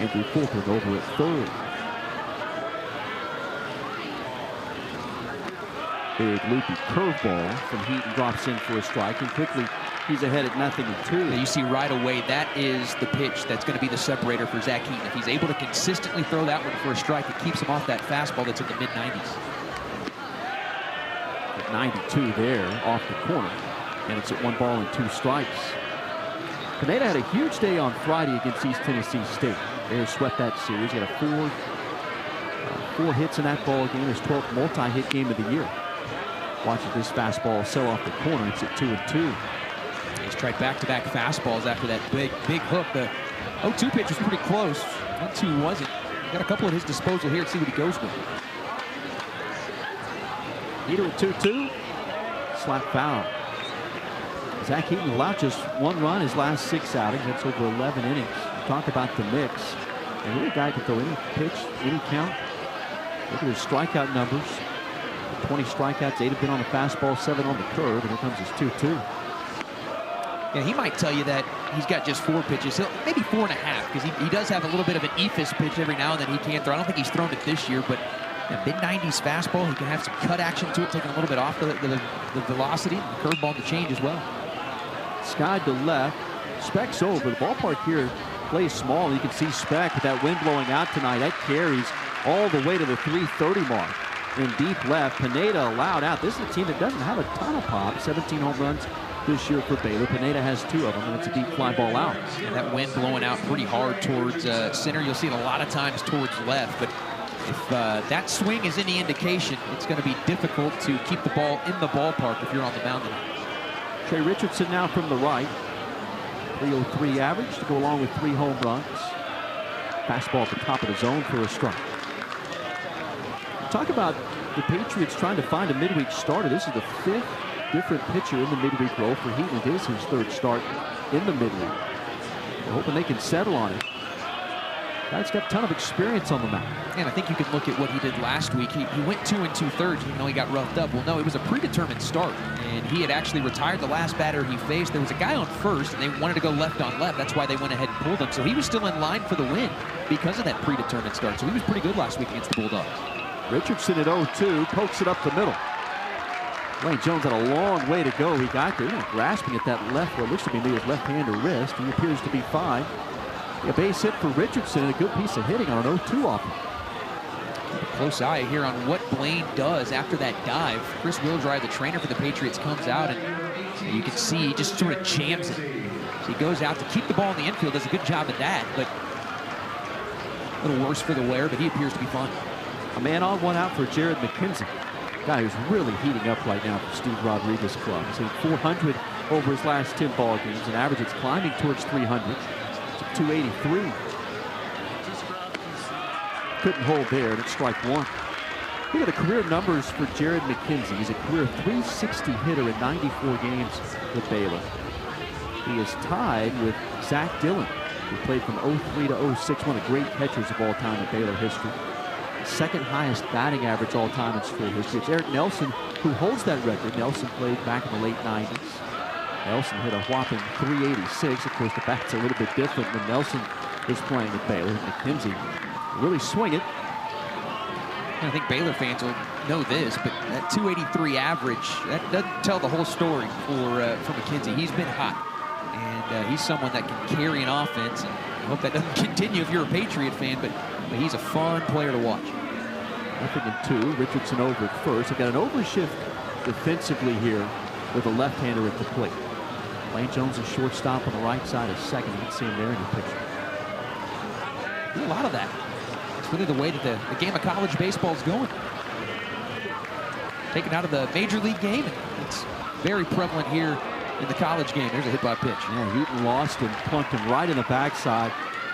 Andrew Fulton over at third. Big loopy curveball from Heaton, drops in for a strike, and quickly he's ahead at 0-2. You see right away that is the pitch that's going to be the separator for Zach Heaton. If he's able to consistently throw that one for a strike, it keeps him off that fastball that's in the mid-90s. At 92 there off the corner, and it's at 1 ball and 2 strikes. Pineda had a huge day on Friday against East Tennessee State. Bears swept that series. He had four hits in that ball game. His 12th multi-hit game of the year. Watches this fastball sell off the corner. It's at 2-2. He's tried back-to-back fastballs after that big hook. The 0-2 pitch was pretty close. 1-2 wasn't. Got a couple at his disposal here. Let's see what he goes with. Heater at 2-2. Slap foul. Zach Heaton allowed just 1 run his last 6 outings. That's over 11 innings. Talk about the mix. And really, a guy can throw any pitch, any count. Look at his strikeout numbers. 20 strikeouts, 8 have been on the fastball, 7 on the curve, and here comes his 2-2. Yeah, he might tell you that he's got just 4 pitches. Maybe 4.5, because he does have a little bit of an eephus pitch every now and then he can throw. I don't think he's thrown it this year, but a mid-90s fastball, he can have some cut action to it, taking a little bit off the velocity, and the curveball to change as well. Skied to left, Speck's over. The ballpark here plays small. You can see Speck with that wind blowing out tonight. That carries all the way to the 330 mark. In deep left, Pineda allowed out. This is a team that doesn't have a ton of pop. 17 home runs this year for Baylor. Pineda has 2 of them, and it's a deep fly ball out. Yeah, that wind blowing out pretty hard towards center. You'll see it a lot of times towards left, but if that swing is any indication, it's going to be difficult to keep the ball in the ballpark if you're on the mound tonight. Trey Richardson now from the right. 303 average to go along with 3 home runs. Fastball at the top of the zone for a strike. Talk about the Patriots trying to find a midweek starter. This is the 5th different pitcher in the midweek role for Heaton. It is his 3rd start in the midweek. They're hoping they can settle on it. Guy's got a ton of experience on the mound. And I think you can look at what he did last week. He went 2 2/3, even though he got roughed up. Well, no, it was a predetermined start, and he had actually retired the last batter he faced. There was a guy on first, and they wanted to go left on left. That's why they went ahead and pulled him. So he was still in line for the win because of that predetermined start. So he was pretty good last week against the Bulldogs. Richardson at 0-2, pokes it up the middle. Lane Jones had a long way to go. He got there, grasping at that left, what looks to be maybe his left hand or wrist. He appears to be fine. A base hit for Richardson and a good piece of hitting on an 0-2 off him. Keep a close eye here on what Blaine does after that dive. Chris Wildrive, the trainer for the Patriots, comes out, and you can see he just sort of jams it. So he goes out to keep the ball in the infield, does a good job at that, but a little worse for the wearer, but he appears to be fine. A man on, 1 out for Jared McKenzie. Guy who's really heating up right now for Steve Rodriguez' club. He's hit 400 over his last 10 ball games. An average that's climbing towards 300. It's at 283. Couldn't hold there, and it's strike 1. Look at the career numbers for Jared McKenzie. He's a career 360 hitter in 94 games with Baylor. He is tied with Zach Dillon, who played from 03 to 06, one of the great catchers of all time in Baylor history. 2nd highest batting average all time in school history. It's Eric Nelson who holds that record. Nelson played back in the late 90s. Nelson hit a whopping 386. Of course, the bat's a little bit different when Nelson is playing at Baylor. McKenzie really swing it. I think Baylor fans will know this, but that 283 average, that doesn't tell the whole story for McKenzie. He's been hot, and he's someone that can carry an offense. And I hope that doesn't continue if you're a Patriot fan, but he's a fun player to watch. 0-2. Richardson over at first. They've got an overshift defensively here with a left-hander at the plate. Lane Jones, a shortstop on the right side of second. You can see him there in the picture. A lot of that. It's really the way that the game of college baseball is going. Taken out of the major league game, and it's very prevalent here in the college game. There's a hit by pitch. Yeah, Heaton lost and plunked him right in the backside.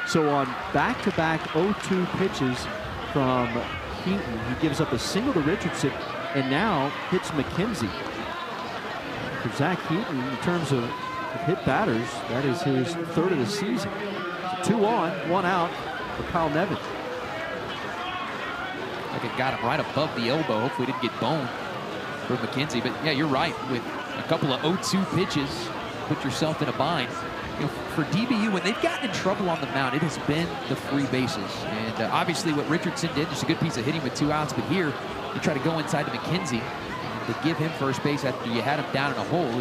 So on back-to-back 0-2 pitches from Heaton, he gives up a single to Richardson and now hits McKenzie. For Zach Heaton, in terms of hit batters, that is his 3rd of the season. So 2 on, 1 out for Kyle Nevin. Like it got him right above the elbow. Hopefully it didn't get boned for McKenzie. But yeah, you're right. With a couple of 0-2 pitches, put yourself in a bind. for DBU, when they've gotten in trouble on the mound, it has been the free bases. And obviously what Richardson did, just a good piece of hitting with 2 outs. But here, you try to go inside to McKenzie. They give him first base after you had him down in a hole.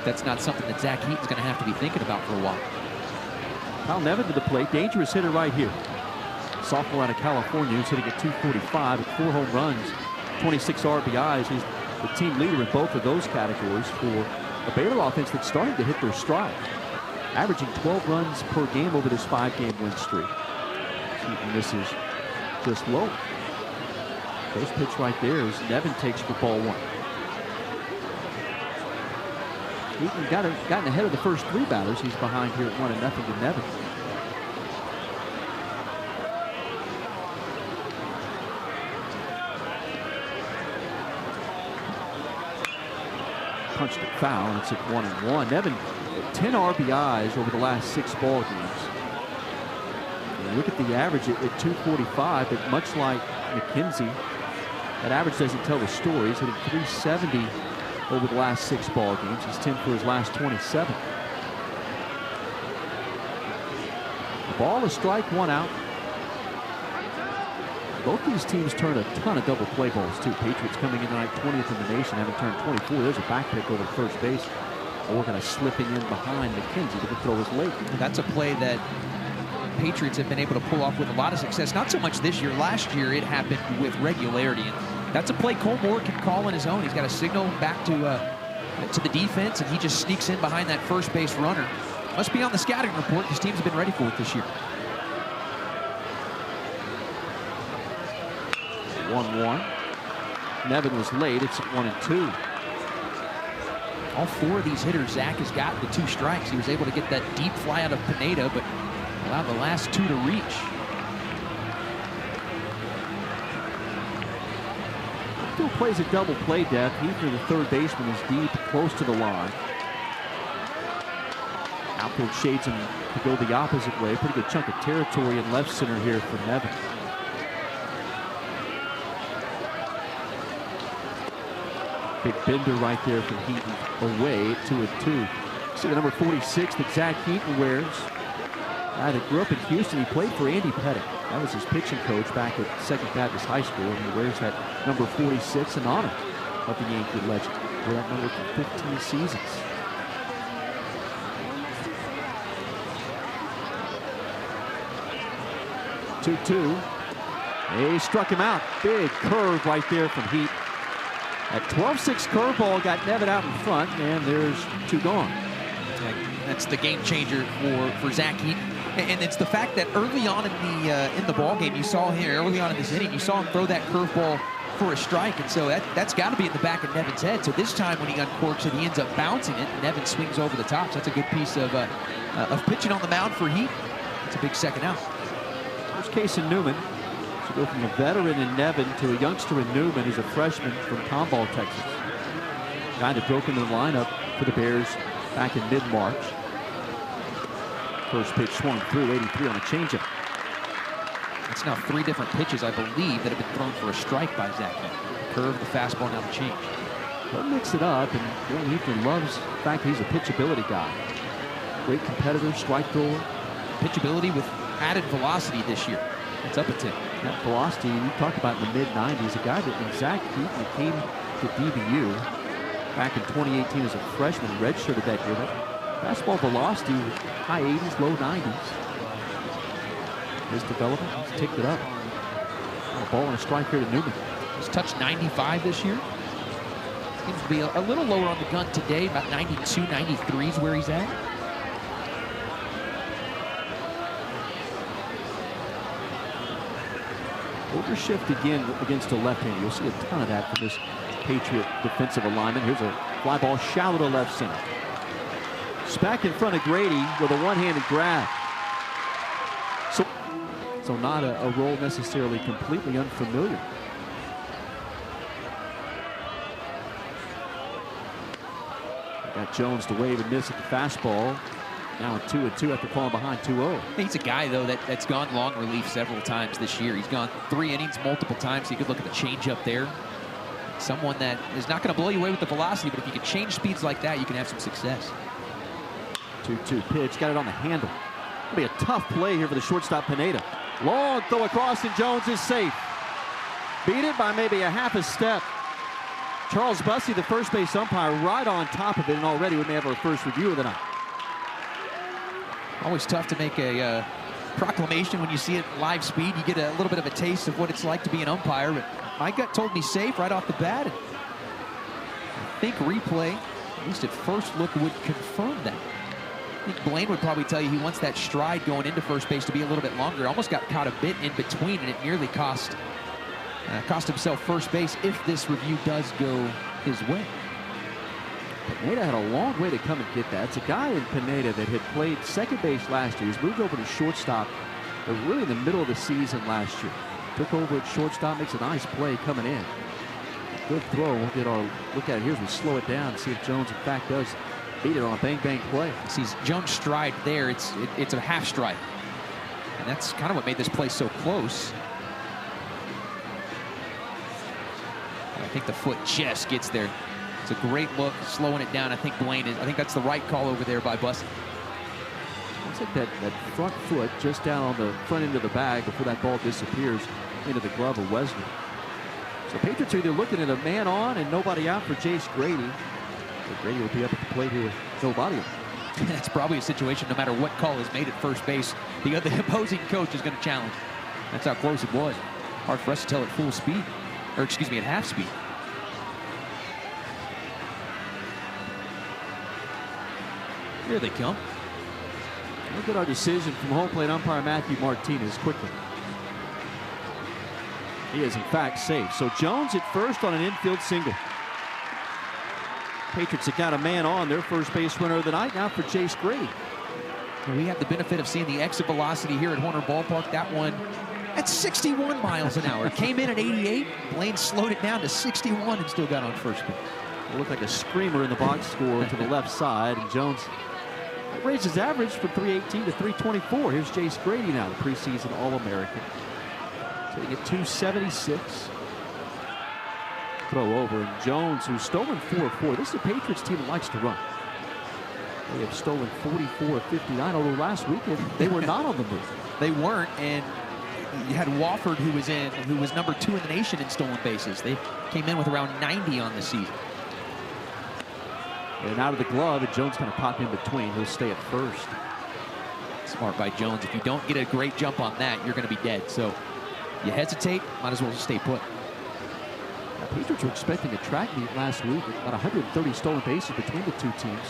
That's not something that Zach Heaton's going to have to be thinking about for a while. Kyle Nevin to the plate. Dangerous hitter right here. Sophomore out of California who's hitting at 245 with 4 home runs, 26 RBIs. He's the team leader in both of those categories for a Baylor offense that's starting to hit their stride. Averaging 12 runs per game over this 5-game win streak. Heaton misses just low. First pitch right there is Nevin takes for ball 1. Heaton gotten ahead of the first 3 batters. He's behind here at 1-0 to Nevin. Punched it foul, and it's at 1-1. Nevin, 10 RBIs over the last 6 ball games. And look at the average at 245, but much like McKenzie, that average doesn't tell the story. He's hitting 370 over the last 6 ball games. He's 10 for his last 27. The ball, a strike, 1 out. Both these teams turn a ton of double play balls too. Patriots coming in tonight 20th in the nation, having turned 24. There's a back pick over first base. Organ slipping in behind McKenzie, but the throw was late. That's a play that Patriots have been able to pull off with a lot of success. Not so much this year. Last year it happened with regularity. And that's a play Cole Moore can call on his own. He's got a signal back to the defense, and he just sneaks in behind that first base runner. Must be on the scouting report. His teams have been ready for it this year. 1-1. Nevin was late. It's 1-2. All 4 of these hitters, Zach has gotten the 2 strikes. He was able to get that deep fly out of Pineda, but allowed the last 2 to reach. Still plays a double play depth. Heaton, the third baseman, is deep, close to the line. Outfield shades him to go the opposite way. Pretty good chunk of territory in left center here for Nevin. Big bender right there from Heaton away at 2-2. See the number 46 that Zach Heaton wears. Guy that grew up in Houston. He played for Andy Pettit. That was his pitching coach back at Second Baptist High School. And he wears that number 46 in honor of the Yankee legend. Wore that number for 15 seasons. Two. He struck him out. Big curve right there from Heaton. That 12-6 curveball got Nevin out in front, and there's 2 gone. That's the game changer for Zach Heaton. And it's the fact that early on in the ball game, you saw here early on in this inning, you saw him throw that curveball for a strike, and so that's got to be in the back of Nevin's head. So this time when he uncorks it, he ends up bouncing it, and Nevin swings over the top. So that's a good piece of pitching on the mound for Heaton. It's a big second out. First case in Newman. So go from a veteran in Nevin to a youngster in Newman who's a freshman from Tomball, Texas. Guy that broke into the lineup for the Bears back in mid-March. First pitch swung through, 83 on a changeup. It's now 3 different pitches, I believe, that have been thrown for a strike by Zach Heaton. Curve, the fastball, now the change. He'll mix it up, and Bill Heaton loves the fact that he's a pitchability guy. Great competitor, strike thrower. Pitchability with added velocity this year. It's up a tick. That velocity, you talked about in the mid-90s, a guy that when Zach Heaton came to DBU back in 2018 as a freshman, redshirted that year. That fastball velocity, high 80s, low 90s. His development, he's ticked it up. A ball and a strike here to Newman. He's touched 95 this year. Seems to be a little lower on the gun today, about 92, 93 is where he's at. Overshift again against a left-hander. You'll see a ton of that from this Patriot defensive alignment. Here's a fly ball shallow to left center. It's back in front of Grady with a one-handed grab. So not a role necessarily completely unfamiliar. Got Jones to wave and miss at the fastball. Now at 2-2 after falling behind 2-0. He's a guy, though, that's gone long relief several times this year. He's gone 3 innings multiple times. You could look at the changeup there. Someone that is not going to blow you away with the velocity, but if you can change speeds like that, you can have some success. 2-2 pitch, got it on the handle. It'll be a tough play here for the shortstop, Pineda. Long throw across, and Jones is safe. Beat it by maybe a half a step. Charles Bussey, the first base umpire, right on top of it, and already we may have our first review of the night. Always tough to make a proclamation when you see it live speed. You get a little bit of a taste of what it's like to be an umpire, but my gut told me safe right off the bat. And I think replay, at least at first look, would confirm that. I think Blaine would probably tell you he wants that stride going into first base to be a little bit longer. Almost got caught a bit in between, and it nearly cost himself first base if this review does go his way. Pineda had a long way to come and get that. It's a guy in Pineda that had played second base last year. He's moved over to shortstop really in the middle of the season last year. Took over at shortstop, makes a nice play coming in. Good throw. We'll get our look at it here as we slow it down and see if Jones, in fact, does beat it on a bang-bang play. Sees Jones' stride there. It's a half stride. And that's kind of what made this play so close. I think the foot just gets there. It's a great look, slowing it down. I think that's the right call over there by Bussey. Looks like that front foot just down on the front end of the bag before that ball disappears into the glove of Wesley. So Patriots are either looking at a man on and nobody out for Jace Grady. But Grady will be up at the plate here with nobody on. That's probably a situation, no matter what call is made at first base, the opposing coach is going to challenge. That's how close it was. Hard for us to tell at full speed, or excuse me, at half speed. Here they come. Look at our decision from home plate umpire Matthew Martinez quickly. He is, in fact, safe. So Jones at first on an infield single. Patriots have got a man on, their first base runner of the night now for Jace Grady. We have the benefit of seeing the exit velocity here at Horner Ballpark. That one at 61 miles an hour. It came in at 88. Blaine slowed it down to 61 and still got on first base. It looked like a screamer in the box score to the left side, and Jones raised his average from 318 to 324. Here's Jace Grady now, the preseason All-American. Sitting at 276. Throw over, and Jones, who's stolen 4 of 4. This is a Patriots team that likes to run. They have stolen 44 of 59, although last weekend they were not on the move. They weren't, and you had Wofford, who was number 2 in the nation in stolen bases. They came in with around 90 on the season. And out of the glove, and Jones kind of popped in between. He'll stay at first. Smart by Jones. If you don't get a great jump on that, you're going to be dead. So you hesitate, might as well stay put. Now, Patriots were expecting a track meet last week. About 130 stolen bases between the two teams.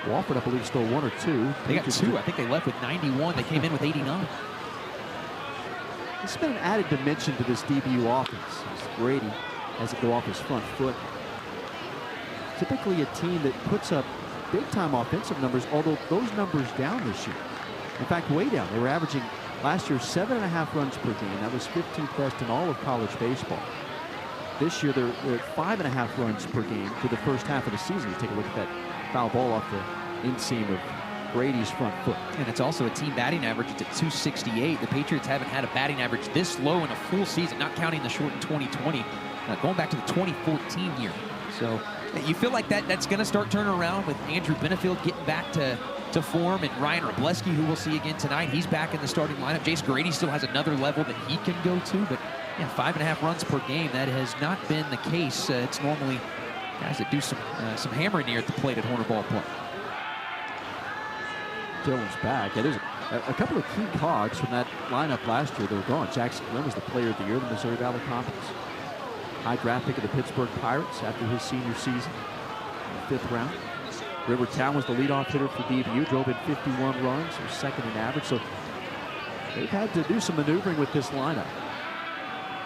Wofford, I believe, stole 1 or 2. They got 2. I think they left with 91. They came in with 89. It's been an added dimension to this DBU offense. Grady has it go off his front foot. Typically a team that puts up big-time offensive numbers, although those numbers down this year. In fact, way down. They were averaging last year 7.5 runs per game. That was 15th best in all of college baseball. This year they're at 5.5 runs per game for the first half of the season. You take a look at that foul ball off the inseam of Grady's front foot. And it's also a team batting average. It's at 268. The Patriots haven't had a batting average this low in a full season, not counting the short in 2020, going back to the 2014 year. So you feel like that's going to start turning around with Andrew Benefield getting back to form, and Ryan Robleski, who we'll see again tonight. He's back in the starting lineup. Jace Grady still has another level that he can go to, but yeah, 5.5 runs per game. That has not been the case. It's normally guys that do some hammering here at the plate at Horner Ballpark. Dillon's back. Yeah, there's a couple of key cogs from that lineup last year that were gone. Jackson Glenn was the player of the year in the Missouri Valley Conference. High draft pick of the Pittsburgh Pirates after his senior season in the 5th round. River Town was the leadoff hitter for DBU, drove in 51 runs, was second in average. So they've had to do some maneuvering with this lineup.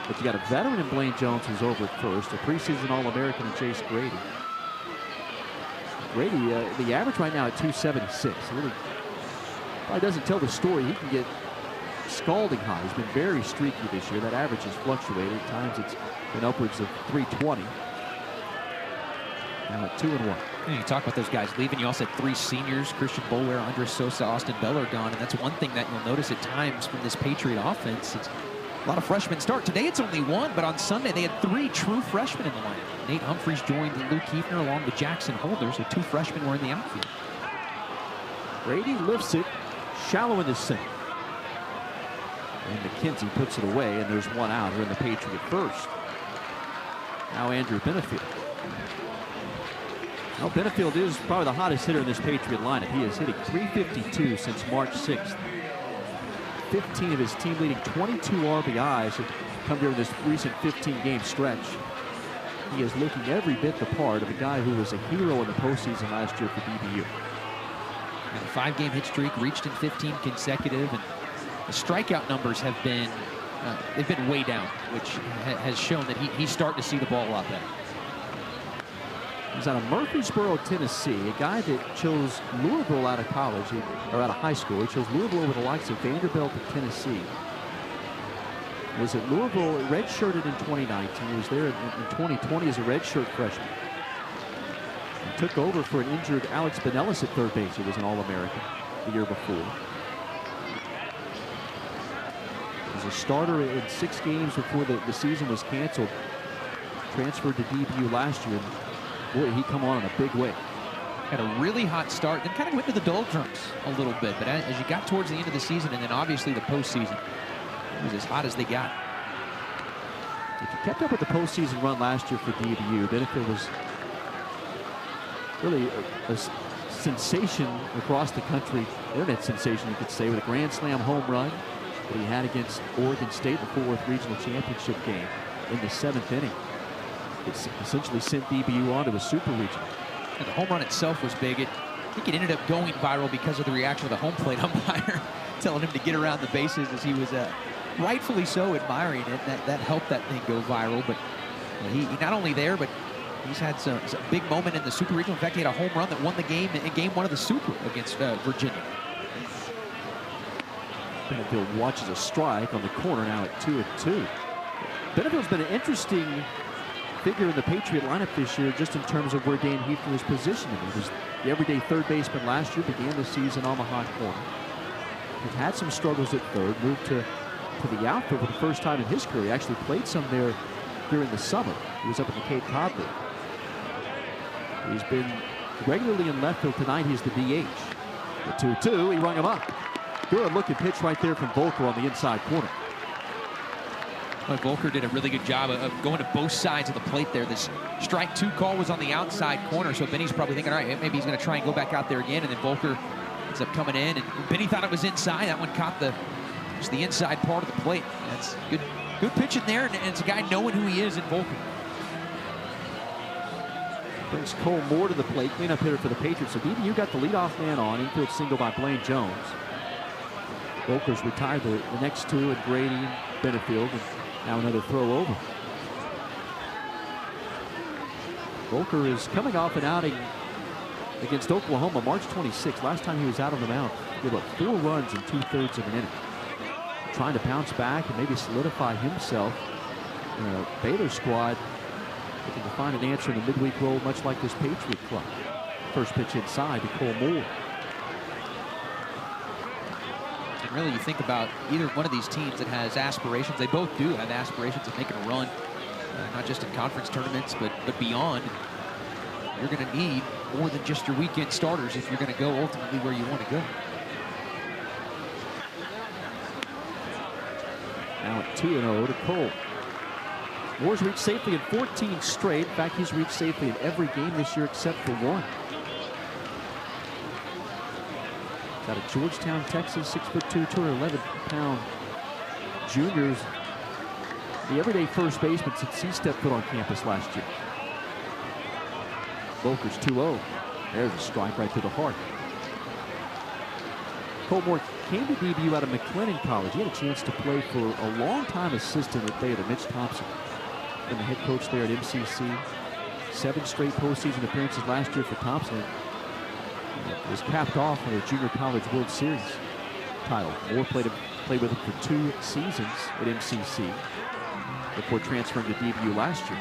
But you got a veteran in Blaine Jones who's over at first, a preseason All-American in Jace Grady. Grady, the average right now at 276. Really probably doesn't tell the story. He can get scalding high. He's been very streaky this year. That average has fluctuated. At times it's been upwards of 320. Now at 2-1. And you talk about those guys leaving. You also had 3 seniors: Christian Bolware, Andres Sosa, Austin Beller gone. And that's one thing that you'll notice at times from this Patriot offense. It's a lot of freshmen start. Today it's only 1, but on Sunday they had 3 true freshmen in the lineup. Nate Humphreys joined Luke Kiefner along with Jackson Holder, so 2 freshmen were in the outfield. Brady lifts it, shallow in the center. And McKenzie puts it away, and there's one out here in the Patriot first. Now Andrew Benefield. Now Benefield is probably the hottest hitter in this Patriot lineup. He is hitting .352 since March 6th. 15 of his team-leading 22 RBIs have come during this recent 15-game stretch. He is looking every bit the part of a guy who was a hero in the postseason last year for DBU. And a 5-game hit streak, reached in 15 consecutive, and the strikeout numbers have been they've been way down, which has shown that he's starting to see the ball a lot better. He's out of Murfreesboro, Tennessee, a guy that chose Louisville out of college, or out of high school. He chose Louisville over the likes of Vanderbilt and Tennessee. Was at Louisville, redshirted in 2019. He was there in 2020 as a redshirt freshman. He took over for an injured Alex Benelis at third base, who was an All-American the year before. He was a starter in 6 games before the season was canceled. Transferred to DBU last year. Boy, he come on in a big way. Had a really hot start, then kind of went to the doldrums a little bit. But as you got towards the end of the season, and then obviously the postseason, it was as hot as they got. If you kept up with the postseason run last year for DBU, Benefield was really a sensation across the country, internet sensation, you could say, with a Grand Slam home run that he had against Oregon State, the Fort Worth Regional Championship game in the 7th inning. It essentially sent DBU on to a super regional. And the home run itself was big. I think it ended up going viral because of the reaction of the home plate umpire telling him to get around the bases, as he was rightfully so admiring it. That helped that thing go viral. But he not only there, but he's had some big moment in the super regional. In fact, he had a home run that won the game in game 1 of the super against Virginia. Benefield watches a strike on the corner now at 2-2. Benefield's been an interesting figure in the Patriot lineup this year, just in terms of where Dan Heathman is positioned. He was the everyday third baseman last year, began the season on the hot corner. He's had some struggles at third, moved to the outfield for the first time in his career. He actually played some there during the summer. He was up at the Cape Cod League. He's been regularly in left field. Tonight he's the DH. The 2-2, he rung him up. Good looking pitch right there from Volker on the inside corner. But Volker did a really good job of going to both sides of the plate there. This strike 2 call was on the outside corner, so Benny's probably thinking, all right, maybe he's going to try and go back out there again, and then Volker ends up coming in, and Benny thought it was inside. That one caught just the inside part of the plate. That's good pitching there, and it's a guy knowing who he is in Volker. Brings Cole Moore to the plate, cleanup hitter for the Patriots. So DBU got the leadoff man on, infield single by Blaine Jones. Volker's retired the next 2, and Grady and Benefield, and now another throw over. Volker is coming off an outing against Oklahoma March 26th. Last time he was out on the mound, he gave up 4 runs in 2/3 of an inning. Trying to bounce back and maybe solidify himself in a Baylor squad, looking to find an answer in the midweek role, much like this Patriot club. First pitch inside to Cole Moore. And really, you think about either one of these teams that has aspirations. They both do have aspirations of making a run, not just in conference tournaments, but beyond. You're going to need more than just your weekend starters if you're going to go ultimately where you want to go. Now at 2-0 to Cole. Moore's reached safely in 14 straight. In fact, he's reached safely in every game this year except for 1. Out of Georgetown, Texas, 6'2", 211-pound juniors. The everyday first baseman since he stepped foot on campus last year. Volker's 2-0. There's a strike right to the heart. Cole Moore came to DBU out of McLennan College. He had a chance to play for a long-time assistant at Baylor, Mitch Thompson, and the head coach there at MCC. 7 straight postseason appearances last year for Thompson. It was capped off with a Junior College World Series title. Moore played with him for 2 seasons at MCC before transferring to DBU last year.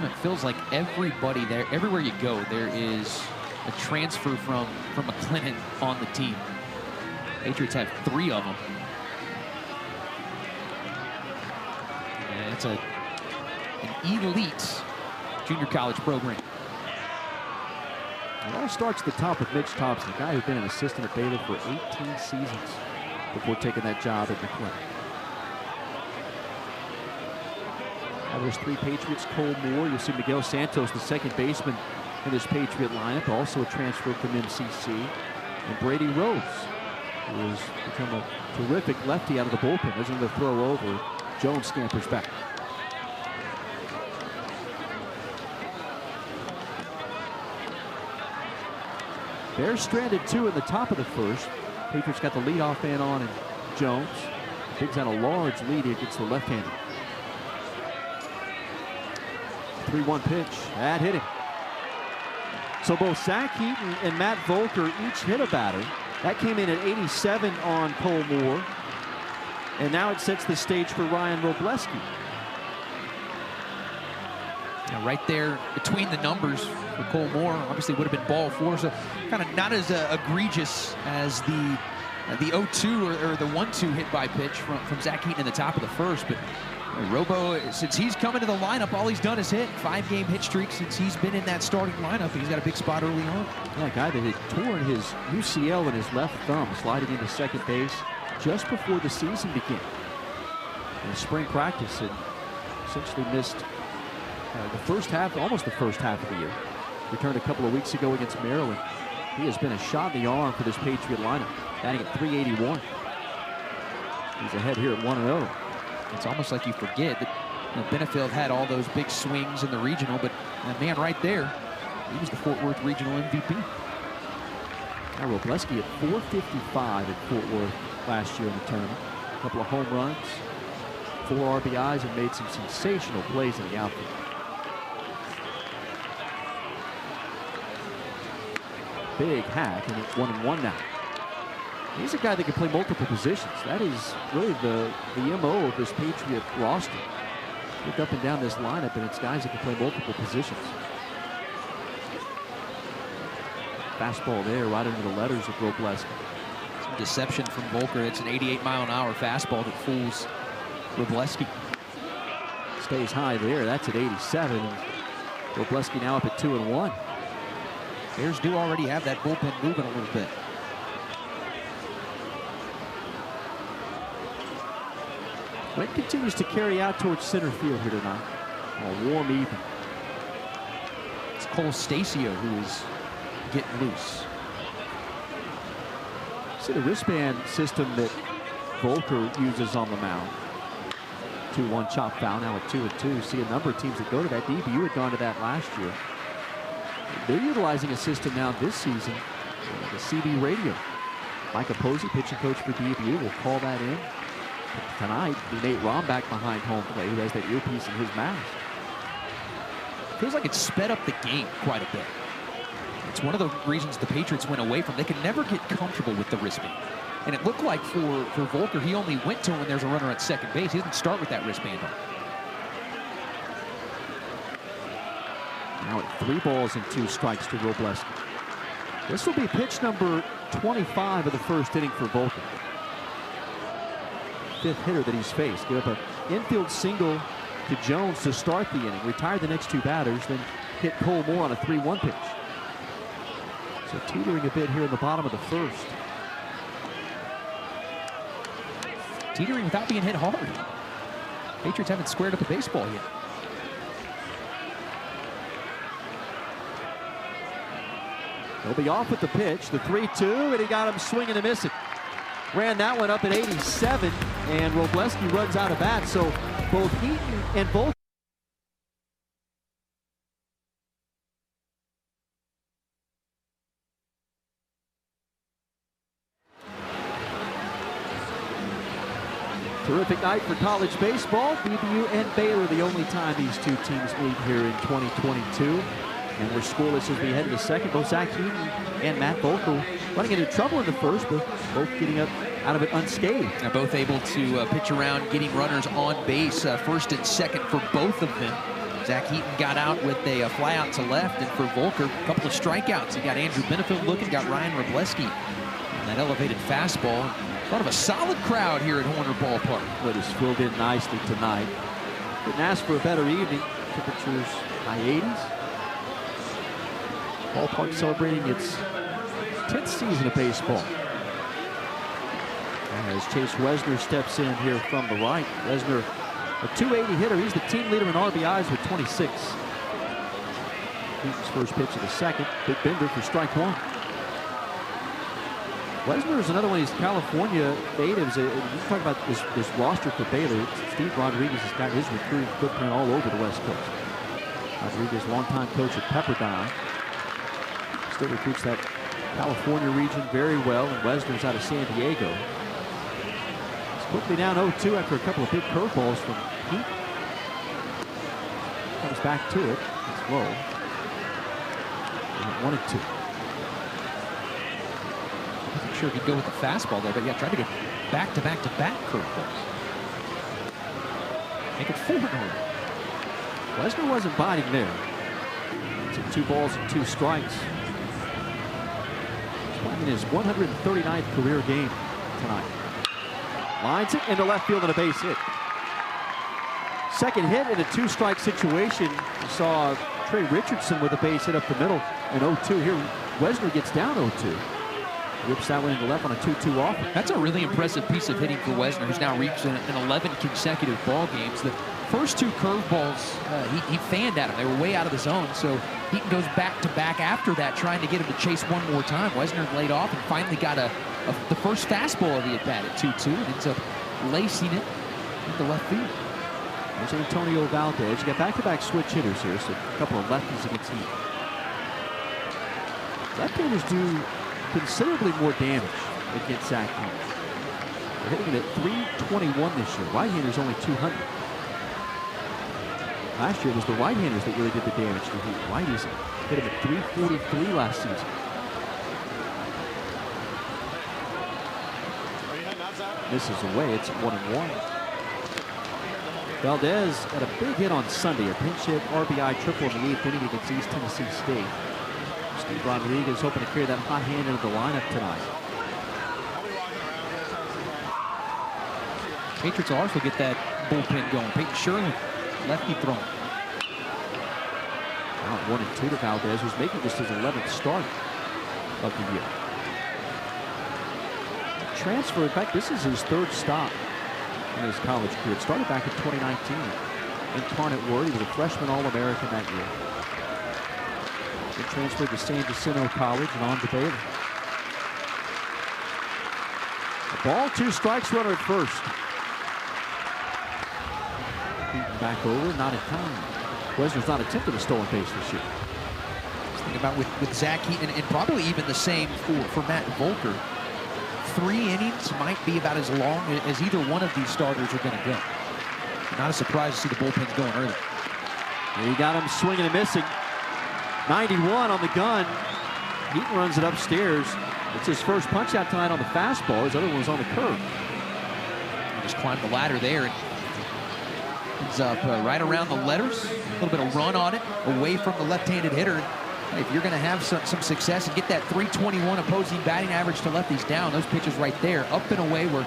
It feels like everybody there, everywhere you go, there is a transfer from McLennan on the team. Patriots have 3 of them. And it's an elite junior college program. It all starts at the top with Mitch Thompson, a guy who's been an assistant at Baylor for 18 seasons before taking that job at McLean. Now there's 3 Patriots. Cole Moore, you'll see Miguel Santos, the second baseman in this Patriot lineup, also a transfer from MCC. And Brady Rhodes, who has become a terrific lefty out of the bullpen. There's another throw over. Jones scampers back. Bears stranded 2 in the top of the first. Patriots got the leadoff man on, and Jones. Bigs on a large lead against the left-hander. 3-1 pitch. That hit him. So both Zach Heaton and Matt Volker each hit a batter. That came in at 87 on Cole Moore. And now it sets the stage for Ryan Robleski. Now right there between the numbers for Cole Moore, obviously would have been ball 4, so kind of not as egregious as the 0-2 or the 1-2 hit by pitch from Zach Heaton in the top of the first. But Robo, since he's come into the lineup, all he's done is hit. 5-game hit streak since he's been in that starting lineup. He's got a big spot early on. Yeah, a guy that had torn his UCL in his left thumb, sliding into second base just before the season began. In spring practice, and essentially missed the first half, almost the first half of the year. Returned a couple of weeks ago against Maryland. He has been a shot in the arm for this Patriot lineup, batting at .381. He's ahead here at 1-0. It's almost like you forget that Benefield had all those big swings in the regional, but that man right there, he was the Fort Worth regional MVP. Now Robleski at .455 at Fort Worth last year in the tournament. A couple of home runs, 4 RBIs, and made some sensational plays in the outfield. Big hack, and it's 1-1 now. He's a guy that can play multiple positions. That is really the MO of this Patriot roster. Look up and down this lineup, and it's guys that can play multiple positions. Fastball there, right under the letters of Robleski. Some deception from Volker. It's an 88-mile-an-hour fastball that fools Robleski. Stays high there. That's at 87. And Robleski now up at 2-1. Bears do already have that bullpen moving a little bit. Wind continues to carry out towards center field here tonight. A warm evening. It's Cole Stacio who is getting loose. See the wristband system that Volker uses on the mound. 2-1 chop foul, now at 2-2. See a number of teams that go to that. DBU had gone to that last year. They're utilizing a system now this season, the CB radio. Micah Posey, pitching coach for DBU, will call that in. Tonight, the Nate Rombach behind home plate, who has that earpiece in his mouth. Feels like it's sped up the game quite a bit. It's one of the reasons the Patriots went away from. They could never get comfortable with the wristband. And it looked like for Volker, he only went to him when there's a runner at second base. He doesn't start with that wristband on. Now at 3 balls and 2 strikes to Robleski. This will be pitch number 25 of the first inning for Volker. 5th hitter that he's faced. Give up an infield single to Jones to start the inning. Retired the next 2 batters, then hit Cole Moore on a 3-1 pitch. So teetering a bit here in the bottom of the first. Teetering without being hit hard. Patriots haven't squared up a baseball yet. He'll be off with the pitch, the 3-2, and he got him swinging and missing. Ran that one up at 87, and Robleski runs out of bat. So both Heaton and Volker. Terrific night for college baseball. DBU and Baylor, the only time these 2 teams meet here in 2022. And we're scoreless as we head into second. Both Zach Heaton and Matt Volker running into trouble in the first, but both getting up out of it unscathed. They're both able to pitch around, getting runners on base, first and second for both of them. Zach Heaton got out with a fly out to left, and for Volker, a couple of strikeouts. He got Andrew Benefield looking, got Ryan Robleski on that elevated fastball. Thought of a solid crowd here at Horner Ballpark. It is filled in nicely tonight. Couldn't ask for a better evening. Temperatures high 80s. Ballpark celebrating its 10th season of baseball. As Chase Wesner steps in here from the right. Wesner, a .280 hitter. He's the team leader in RBIs with 26. Heaton's first pitch of the second. Big bender for strike one. Wesner is another one of these California natives. You talk about this roster for Baylor. Steve Rodriguez has got his recruiting footprint all over the West Coast. Rodriguez, longtime coach at Pepperdine. Still recruits that California region very well, and Wesner's out of San Diego. He's quickly down 0-2 after a couple of big curveballs from Heat. Comes back to it. It's low. 1-2. Wasn't sure if he'd go with the fastball there, but yeah, tried to get back-to-back-to-back curveballs. Make it 4 in a row. Wesner wasn't biting there. It's a 2 balls and 2 strikes. He's playing in his 139th career game tonight. Lines it into left field and a base hit. Second hit in a 2-strike situation. You saw Trey Richardson with a base hit up the middle and 0-2 here. Wesner gets down 0-2. Whips that one into left on a 2-2 offer. That's a really impressive piece of hitting for Wesner, who's now reached an 11 consecutive ball games. The first 2 curveballs, he fanned at him. They were way out of the zone, so Heaton goes back-to-back after that, trying to get him to chase one more time. Wesner laid off and finally got the first fastball of the at-bat at 2-2 and ends up lacing it into left field. There's Antonio Valdez. You got back-to-back switch hitters here, so a couple of lefties against Heat. Left-handers do considerably more damage against Zach Heat. They're hitting it at 321 this year. Right-handers only 200. Last year it was the right-handers that really did the damage to Heat. Righties hit him at 343 last season. Misses away. It's 1-1. Valdez had a big hit on Sunday. A pinch hit RBI triple in the 8th inning against East Tennessee State. Steve Rodriguez hoping to carry that hot hand into the lineup tonight. Patriots will also get that bullpen going. Peyton Shirley, lefty throw. Out 1-2 to Valdez, who's making just his 11th start of the year. Transfer, in fact, this is his 3rd stop in his college career. It started back in 2019. Incarnate Word, he was a freshman All-American that year. He transferred to San Jacinto College and on to Baylor. A ball, 2 strikes, runner at first. Beaten back over, not in time. Wesner's not attempted a stolen base this year. Think about with Zach Heaton, and probably even the same for Matt Volker. 3 innings might be about as long as either one of these starters are going to go. Not a surprise to see the bullpens going early. He got him swinging and missing. 91 on the gun. Heaton runs it upstairs. It's his first punch out tonight on the fastball. His other one was on the curve. He just climbed the ladder there and ends up right around the letters. A little bit of run on it, away from the left-handed hitter. If you're going to have some success and get that 321 opposing batting average to lefties down, those pitches right there, up and away, where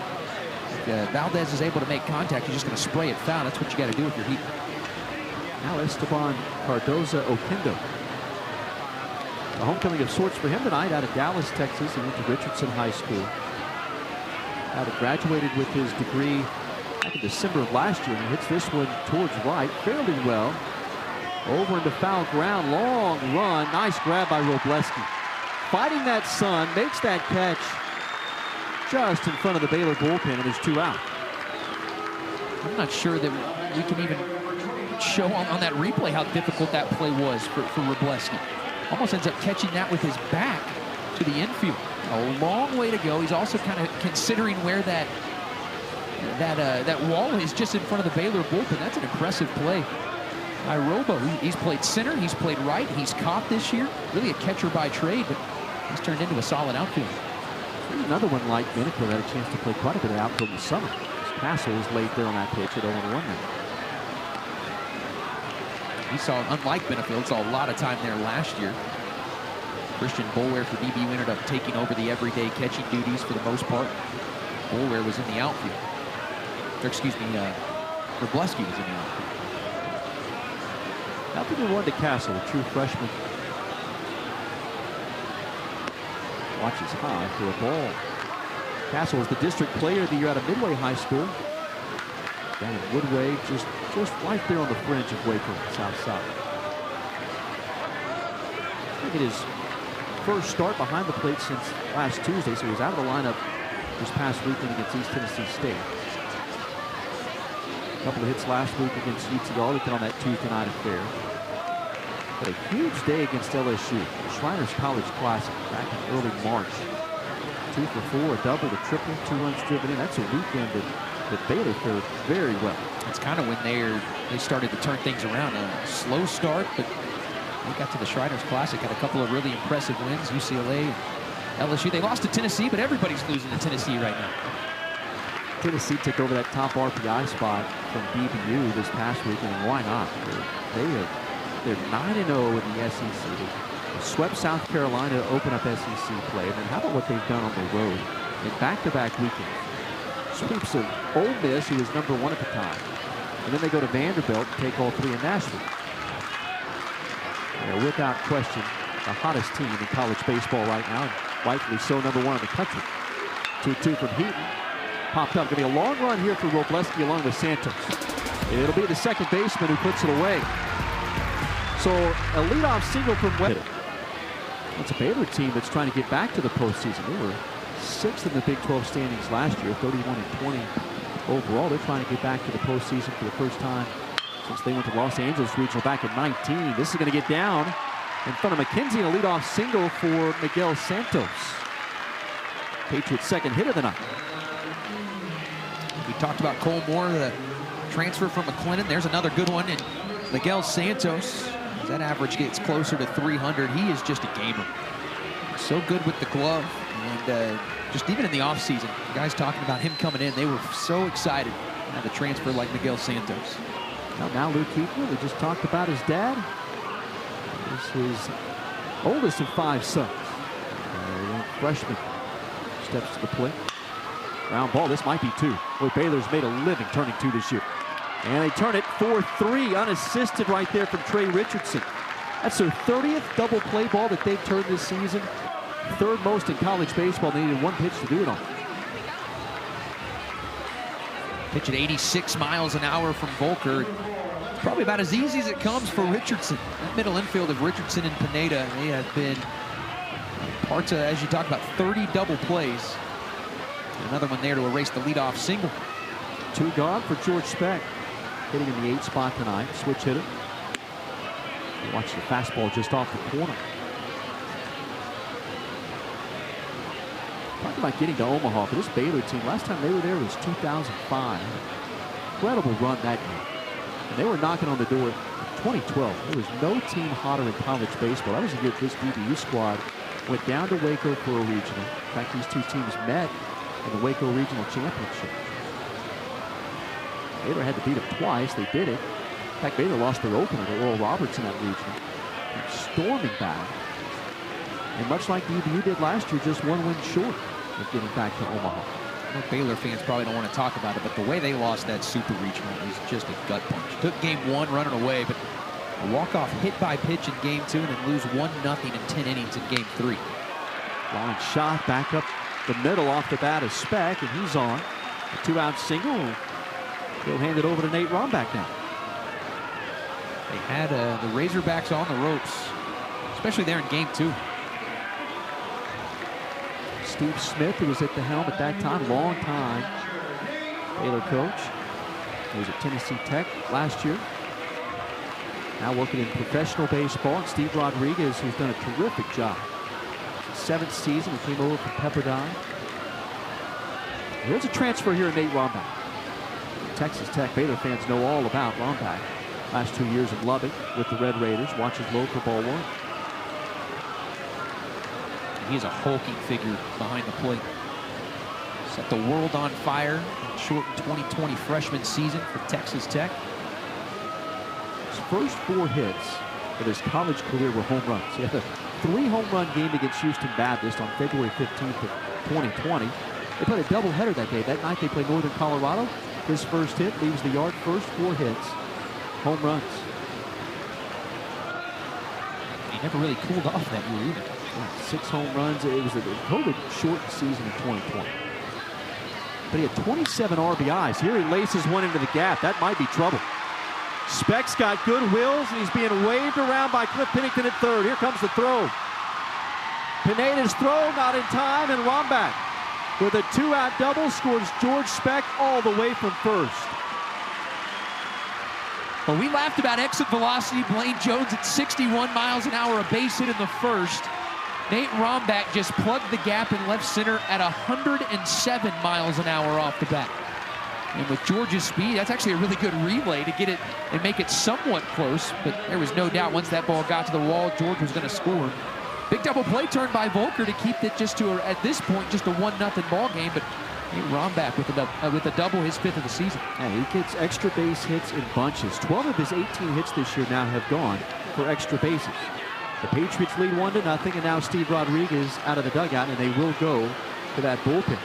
Valdez is able to make contact, you're just going to spray it foul. That's what you got to do with your Heat. Now Esteban Cardoza Oquendo. A homecoming of sorts for him tonight out of Dallas, Texas. He went to Richardson High School. Graduated with his degree back in December of last year. And he hits this one towards right fairly well. Over into foul ground, long run, nice grab by Robleski. Fighting that sun, makes that catch just in front of the Baylor bullpen, and there's 2 out. I'm not sure that we can even show on that replay how difficult that play was for Robleski. Almost ends up catching that with his back to the infield. A long way to go. He's also kind of considering where that wall is, just in front of the Baylor bullpen. That's an impressive play. Irobo, he's played center, he's played right, he's caught this year. Really a catcher by trade, but he's turned into a solid outfielder. There's another one like Minico that had a chance to play quite a bit of outfield in the summer. Castle was late there on that pitch at 0-1 now. He saw, unlike Benefield, saw a lot of time there last year. Christian Boulware for DBU ended up taking over the everyday catching duties for the most part. Boulware was in the outfield. Or excuse me, Robleski was in the outfield. Nothing to 1 to Castle, a true freshman. Watches high for a ball. Castle is the district player of the year out of Midway High School. Down in Woodway, just right there on the fringe of Waco, south side. Making his first start behind the plate since last Tuesday, so he was out of the lineup this past weekend against East Tennessee State. A couple of hits last week against UT Arlington on that Tuesday night affair. But a huge day against LSU, the Shriners College Classic back in early March. 2 for 4, a double, a triple, 2 runs driven in. That's a weekend that Baylor fared very well. It's kind of when they started to turn things around. A slow start, but they got to the Shriners Classic, had a couple of really impressive wins. UCLA and LSU. They lost to Tennessee, but everybody's losing to Tennessee right now. Tennessee took over that top RPI spot from BBU this past weekend, and why not? They're 9-0 in the SEC. They swept South Carolina to open up SEC play. And then how about what they've done on the road in back-to-back weekends? Sweeps of Ole Miss, who was #1 at the time. And then they go to Vanderbilt and take all 3 in Nashville. They're without question the hottest team in college baseball right now, and rightfully so, #1 in the country. 2-2 from Heaton. Popped up. Going to be a long run here for Robleski along with Santos. It'll be the second baseman who puts it away. So a leadoff single from Webb. It's a Baylor team that's trying to get back to the postseason. They were 6th in the Big 12 standings last year, 31-20 overall. They're trying to get back to the postseason for the first time since they went to Los Angeles Regional back in 19. This is going to get down in front of McKenzie, and a leadoff single for Miguel Santos. Patriots' second hit of the night. We talked about Cole Moore, the transfer from McLennan. There's another good one. And Miguel Santos, as that average gets closer to 300, he is just a gamer. So good with the glove. And just even in the offseason, guys talking about him coming in, they were so excited to have a transfer like Miguel Santos. Now Luke Keefer, we just talked about his dad. This is his oldest of 5 sons. A young freshman steps to the plate. Ground ball, this might be 2. Boy, Baylor's made a living turning 2 this year. And they turn it 4-3, unassisted right there from Trey Richardson. That's their 30th double play ball that they've turned this season. 3rd most in college baseball. They needed 1 pitch to do it on. Pitch at 86 miles an hour from Volker. It's probably about as easy as it comes for Richardson. That middle infield of Richardson and Pineda, they have been parts of, as you talk about, 30 double plays. Another one there to erase the leadoff single. 2 gone for George Speck. Hitting in the 8th spot tonight. Switch hitter. Watch the fastball just off the corner. Talking about getting to Omaha for this Baylor team. Last time they were there was 2005. Incredible run that year. And they were knocking on the door in 2012. There was no team hotter in college baseball. That was the year this BBU squad went down to Waco for a regional. In fact, these 2 teams met in the Waco Regional Championship. Baylor had to beat them twice. They did it. In fact, Baylor lost their opener to Oral Roberts in that regional. Storming back. And much like BBU did last year, just 1 win short of getting back to Omaha. Well, Baylor fans probably don't want to talk about it, but the way they lost that super regional is just a gut punch. Took game 1 running away, but a walk-off hit by pitch in game 2 and then lose 1-0 in 10 innings in game 3. Line shot back up the middle off the bat of Speck, and he's on. A 2-out single. He'll hand it over to Nate Romback now. They had the Razorbacks on the ropes, especially there in game 2. Steve Smith, who was at the helm at that time, long time Baylor coach. He was at Tennessee Tech last year. Now working in professional baseball. And Steve Rodriguez, who's done a terrific job. 7th season, he came over from Pepperdine. Here's a transfer here in Nate Romback. Texas Tech Baylor fans know all about Romback. Last 2 years in Lubbock with the Red Raiders. Watches low for ball 1. He is a hulking figure behind the plate. Set the world on fire in shortened 2020 freshman season for Texas Tech. His first 4 hits of his college career were home runs. He had a 3 home run game against Houston Baptist on February 15th of 2020. They played a doubleheader that day. That night they played Northern Colorado. His first hit leaves the yard. First 4 hits, home runs. He never really cooled off that year either. 6 home runs. It was a COVID short season in 2020. But he had 27 RBIs. Here he laces one into the gap. That might be trouble. Speck's got good wheels, and he's being waved around by Cliff Pennington at third. Here comes the throw. Pineda's throw not in time, and Rombach with a 2-out double scores George Speck all the way from first. Well, we laughed about exit velocity. Blaine Jones at 61 miles an hour, a base hit in the first. Nate Rombach just plugged the gap in left center at 107 miles an hour off the bat. And with George's speed, that's actually a really good relay to get it and make it somewhat close. But there was no doubt once that ball got to the wall, George was going to score. Big double play turn by Volker to keep it just to, at this point, just a 1-0 ball game. But Rombach with a double, his 5th of the season. And he gets extra base hits in bunches. 12 of his 18 hits this year now have gone for extra bases. The Patriots lead 1-0, and now Steve Rodriguez out of the dugout, and they will go to that bullpen.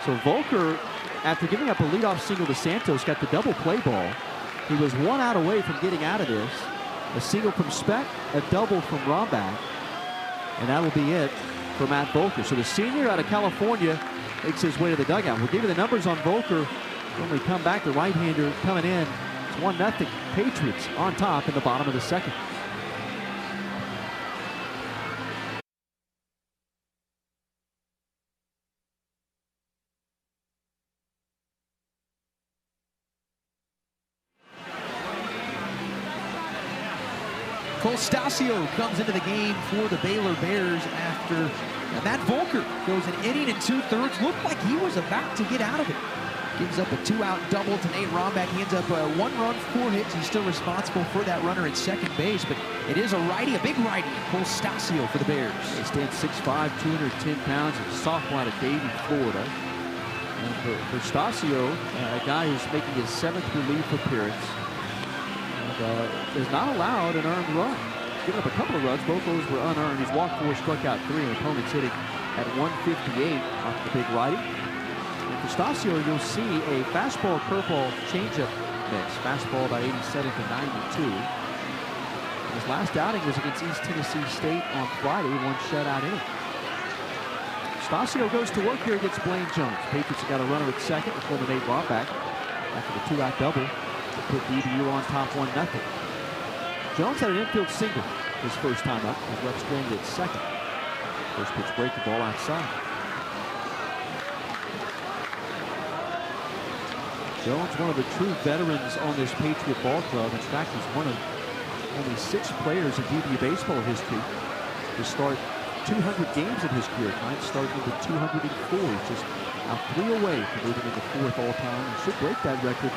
So Volker, after giving up a leadoff single to Santos, got the double play ball. He was 1 out away from getting out of this. A single from Speck, a double from Rombach, and that will be it for Matt Volker. So the senior out of California makes his way to the dugout. We'll give you the numbers on Volker when we come back. The right-hander coming in. It's 1-0 Patriots on top in the bottom of the second. Cole Stasio comes into the game for the Baylor Bears after Matt Volker goes an inning and 2/3. Looked like he was about to get out of it. Gives up a 2-out double to Nate Rombach. He ends up 1 run, 4 hits. He's still responsible for that runner at second base, but it is a righty, a big righty, Cole Stasio for the Bears. He stands 6'5", 210 pounds, and sophomore out of Davie, Florida. And for Stasio, a guy who's making his 7th relief appearance, is not allowed an earned run. Giving up a couple of runs, both those were unearned. He's walked 4, struck out 3, and opponents hitting at 158 off the big righty. And for Stasio, you'll see a fastball, curveball, changeup mix. Fastball about 87 to 92. And his last outing was against East Tennessee State on Friday, 1 shutout inning. Stasio goes to work here against Blaine Jones. Patriots have got a runner at second before the Nate Rombach after the 2-out double to put DBU on top 1-0. Jones had an infield single his first time up, and left stranded at second. First pitch breaking ball outside. Jones, one of the true veterans on this Patriot ball club. In fact, he's one of only 6 players in DBU baseball history to start 200 games in his career. Tonight starting into 204. He's just now 3 away from moving into 4th all-time. He should break that record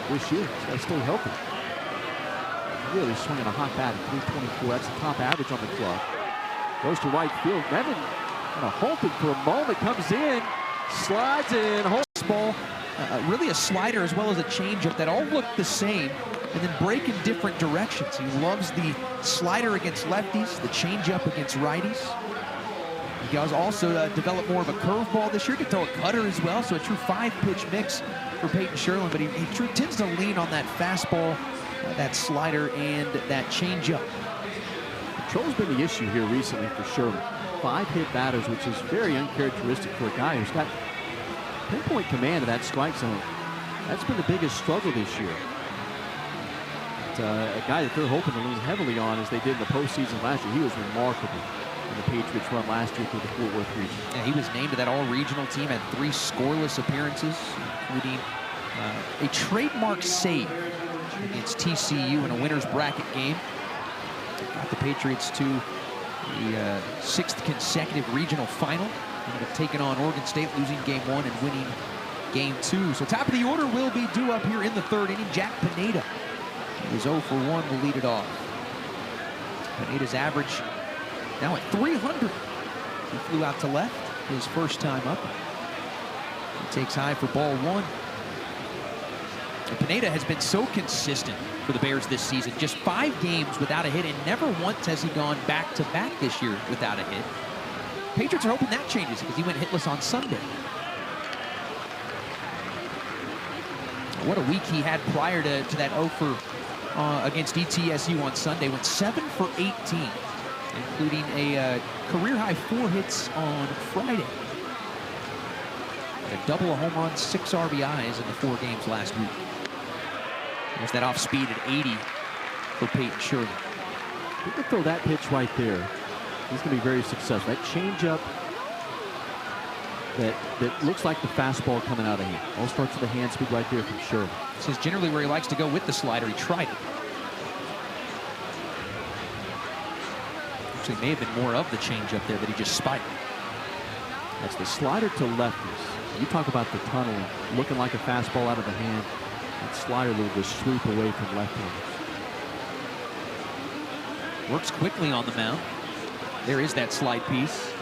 this year. He's still healthy. Really swinging a hot bat at 324. That's the top average on the club. Goes to right field. Nevin kind of halted for a moment. Comes in, slides in, holds ball. Really a slider as well as a changeup that all look the same and then break in different directions. He loves the slider against lefties, the changeup against righties. He has also developed more of a curveball this year. He can throw a cutter as well, so a true 5-pitch mix for Peyton Sherlin, but he tends to lean on that fastball, that slider, and that changeup. Control's been the issue here recently for Sherlin. 5 hit batters, which is very uncharacteristic for a guy who's got pinpoint command of that strike zone. That's been the biggest struggle this year. But, a guy that they're hoping to lean heavily on as they did in the postseason last year. He was remarkable in the Patriots run last year through the Fort Worth region. Yeah, he was named to that all-regional team, had 3 scoreless appearances, including a trademark save against TCU in a winner's bracket game. Got the Patriots to the 6th consecutive regional final. Ended up taking on Oregon State, losing game 1 and winning game 2. So top of the order will be due up here in the 3rd inning. Jack Pineda is 0 for 1, will lead it off. Pineda's average now at 300. He flew out to left his first time up. He takes high for ball 1. And Pineda has been so consistent for the Bears this season. Just 5 games without a hit, and never once has he gone back-to-back this year without a hit. Patriots are hoping that changes because he went hitless on Sunday. What a week he had prior to that 0 for against ETSU on Sunday. Went 7 for 18. including a career-high 4 hits on Friday. A double, a home run, 6 RBIs in the 4 games last week. There's that off speed at 80 for Peyton Shirley. You can throw that pitch right there. He's going to be very successful. That changeup that looks like the fastball coming out of hand. All starts with the hand speed right there from Shirley. This is generally where he likes to go with the slider. He tried it. Actually, may have been more of the changeup there that he just spiked. That's the slider to lefties. You talk about the tunneling, looking like a fastball out of the hand. That slider will just sweep away from left-handers. Works quickly on the mound. There is that slide piece.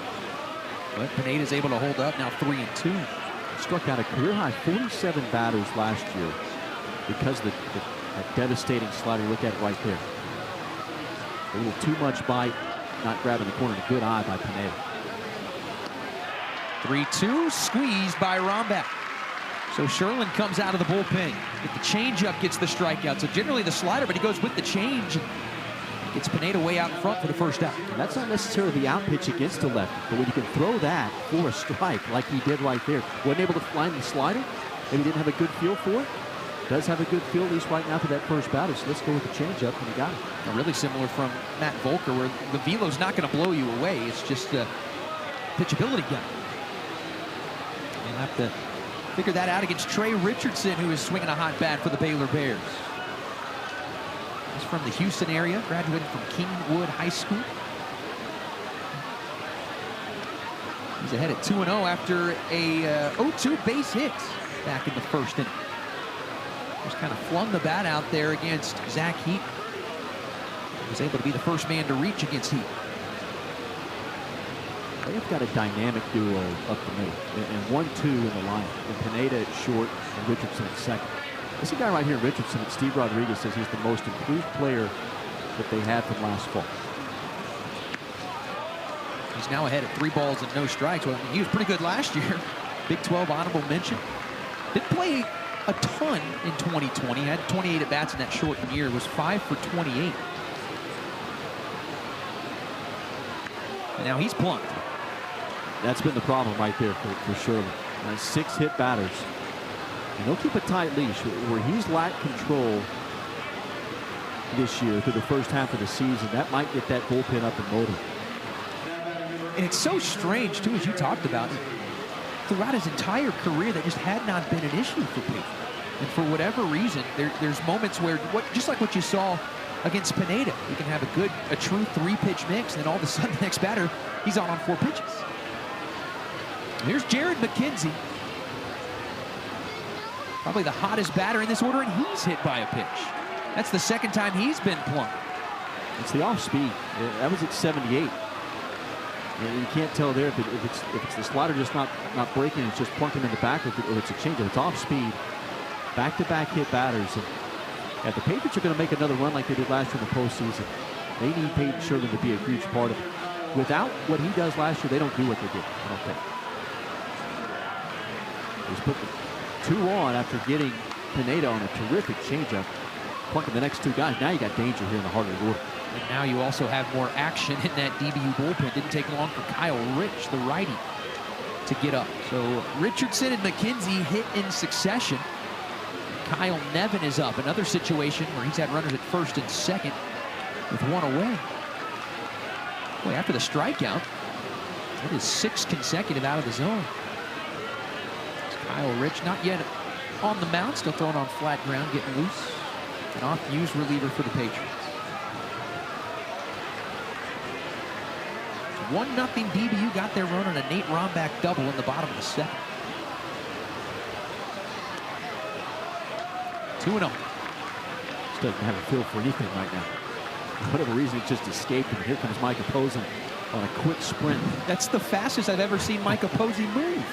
But Pineda's able to hold up, now 3-2. Struck out a career-high 47 batters last year because of that devastating slider. Look at it right there. A little too much bite, not grabbing the corner. A good eye by Pineda. 3-2, squeezed by Rombach. So Sherlin comes out of the bullpen. With the changeup, gets the strikeout. So generally the slider, but he goes with the change. Gets Pineda way out in front for the first out. And that's not necessarily the out pitch against the left, but when you can throw that for a strike like he did right there, wasn't able to find the slider, maybe didn't have a good feel for it. Does have a good feel, at least right now, for that first batter, so let's go with the changeup, and he got it. Really similar from Matt Volker, where the velo's not going to blow you away. It's just a pitchability gun. You'll have to figure that out against Trey Richardson, who is swinging a hot bat for the Baylor Bears. He's from the Houston area, graduated from Kingwood High School. He's ahead at 2-0 after a 0-2 base hit back in the first inning. Just kind of flung the bat out there against Zach Heat. He was able to be the first man to reach against Heat. They've got a dynamic duo up the middle, and 1-2 in the lineup. And Pineda at short and Richardson at second. This is a guy right here, Richardson, that Steve Rodriguez says he's the most improved player that they had from last fall. He's now ahead at 3 balls and no strikes. Well, I mean, he was pretty good last year. Big 12 honorable mention. Didn't play a ton in 2020. Had 28 at-bats in that shortened year. Was 5 for 28. And now he's plunked. That's been the problem right there for Shirley. 6 hit batters. And they'll keep a tight leash. Where he's lacked control this year through the first half of the season, that might get that bullpen up and motive. And it's so strange, too, as you talked about. Throughout his entire career, that just had not been an issue for Peyton. And for whatever reason, there's moments where, just like what you saw against Pineda, you can have a true 3-pitch mix, and then all of a sudden, the next batter, he's on 4 pitches. And here's Jared McKenzie. Probably the hottest batter in this order, and he's hit by a pitch. That's the second time he's been plunked. It's the off speed. That was at 78. And you can't tell there if it's the slider just not breaking, it's just plunking in the back, or it's a changeup. It's off speed. Back-to-back hit batters. And the Patriots are going to make another run like they did last year in the postseason. They need Peyton Sherlin to be a huge part of it. Without what he does last year, they don't do what they did, I don't think. He's put the 2 on after getting Pineda on a terrific changeup, plunking the next 2 guys. Now you got danger here in the heart of the order. And now you also have more action in that DBU bullpen. Didn't take long for Kyle Rich, the righty, to get up. So Richardson and McKenzie hit in succession. Kyle Nevin is up. Another situation where he's had runners at first and second with 1 away. Boy, after the strikeout, that is 6 consecutive out of the zone. Kyle Rich not yet on the mound, still throwing on flat ground, getting loose. An off-use reliever for the Patriots. 1-0 DBU got their run on a Nate Rombach double in the bottom of the 7th. 2-0. Just doesn't have a feel for anything right now. For whatever reason, it just escaped him. Here comes Micah Posey on a quick sprint. That's the fastest I've ever seen Micah Posey move.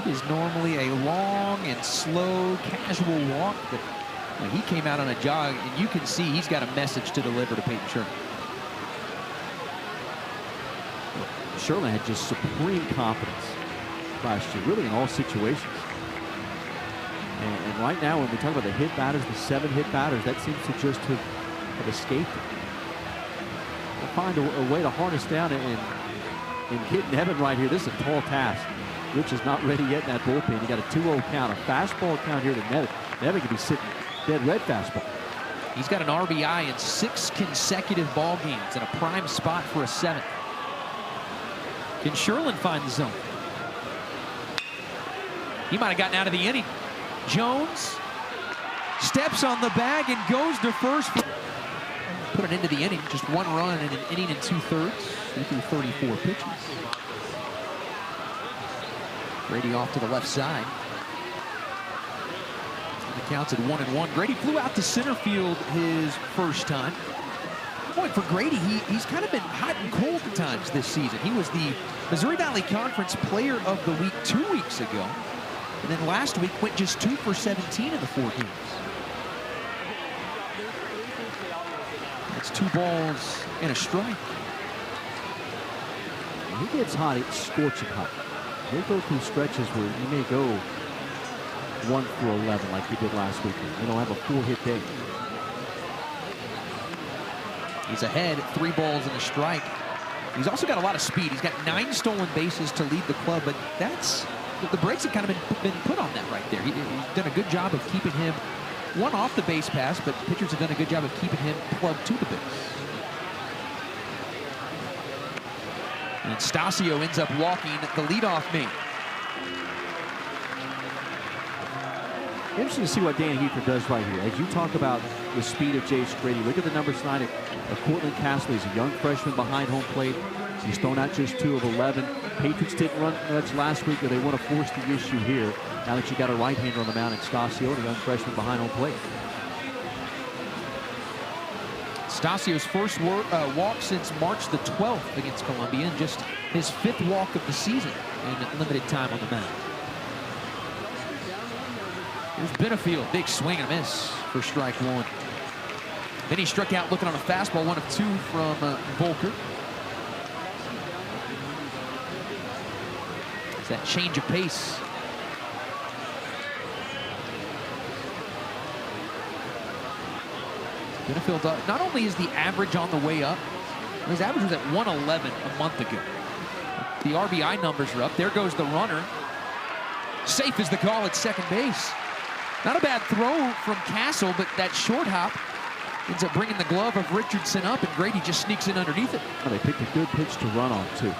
He is normally a long and slow, casual walk, but he came out on a jog, and you can see he's got a message to deliver to Peyton Sherlin. Sherlin had just supreme confidence last year, really in all situations. And right now, when we talk about the hit batters, the 7 hit batters, that seems to just have escaped him. find a way to harness down and hit Nevin right here. This is a tall task. Rich is not ready yet in that bullpen. You got a 2-0 count, a fastball count here to Nevin. Nevin could be sitting dead red fastball. He's got an RBI in 6 consecutive ball games and a prime spot for a 7th. Can Sherlin find the zone? He might have gotten out of the inning. Jones steps on the bag and goes to first. Put it into the inning. Just 1 run in an inning and 2/3. He threw 34 pitches. Grady off to the left side. The count's at 1-1. Grady flew out to center field his first time. Boy, for Grady, he's kind of been hot and cold at times this season. He was the Missouri Valley Conference Player of the Week 2 weeks ago. And then last week went just 2 for 17 in the 4 games. That's 2 balls and a strike. When he gets hot, it's scorching hot. He'll go through stretches where he may go 1 for 11 like he did last weekend. He'll have a 4-hit day. He's ahead at 3 balls and a strike. He's also got a lot of speed. He's got 9 stolen bases to lead the club, but that's the brakes have kind of been put on that right there. He's done a good job of keeping him one off the base pass, but pitchers have done a good job of keeping him plugged to the base. And Stasio ends up walking the leadoff man. Interesting to see what Dan Heifer does right here. As you talk about the speed of Jace Grady, look at the number 9 of Cortland Castle. He's a young freshman behind home plate. He's thrown out just 2 of 11. Patriots didn't run much last week, but they want to force the issue here. Now that you got a right-hander on the mound in Stasio, and a young freshman behind home plate. Stasio's first walk since March the 12th against Columbia, and just his 5th walk of the season in limited time on the mound. Here's Benefield, big swing and a miss for strike 1. Then he struck out looking on a fastball, 1 of 2 from Volker. It's that change of pace. Benefield, not only is the average on the way up, his average was at 111 a month ago. The RBI numbers are up. There goes the runner. Safe is the call at second base. Not a bad throw from Castle, but that short hop ends up bringing the glove of Richardson up, and Grady just sneaks in underneath it. Oh, they picked a good pitch to run on, too.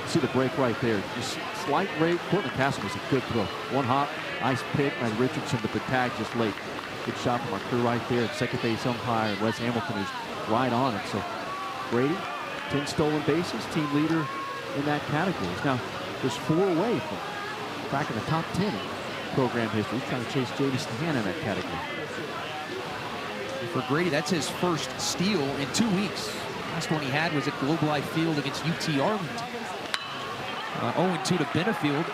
See the break right there. Just slight rate. Cortland Castle was a good throw. 1 hop, nice pick by Richardson, but the tag just late. Good shot from our crew right there. Second base umpire, Wes Hamilton, is right on it. So Grady, 10 stolen bases, team leader in that category. Now, there's 4 away from back in the top 10 in program history. He's trying to chase Jamison Hanna in that category. For Grady, that's his first steal in 2 weeks. Last one he had was at Globe Life Field against UT Arlington. 0-2 to Benefield.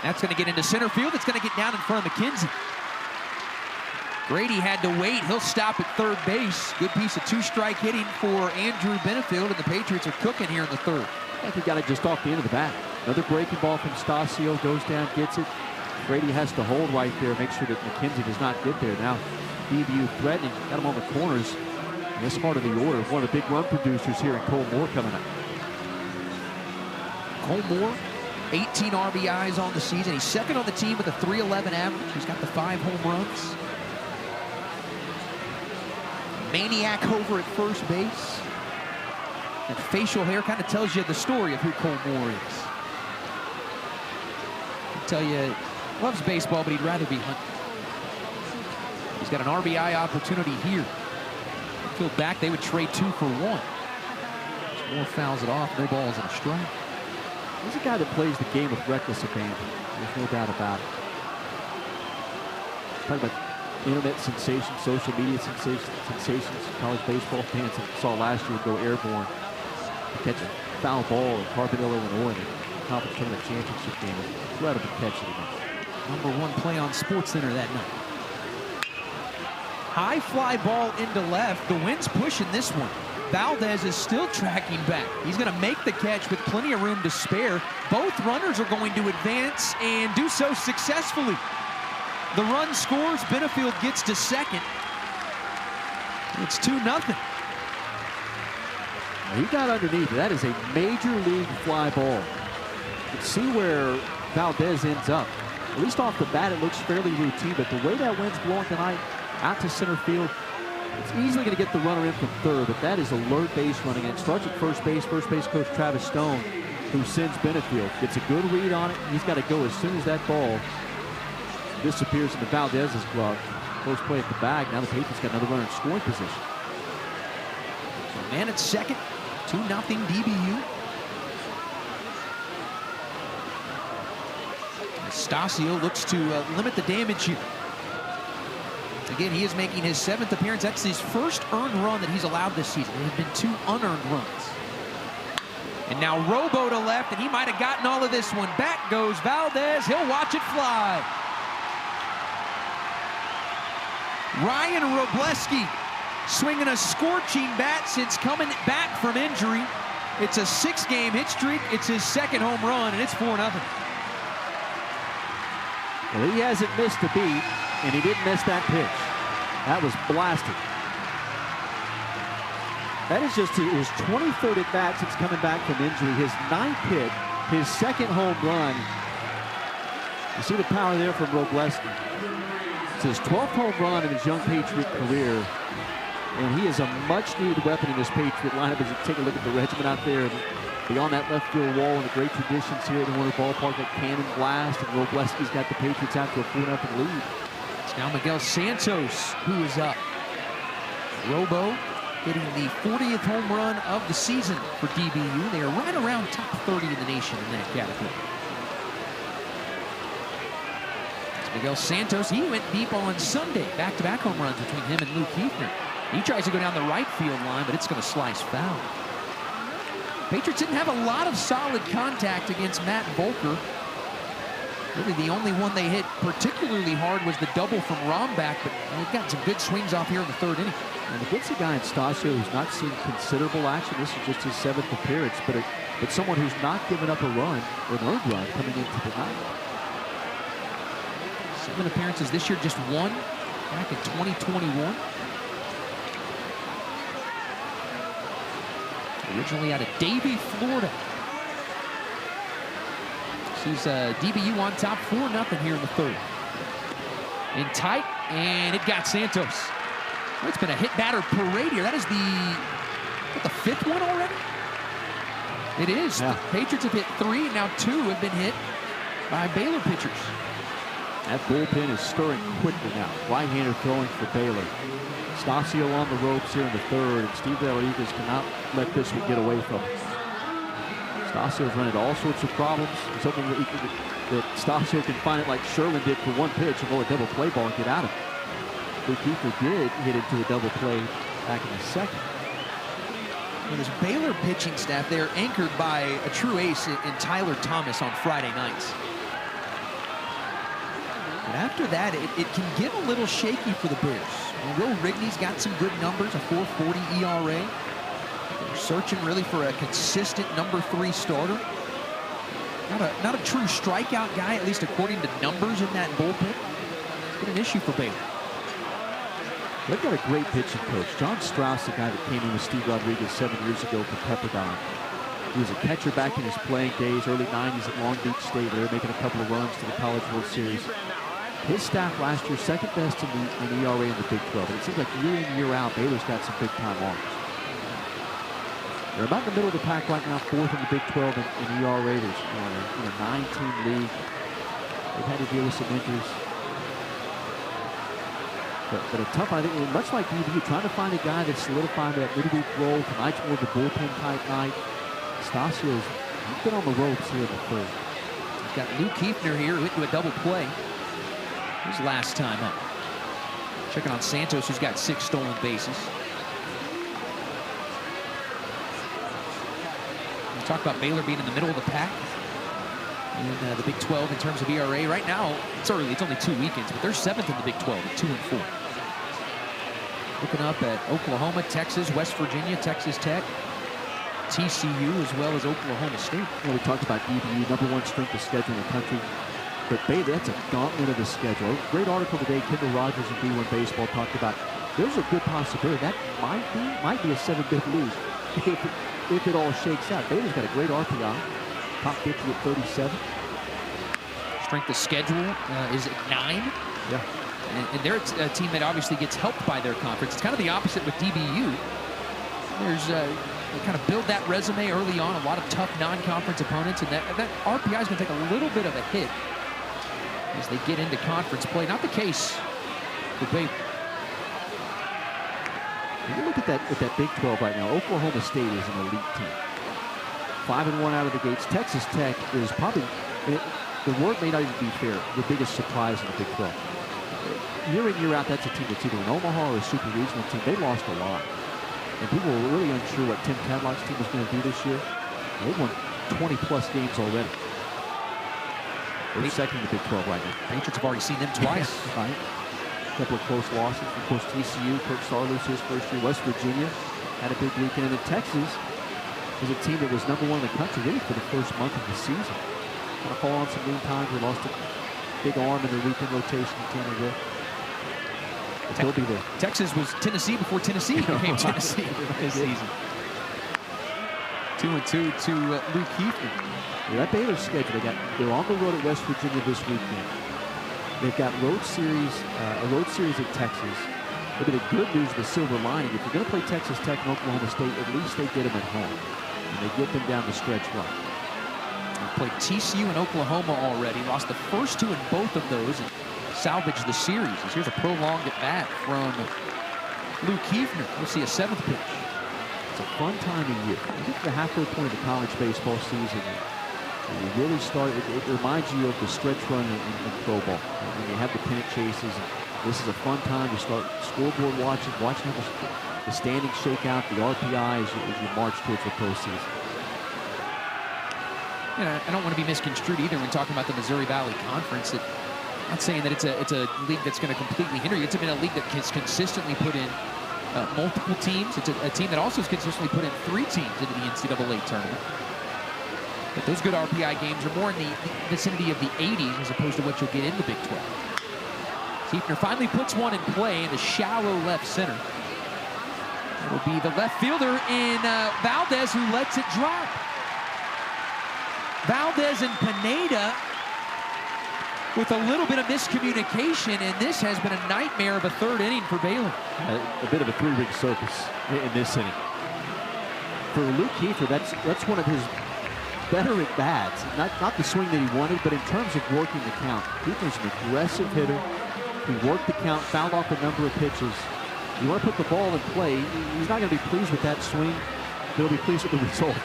That's going to get into center field. It's going to get down in front of McKenzie. Grady had to wait. He'll stop at third base. Good piece of 2-strike hitting for Andrew Benefield, and the Patriots are cooking here in the 3rd. I think he got it just off the end of the bat. Another breaking ball from Stasio, goes down, gets it. Grady has to hold right there, make sure that McKenzie does not get there. Now, DBU threatening, got him on the corners. In this part of the order, one of the big run producers here in Cole Moore coming up. Cole Moore, 18 RBIs on the season. He's second on the team with a .311 average. He's got the 5 home runs. Maniac over at first base. That facial hair kind of tells you the story of who Cole Moore is. I'll tell you, loves baseball, but he'd rather be hunting. He's got an RBI opportunity here. Field back, they would trade 2 for 1. Moore fouls it off, no balls and a strike. He's a guy that plays the game with reckless abandon. There's no doubt about it. Talking about internet sensations, social media sensations, college baseball fans that saw last year go airborne to catch a foul ball in Carbondale, Illinois in the conference tournament championship game. Incredible catch of the #1 play on SportsCenter that night. High fly ball into left. The wind's pushing this one. Valdez is still tracking back. He's going to make the catch with plenty of room to spare. Both runners are going to advance and do so successfully. The run scores. Benefield gets to second. It's 2-0. He got underneath. That is a major league fly ball. You can see where Valdez ends up. At least off the bat, it looks fairly routine, but the way that wind's blowing tonight out to center field, it's easily going to get the runner in from third, but that is alert base running. And it starts at first base coach Travis Stone, who sends Benefield. Gets a good read on it. He's got to go as soon as that ball disappears into Valdez's glove. First play at the bag. Now the Patriots got another runner in scoring position. So man at second, 2-0 DBU. Stasio looks to limit the damage here. Again, he is making his 7th appearance. That's his first earned run that he's allowed this season. There have been 2 unearned runs. And now Robo to left, and he might have gotten all of this one. Back goes Valdez. He'll watch it fly. Ryan Robleski swinging a scorching bat since coming back from injury. It's a 6-game hit streak. It's his 2nd home run, and it's 4-0. Well, he hasn't missed a beat, and he didn't miss that pitch. That was blasted. That is just his 23rd at bat since coming back from injury. His 9th hit, his 2nd home run. You see the power there from Robleski. It's his 12th home run in his young Patriot career, and he is a much-needed weapon in this Patriot lineup. As you take a look at the regiment out there, beyond that left field wall, and the great traditions here at the Warner Ballpark, that cannon blast, and Robleski's got the Patriots out to a 4-0 lead. It's now Miguel Santos who is up. Robo hitting the 40th home run of the season for DBU. They are right around top 30 in the nation in that category. It's Miguel Santos. He went deep on Sunday. Back-to-back home runs between him and Luke Hefner. He tries to go down the right field line, but it's going to slice foul. Patriots didn't have a lot of solid contact against Matt Volker. Really, the only one they hit particularly hard was the double from Rombach, but they've got some good swings off here in the 3rd inning. And against a guy in Stasio who's not seen considerable action, this is just his 7th appearance, but someone who's not given up a run, or an earned run, coming into the night. 7 appearances this year, just 1 back in 2021. Originally out of Davie, Florida. Sees DBU on top, 4-0 here in the 3rd. In tight, and it got Santos. Oh, it's been a hit batter parade here. That is the 5th one already? It is. Yeah. The Patriots have hit 3, now 2 have been hit by Baylor pitchers. That bullpen is stirring quickly now. Right-hander throwing for Baylor. Stasio on the ropes here in the 3rd, and Steve Rodriguez cannot let this one get away from him. Stasio's run into all sorts of problems. He's hoping that Stasio can find it like Sherman did for 1 pitch and go a double play ball and get out of it. Luke Hefner did hit into a double play back in the 2nd. Well, this Baylor pitching staff, they're anchored by a true ace in Tyler Thomas on Friday nights. But after that, it can get a little shaky for the Bears. Will Rigney's got some good numbers, a 4.40 ERA. They're searching really for a consistent number 3 starter. Not a true strikeout guy, at least according to numbers in that bullpen. It's been an issue for Baylor. They've got a great pitching coach. John Strauss, the guy that came in with Steve Rodriguez 7 years ago from Pepperdine. He was a catcher back in his playing days, early 90s at Long Beach State. They were making a couple of runs to the College World Series. His staff last year, 2nd best in ERA in the Big 12. And it seems like year in, year out, Baylor's got some big-time arms. They're about in the middle of the pack right now, 4th in the Big 12 in ERA. There's a 9-team league. They've had to deal with some injuries. But a tough, I think, much like DBU, trying to find a guy that's solidifying that midweek role. Tonight's more of a bullpen-type night. Stasio's been on the ropes here in the 3rd. He's got Luke Hefner here, who hit to a double play his last time up. Checking on Santos, who's got 6 stolen bases. We talk about Baylor being in the middle of the pack in the Big 12 in terms of ERA. Right now, it's early, it's only 2 weekends, but they're 7th in the Big 12 at 2-4. Looking up at Oklahoma, Texas, West Virginia, Texas Tech, TCU, as well as Oklahoma State. Well, we talked about DBU, #1 strength of schedule in the country. But Baylor, that's a gauntlet of a schedule. Great article today, Kendall Rogers of B1 Baseball talked about there's a good possibility that might be a 7-bit lose. if it all shakes out. Baylor's got a great RPI, top 50 at 37. Strength of schedule is at 9. Yeah. And they're a team that obviously gets helped by their conference. It's kind of the opposite with DBU. They kind of build that resume early on, a lot of tough non-conference opponents, and that RPI is going to take a little bit of a hit as they get into conference play. Not the case for Baylor. When you look at that Big 12 right now, Oklahoma State is an elite team. 5-1 out of the gates. Texas Tech is probably, the word may not even be fair, the biggest surprise in the Big 12. Year in, year out, that's a team that's either an Omaha or a super regional team. They lost a lot. And people were really unsure what Tim Tadlock's team was going to do this year. They've won 20-plus games already. They're second in the Big 12 right now. Patriots have already seen them twice. Right. A couple of close losses. Of course, TCU, Kirk Sarlos, his first year. West Virginia had a big weekend. And then Texas was a team that was #1 in the country really for the first month of the season. Kind of fall on some lean times. They lost a big arm in their weekend rotation. They'll be there. Texas was Tennessee before Tennessee became Tennessee this season. 2-2 to Luke Heaton. Yeah, that Baylor schedule, they're on the road at West Virginia this weekend. They've got a road series at Texas. Maybe the good news, the silver lining, if you're going to play Texas Tech and Oklahoma State, at least they get them at home. And they get them down the stretch run. They played TCU and Oklahoma already. Lost the first 2 in both of those. Salvage the series. Here's a prolonged at bat from Luke Hefner. We'll see a 7th pitch. It's a fun time of year. You get to the halfway point of the college baseball season. You really start, it reminds you of the stretch run in pro ball. When you have the pennant chases. This is a fun time to start scoreboard watching how the standings shake out, the RPI as you march towards the postseason. I don't want to be misconstrued either when talking about the Missouri Valley Conference. I'm not saying that it's a league that's going to completely hinder you. It's been a league that has consistently put in multiple teams. It's a team that also has consistently put in 3 teams into the NCAA tournament. But those good RPI games are more in the vicinity of the 80s as opposed to what you'll get in the Big 12. Hefner finally puts one in play in the shallow left center. It'll be the left fielder in Valdez who lets it drop. Valdez and Pineda with a little bit of miscommunication, and this has been a nightmare of a 3rd inning for Baylor. A bit of a 3-ring circus in this inning. For Luke Hefner, that's one of his better at bats. Not the swing that he wanted, but in terms of working the count. Hefner's an aggressive hitter. He worked the count, fouled off a number of pitches. You want to put the ball in play, he's not going to be pleased with that swing. He'll be pleased with the result.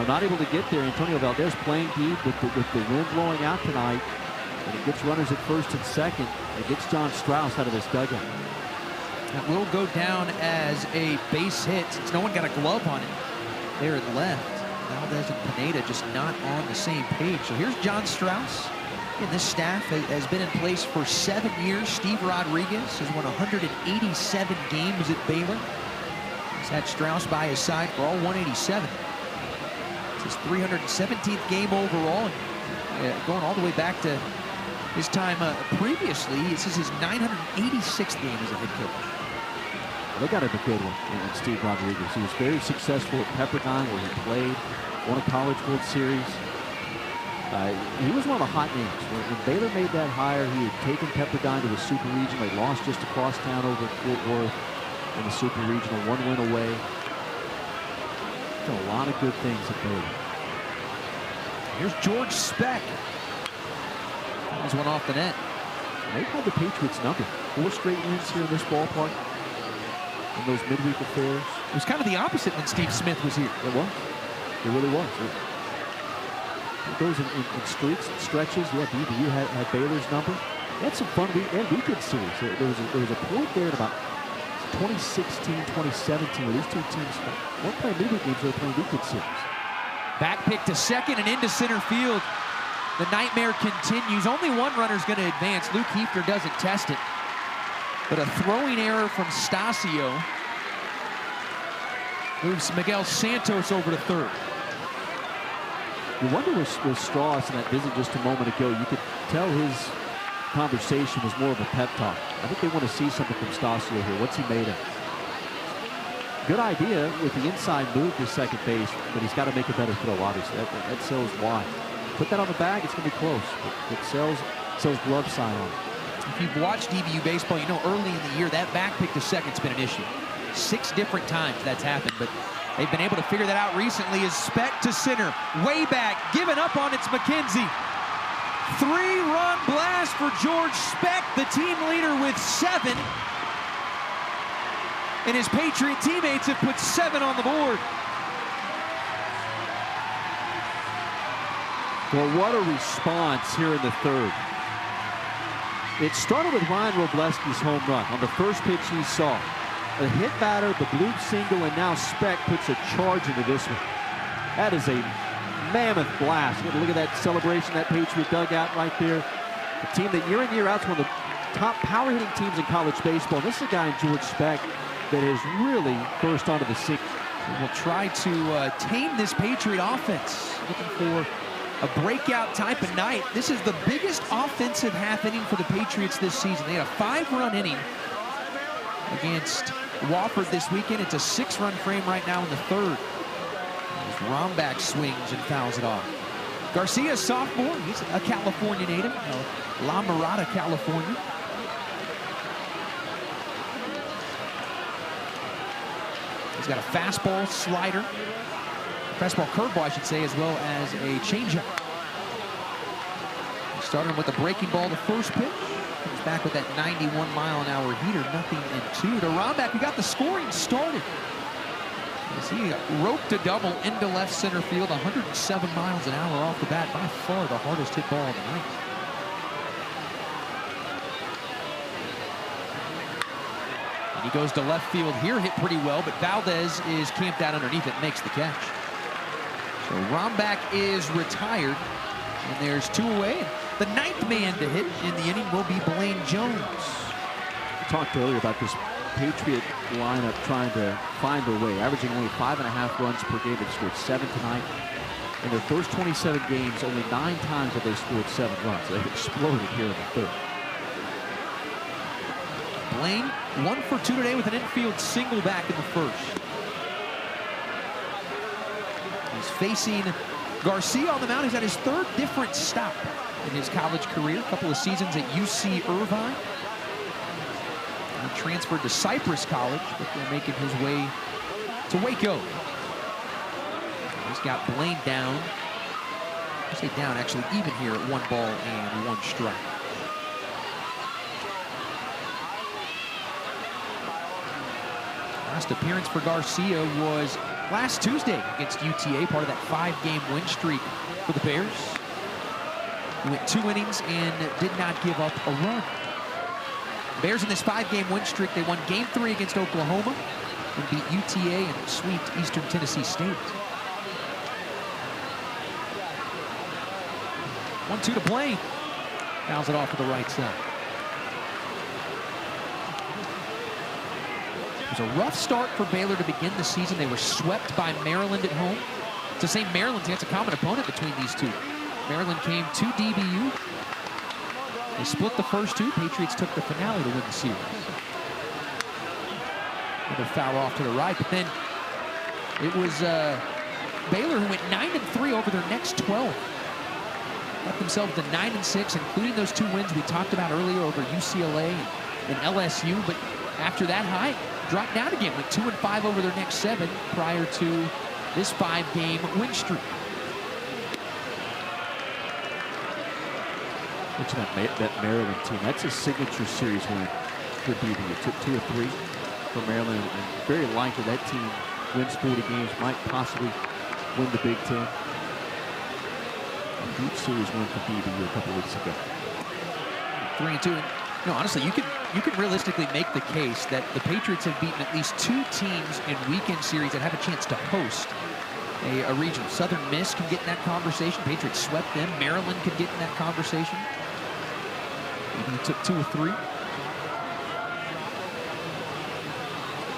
Not able to get there. Antonio Valdez playing deep with the wind blowing out tonight. And it gets runners at first and second. It gets John Strauss out of this dugout. That will go down as a base hit since no one got a glove on it there at left. Valdez and Pineda just not on the same page. So here's John Strauss. And this staff has been in place for 7 years. Steve Rodriguez has won 187 games at Baylor. He's had Strauss by his side for all 187. It's his 317th game overall. And going all the way back to his time previously, this is his 986th game as a head coach. They got him a good one in Steve Rodriguez. He was very successful at Pepperdine where he played, won a College World Series. He was one of the hot names. When Baylor made that hire, he had taken Pepperdine to the Super Regional. They lost just across town over at Fort Worth in the Super Regional, 1 win away. Done a lot of good things at Baylor. Here's George Speck. There's one off the net. They've had the Patriots number. 4 straight wins here in this ballpark in those midweek affairs. It was kind of the opposite when Steve Smith was here. It was. It really was. It goes in streaks and stretches. Yeah, BBU had Baylor's number. They had some fun weekend series. There was a point there in about 2016, 2017 where these 2 teams weren't playing midweek games, they were playing weekend series. Back pick to second and into center field. The nightmare continues. Only 1 runner's going to advance. Luke Hefner doesn't test it. But a throwing error from Stasio moves Miguel Santos over to 3rd. You wonder with Strauss in that visit just a moment ago, you could tell his conversation was more of a pep talk. I think they want to see something from Stasio here. What's he made of? good idea with the inside move to second base, but he's got to make a better throw, obviously. That sells wide. Put that on the bag, it's going to be close. It sells glove side on it. If you've watched DBU baseball, you know early in the year that back pick to second's been an issue. 6 different times that's happened, but they've been able to figure that out recently. Is Speck to center, way back, given up on, it's McKenzie. 3-run blast for George Speck, the team leader with 7. And his Patriot teammates have put 7 on the board. Well, what a response here in the third. It started with Ryan Robleski's home run on the first pitch he saw. A hit batter, the bloop single, and now Speck puts a charge into this one. That is a mammoth blast. Look at that celebration, that Patriot dugout right there. A team that year in, year out is one of the top power hitting teams in college baseball. This is a guy in George Speck that has really burst onto the scene. We'll try to tame this Patriot offense. Looking for a breakout type of night. This is the biggest offensive half inning for the Patriots this season. They had a 5-run inning against Wofford this weekend. It's a 6-run frame right now in the third. As Rombach swings and fouls it off. Garcia, sophomore. He's a California native, La Mirada, California. He's got a fastball, slider, fastball curveball, I should say, as well as a changeup. Started him with a breaking ball the first pitch. Comes back with that 91-mile-an-hour heater, nothing in 2. To Rombach, who got the scoring started. As he roped a double into left center field, 107 miles an hour off the bat, by far the hardest hit ball of the night. And he goes to left field here, hit pretty well, but Valdez is camped out underneath it, makes the catch. So Rombach is retired, and there's 2 away. The 9th man to hit in the inning will be Blaine Jones. We talked earlier about this Patriot lineup trying to find their way, averaging only 5.5 runs per game. They've scored 7 tonight. In their first 27 games, only 9 times have they scored 7 runs. So they've exploded here in the third. Blaine, 1 for 2 today with an infield single back in the first. He's facing Garcia on the mound. He's at his 3rd different stop in his college career. A couple of seasons at UC Irvine. He transferred to Cypress College before making his way to Waco. He's got Blaine down. I say down, actually even here at 1 ball and 1 strike. Last appearance for Garcia was last Tuesday against UTA, part of that 5-game win streak for the Bears. He went 2 innings and did not give up a run. Bears in this 5-game win streak, they won Game 3 against Oklahoma and beat UTA and swept Eastern Tennessee State. 1-2 to Blaine. Fouls it off to the right side. It was a rough start for Baylor to begin the season. They were swept by Maryland at home. It's the same Maryland team. It's a common opponent between these two. Maryland came to DBU. They split the first 2. Patriots took the finale to win the series. Another foul off to the right, but then it was Baylor who went 9-3 over their next 12. Got themselves to 9-6, including those 2 wins we talked about earlier over UCLA and LSU. But after that high, dropped down again, went 2-5 over their next 7 prior to this 5-game win streak. Mention that Maryland team. That's a signature series win for BBU. It took 2 or 3 for Maryland, and very likely that team wins 40 games, might possibly win the Big Ten. A huge series win for BBU a couple weeks ago. 3-2. No, honestly, you could realistically make the case that the Patriots have beaten at least 2 teams in weekend series that have a chance to host a regional. Southern Miss can get in that conversation. Patriots swept them. Maryland could get in that conversation. Maybe he took 2 or 3.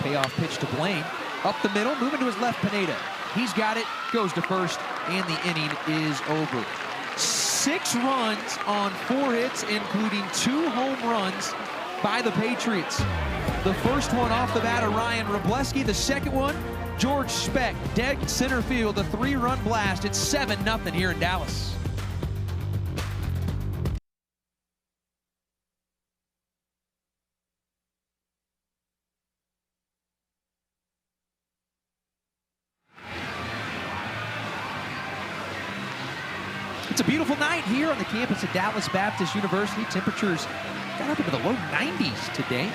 Payoff pitch to Blaine. Up the middle, moving to his left, Pineda. He's got it, goes to first, and the inning is over. 6 runs on 4 hits, including 2 home runs by the Patriots. The first one off the bat of Ryan Robleski. The second one, George Speck, dead center field, a 3-run blast. It's 7-0 here in Dallas. It's a beautiful night here on the campus of Dallas Baptist University. Temperatures got up into the low 90s today.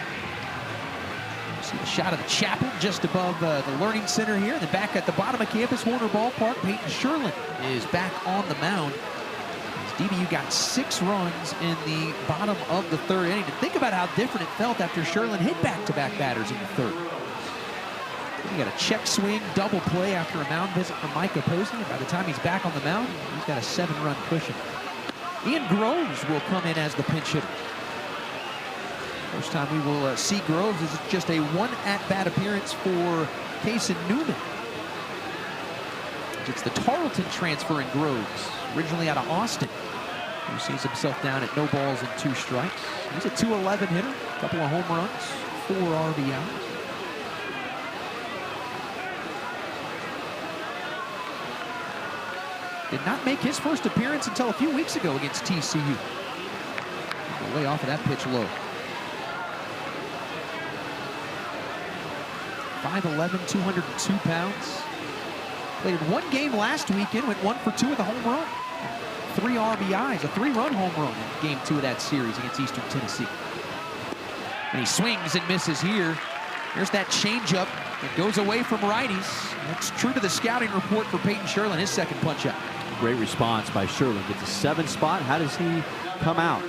See the shot of the chapel just above the Learning Center here. And then back at the bottom of campus, Warner Ballpark, Peyton Sherlin is back on the mound. As DBU got 6 runs in the bottom of the 3rd inning. And think about how different it felt after Sherlin hit back-to-back batters in the 3rd. He got a check swing, double play after a mound visit from Micah Posey. And by the time he's back on the mound, he's got a 7-run cushion. Ian Groves will come in as the pinch hitter. First time we will see Groves is just a 1 at-bat appearance for Kason Newman. It's the Tarleton transfer in Groves, originally out of Austin, who sees himself down at no balls and 2 strikes. He's a .211 hitter, a couple of home runs, 4 RBIs. Did not make his first appearance until a few weeks ago against TCU. Way off of that pitch low. 5'11", 202 pounds. Played 1 game last weekend, went 1 for 2 with a home run. 3 RBIs, a 3-run home run in game 2 of that series against Eastern Tennessee. And he swings and misses here. There's that changeup. It goes away from righties. That's true to the scouting report for Peyton Sherlin, his second punch-out. Great response by Sherlin. Gets a 7 spot. How does he come out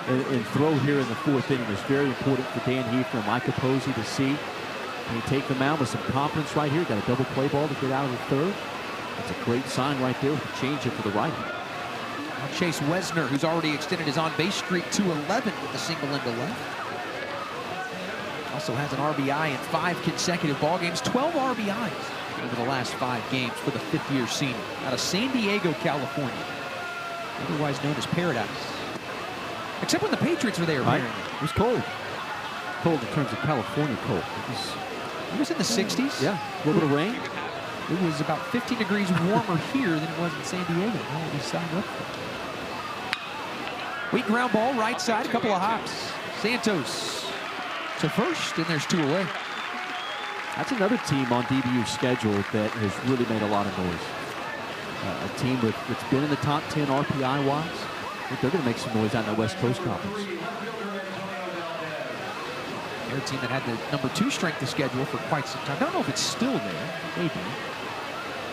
and throw here in the 4th inning? It's very important for Dan Heifer and Micah Posey to see. Can he take the mound with some confidence right here? Got a double play ball to get out of the 3rd. That's a great sign right there with the changeup to the right. Chase Wesner, who's already extended his on-base streak to 11 with a single into left. Also has an RBI in 5 consecutive ball games, 12 RBIs over the last 5 games for the 5th-year senior out of San Diego, California, otherwise known as Paradise. Except when the Patriots were there. Right. It was cold. Cold in terms of California cold. It was in the 60s. Yeah, a little bit of rain. It was about 15 degrees warmer here than it was in San Diego. Oh, we signed up for it. Weak ground ball, right side, a couple of hops. Santos to first, and there's 2 away. That's another team on DBU's schedule that has really made a lot of noise. A team that's been in the top 10 RPI-wise. I think they're going to make some noise out in the West Coast Conference. They're a team that had the number 2 strength of schedule for quite some time. I don't know if it's still there, maybe.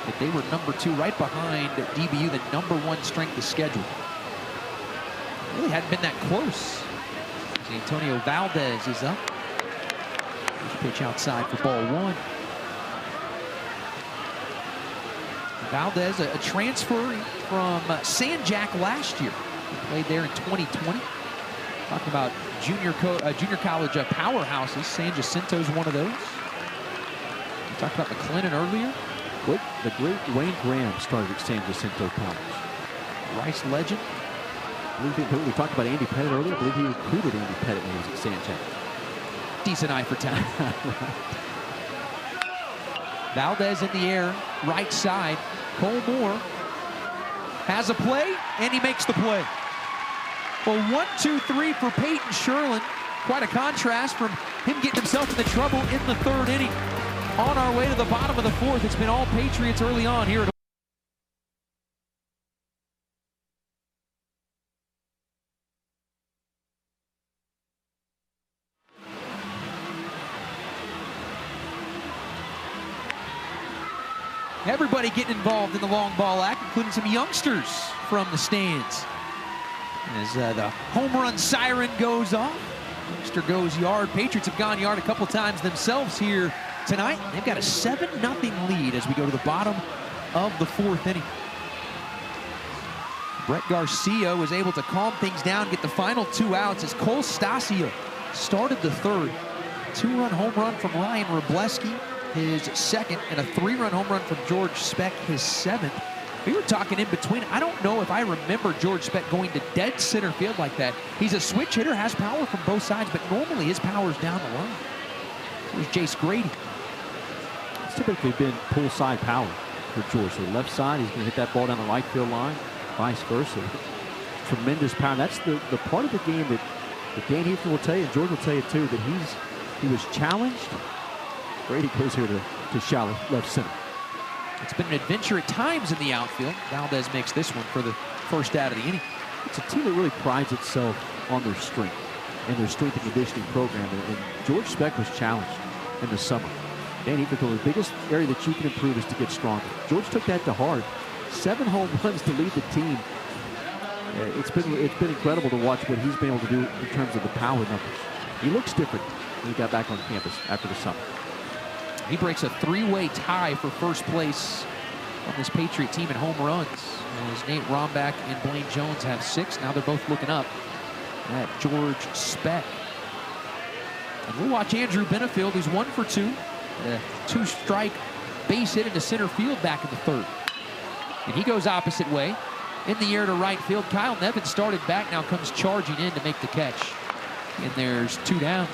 But they were number 2 right behind DBU, the number 1 strength of schedule. It really hadn't been that close. Antonio Valdez is up. Pitch outside for ball 1. Valdez, a transfer from San Jac last year. He played there in 2020. Talking about junior college powerhouses. San Jacinto's one of those. We talked about McLennan earlier. The great Wayne Graham started at San Jacinto College. Rice legend. We talked about Andy Pettit earlier. I believe he recruited Andy Pettit when he was at San Jac. Decent eye for talent. Valdez in the air, right side. Cole Moore has a play, and he makes the play. Well, 1, 2, 3 for Peyton Sherlin. Quite a contrast from him getting himself into trouble in the 3rd inning. On our way to the bottom of the 4th, it's been all Patriots early on here at everybody getting involved in the long ball act, including some youngsters from the stands. As the home run siren goes off, youngster goes yard. Patriots have gone yard a couple times themselves here tonight. They've got a 7-0 lead as we go to the bottom of the 4th inning. Brett Garcia was able to calm things down, get the final 2 outs as Cole Stasio started the 3rd. 2-run home run from Ryan Robleski, his 2nd, and a 3-run home run from George Speck, his 7th. We were talking in between. I don't know if I remember George Speck going to dead center field like that. He's a switch hitter, has power from both sides, but normally his power's down the line. Here's Jace Grady. It's typically been pull side power for George. So left side, he's going to hit that ball down the right field line, vice versa. Tremendous power. That's the part of the game that Dan Heaton will tell you, and George will tell you too, that he was challenged. Grady goes here to shallow left center. It's been an adventure at times in the outfield. Valdez makes this one for the first out of the inning. It's a team that really prides itself on their strength and their strength and conditioning program. And George Speck was challenged in the summer. Dan Heaton told him the biggest area that you can improve is to get stronger. George took that to heart. 7 home runs to lead the team. It's been incredible to watch what he's been able to do in terms of the power numbers. He looks different when he got back on campus after the summer. He breaks a 3-way tie for first place on this Patriot team in home runs. As Nate Rombach and Blaine Jones have 6. Now they're both looking up at George Speck. And we'll watch Andrew Benefield, who's 1 for 2. A 2-strike base hit into center field back in the 3rd. And he goes opposite way. In the air to right field. Kyle Nevin started back, now comes charging in to make the catch. And there's 2 down.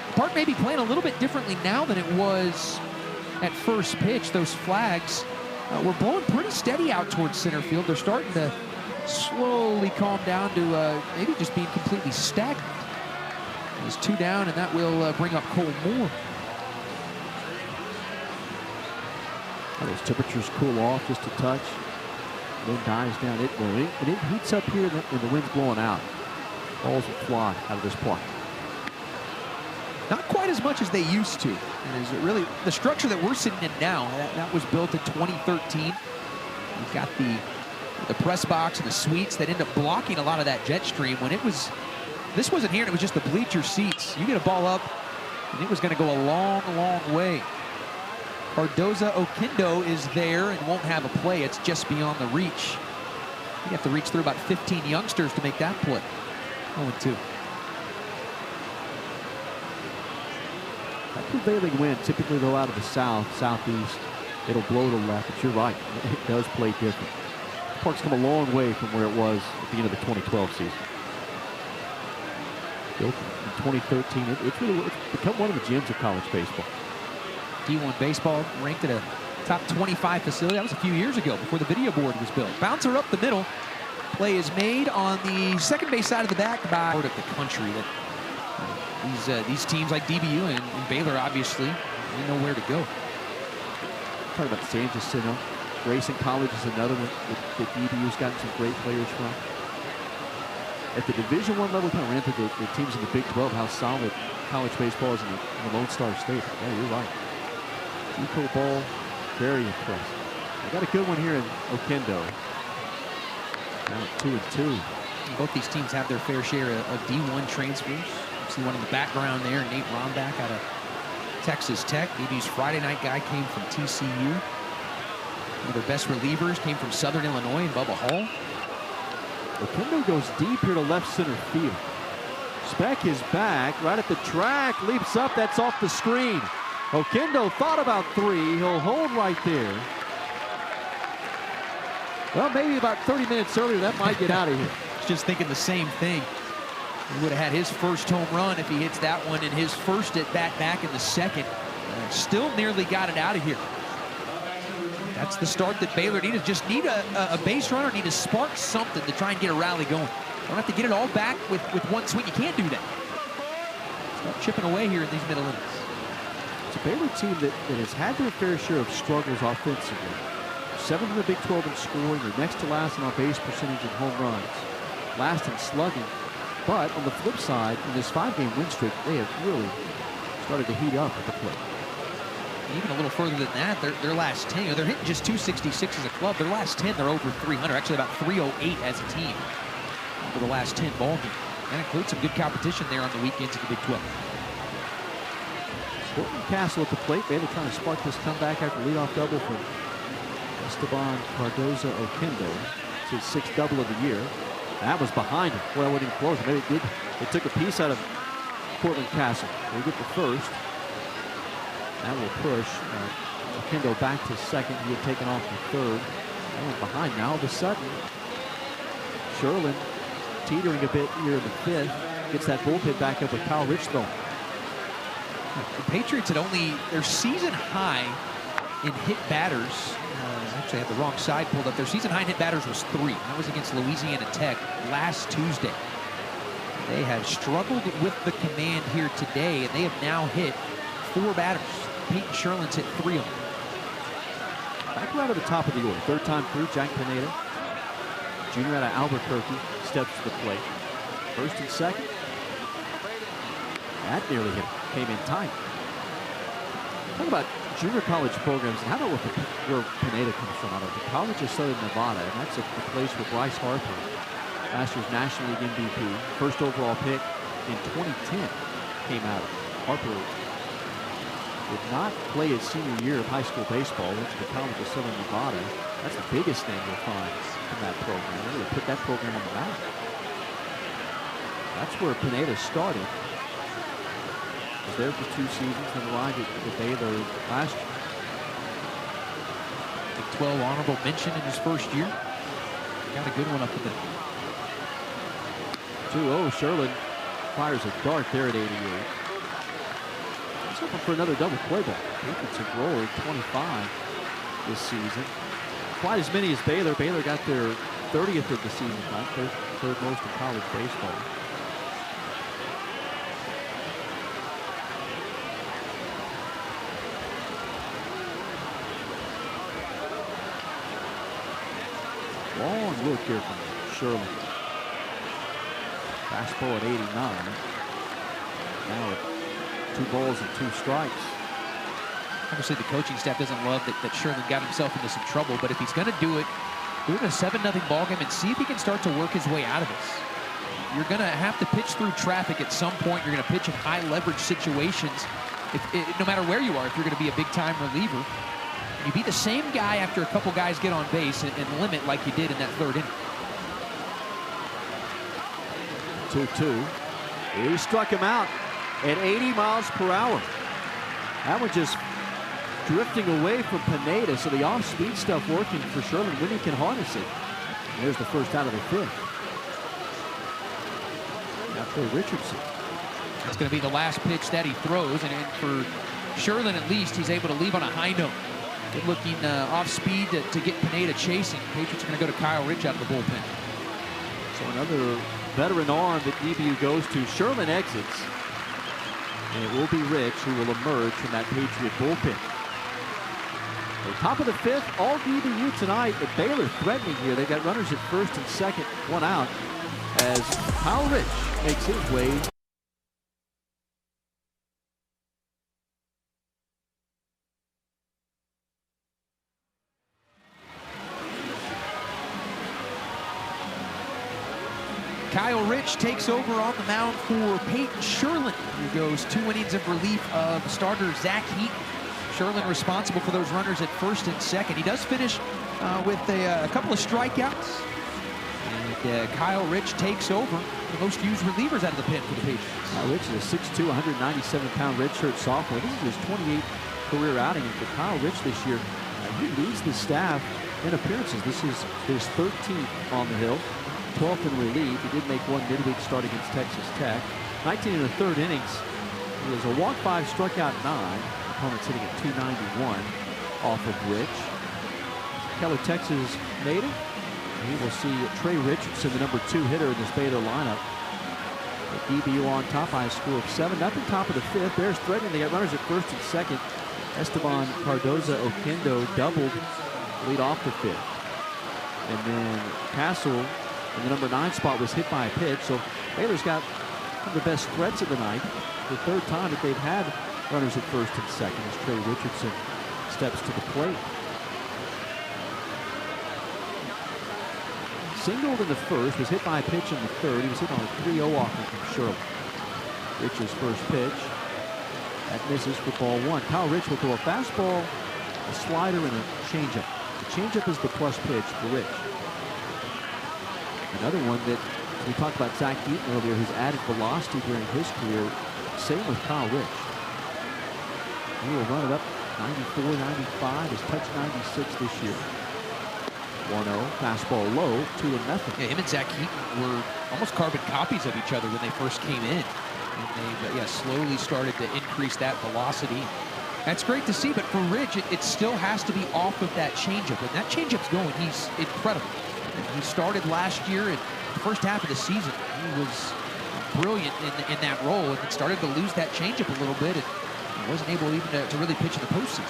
The park may be playing a little bit differently now than it was at first pitch. Those flags were blowing pretty steady out towards center field. They're starting to slowly calm down to maybe just being completely stagnant. There's 2 down, and that will bring up Cole Moore. Those temperatures cool off just a touch. Then dies down. It heats up here and the wind's blowing out. Balls will fly out of this park. Not quite as much as they used to. And is it really the structure that we're sitting in now? That was built in 2013. We've got the press box and the suites that end up blocking a lot of that jet stream. When this wasn't here, and it was just the bleacher seats. You get a ball up, and it was going to go a long, long way. Cardoza Oquendo is there and won't have a play. It's just beyond the reach. You have to reach through about 15 youngsters to make that play. 0-2. That prevailing wind, typically though out of the southeast, it'll blow to the left, but you're right, it does play different. The park's come a long way from where it was at the end of the 2012 season. Built in 2013, it's become one of the gems of college baseball. D1 baseball ranked at a top 25 facility. That was a few years ago before the video board was built. Bouncer up the middle. Play is made on the second base side of the back by part of the country. That these teams like DBU and Baylor obviously they know where to go. Talking about San Jacinto. Grayson College is another one that DBU's gotten some great players from. At the Division I level, kind of ran through the teams in the Big 12, how solid college baseball is in the Lone Star State. Yeah, you're right. Eco ball, very impressive. I got a good one here in Oquendo. Now 2-2. Both these teams have their fair share of D1 transfers. You see one in the background there, Nate Rombach out of Texas Tech. DBU's Friday night guy came from TCU. One of their best relievers came from Southern Illinois and Bubba Hall. Oquendo goes deep here to left center field. Speck is back, right at the track, leaps up, that's off the screen. Oquendo thought about 3, he'll hold right there. Well, maybe about 30 minutes earlier, that might get out of here. Just thinking the same thing. He would have had his first home run if he hits that one in his first at bat back in the 2nd. Still nearly got it out of here. That's the start that Baylor needed. Just need a base runner, need to spark something to try and get a rally going. Don't have to get it all back with one swing. You can't do that. Start chipping away here in these middle innings. It's a Baylor team that has had their fair share of struggles offensively. 7th in the Big 12 in scoring. They're next to last in our base percentage and home runs. Last in slugging. But on the flip side, in this 5-game win streak, they have really started to heat up at the plate. Even a little further than that, their last 10, they're hitting just 266 as a club. Their last 10, they're over 300, actually about 308 as a team for the last 10 ball games. That includes some good competition there on the weekends in the Big 12. Portland Castle at the plate. Baylor trying to spark this comeback after leadoff double from Esteban Cardoza Oquendo. It's his 6th double of the year. That was behind him. Well, it wouldn't even close. Maybe it did. They took a piece out of Portland Castle. They get the first. That will push Oquendo back to 2nd. He had taken off the 3rd. And behind now, all of a sudden, Sherlin teetering a bit here in the 5th. Gets that bullpen back up with Kyle Rich throwing. The Patriots had only their season high in hit batters. Actually, I had the wrong side pulled up. Their season high in hit batters was 3. That was against Louisiana Tech last Tuesday. They have struggled with the command here today, and they have now hit 4 batters. Peyton Sherlin's hit 3 of them. Back around to the top of the order. 3rd time through, Jack Pineda, junior out of Albuquerque, steps to the plate. 1st and 2nd. That nearly hit him. Came in tight. Talk about junior college programs, and how about where Pineda comes from, out of the College of Southern Nevada, and that's a place where Bryce Harper, last year's National League MVP, 1st overall pick in 2010, came out of. Harper did not play his senior year of high school baseball. Went to the College of Southern Nevada. That's the biggest thing you'll find from that program. They really put that program on the map. That's where Pineda started. Was there for 2 seasons and arrived at Baylor last year. Big 12 honorable mention in his 1st year. Got a good one up in the 2-0. Sherlin fires a dart there at 88. He's hoping for another double play ball. Patriots have rolled 25 this season. Quite as many as Baylor. Baylor got their 30th of the season, third most in college baseball. Long look here from Sherlin. Fastball at 89. Now at 2 balls and 2 strikes. Obviously, the coaching staff doesn't love that Sherlin got himself into some trouble, but if he's going to do it in a 7-0 ball game and see if he can start to work his way out of this. You're going to have to pitch through traffic at some point. You're going to pitch in high leverage situations, no matter where you are, if you're going to be a big-time reliever. You be the same guy after a couple guys get on base and limit like you did in that 3rd inning. 2-2. He struck him out at 80 miles per hour. That one just drifting away from Pineda, so the off-speed stuff working for Sherlin when he can harness it. And there's the 1st out of the 5th. Now Trey Richardson. That's going to be the last pitch that he throws, and for Sherlin at least, he's able to leave on a high note. Good looking off speed to get Pineda chasing. Patriots are going to go to Kyle Rich out of the bullpen. So another veteran arm that DBU goes to. Sherlin exits, and it will be Rich who will emerge from that Patriot bullpen. The top of the 5th, all DBU tonight. But Baylor threatening here. They've got runners at 1st and 2nd, 1 out, as Kyle Rich makes his way. Kyle Rich takes over on the mound for Peyton Sherlin, who goes 2 innings of relief of starter Zach Heaton. Sherlin responsible for those runners at 1st and 2nd. He does finish with a couple of strikeouts. And Kyle Rich takes over, the most used relievers out of the pen for the Patriots. Kyle Rich is a 6'2", 197-pound redshirt sophomore. This is his 28th career outing. And for Kyle Rich this year, he leads the staff in appearances. This is his 13th on the hill. 12th in relief. He did make 1 midweek start against Texas Tech. 19 in the 3rd innings. He was a walk 5, struck out 9. Opponents hitting at 291 off of Rich. Keller, Texas native. And he will see Trey Richardson, the number 2 hitter in this Baylor lineup. The DBU on top by a score of 7-0. Top of the 5th. Bears threatening. They got runners at 1st and 2nd. Esteban Cardoza Oquendo doubled, lead off the 5th. And then Castle in the number 9 spot was hit by a pitch. So Baylor's got one of the best threats of the night. The 3rd time that they've had runners at 1st and 2nd as Trey Richardson steps to the plate. Singled in the 1st, was hit by a pitch in the 3rd. He was hit on a 3-0 offering from Sherlin. Rich's first pitch. That misses for ball 1. Kyle Rich will throw a fastball, a slider, and a changeup. The changeup is the plus pitch for Rich. Another one that we talked about Zach Eaton earlier, who's added velocity during his career. Same with Kyle Rich. He will run it up 94, 95, has touched 96 this year. 1-0, fastball low, 2-0. Yeah, him and Zach Heaton were almost carbon copies of each other when they first came in. And they slowly started to increase that velocity. That's great to see, but for Rich, it still has to be off of that changeup. When that changeup's going, he's incredible. And he started last year, and the first half of the season, he was brilliant in that role, and it started to lose that changeup a little bit, and he wasn't able even to really pitch in the postseason.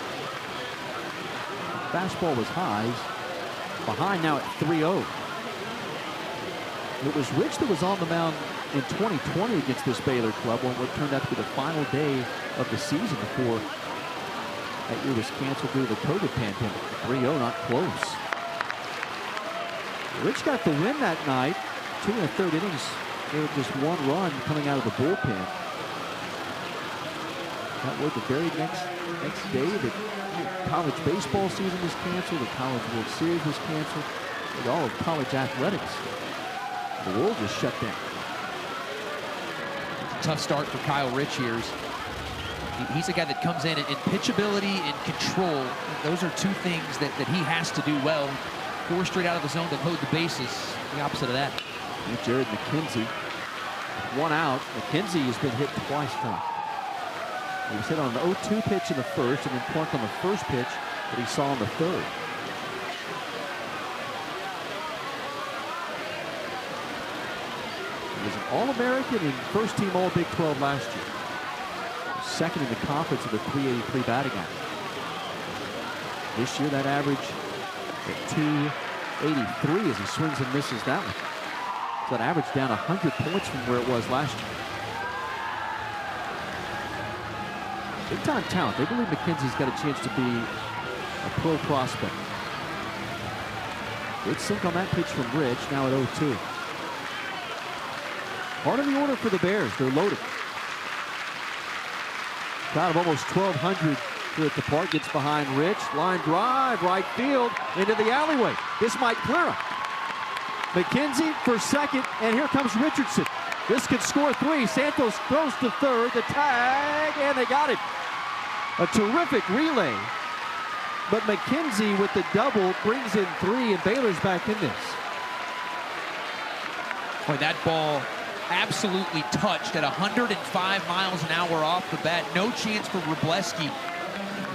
Fastball was high. He's behind now at 3-0. It was Rich that was on the mound in 2020 against this Baylor club on what turned out to be the final day of the season before that year was canceled due to the COVID pandemic. 3-0, not close. Rich got the win that night. 2 1/3 innings. There was just 1 run coming out of the bullpen. That was the very next day that college baseball season was canceled, the College World Series was canceled, and all of college athletics. The world just shut down. Tough start for Kyle Rich here. He's a guy that comes in pitchability and control. Those are 2 things that he has to do well. 4 straight out of the zone to load the bases. The opposite of that. And Jared McKenzie, 1 out. McKenzie has been hit twice now. He was hit on an 0-2 pitch in the first and then plunked on the first pitch that he saw in the third. He was an All-American and first-team All-Big 12 last year. Second in the conference with a .383 batting average. This year, that average at .283 as he swings and misses that one. So that average down 100 points from where it was last year. Big-time talent. They believe McKenzie's got a chance to be a pro prospect. Good sink on that pitch from Rich, now at 0-2. Part of the order for the Bears. They're loaded. Crowd of almost 1,200 here at the park. Gets behind Rich. Line drive, right field, into the alleyway. This might clear him. McKenzie for second, and here comes Richardson. This could score 3. Santos throws to third, the tag, and they got it. A terrific relay. But McKenzie with the double brings in 3, and Baylor's back in this. Boy, that ball absolutely touched at 105 miles an hour off the bat. No chance for Wrobleski.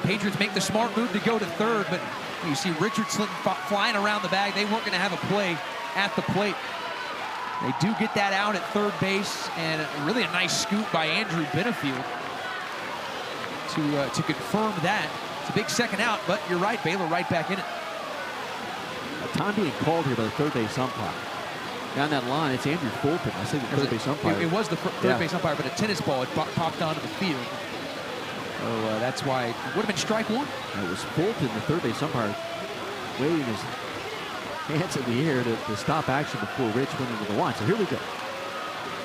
Patriots make the smart move to go to third, but you see Richardson flying around the bag. They weren't going to have a play at the plate. They do get that out at third base, and really a nice scoop by Andrew Benefield to confirm that. It's a big second out, but you're right, Baylor right back in it. A time being called here by the third base umpire. Down that line, it's Andrew Fulton. I say the third base umpire. It was the third base umpire, but a tennis ball had popped onto the field. So that's why it would have been strike 1. It was Fulton, the third base umpire, waving his hands in the air to stop action before Rich went into the line. So here we go.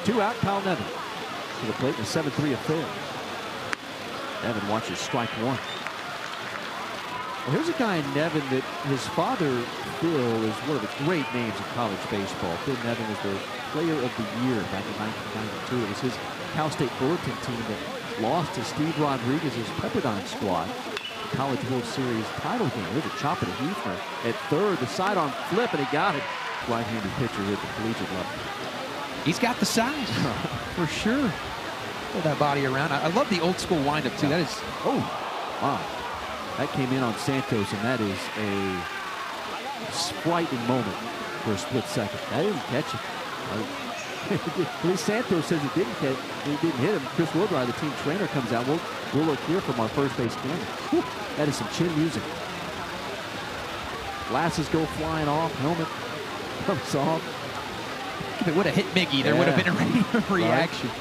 2 out, Kyle Nevin to the plate in a 7-3 affair. Nevin watches strike 1. Well, here's a guy in Nevin that his father, Phil, is one of the great names in college baseball. Phil Nevin was the player of the year back in 1992. It was his Cal State Bulletin team that lost to Steve Rodriguez's Pepperdine squad. The College World Series title game. There's a chop to Hefner at third. The sidearm flip, and he got it. Right-handed pitcher here at the collegiate level. He's got the size, for sure. Pull that body around. I love the old school windup too. That is, oh, wow. That came in on Santos, and that is a frightening moment for a split second. That didn't catch it. At least Santos says it didn't catch. It didn't hit him. Chris Woodride, the team trainer, comes out. We'll look here from our first base camera. Whew, that is some chin music. Glasses go flying off. Helmet comes off. If it would have hit Miggy, there would have been a reaction. Right.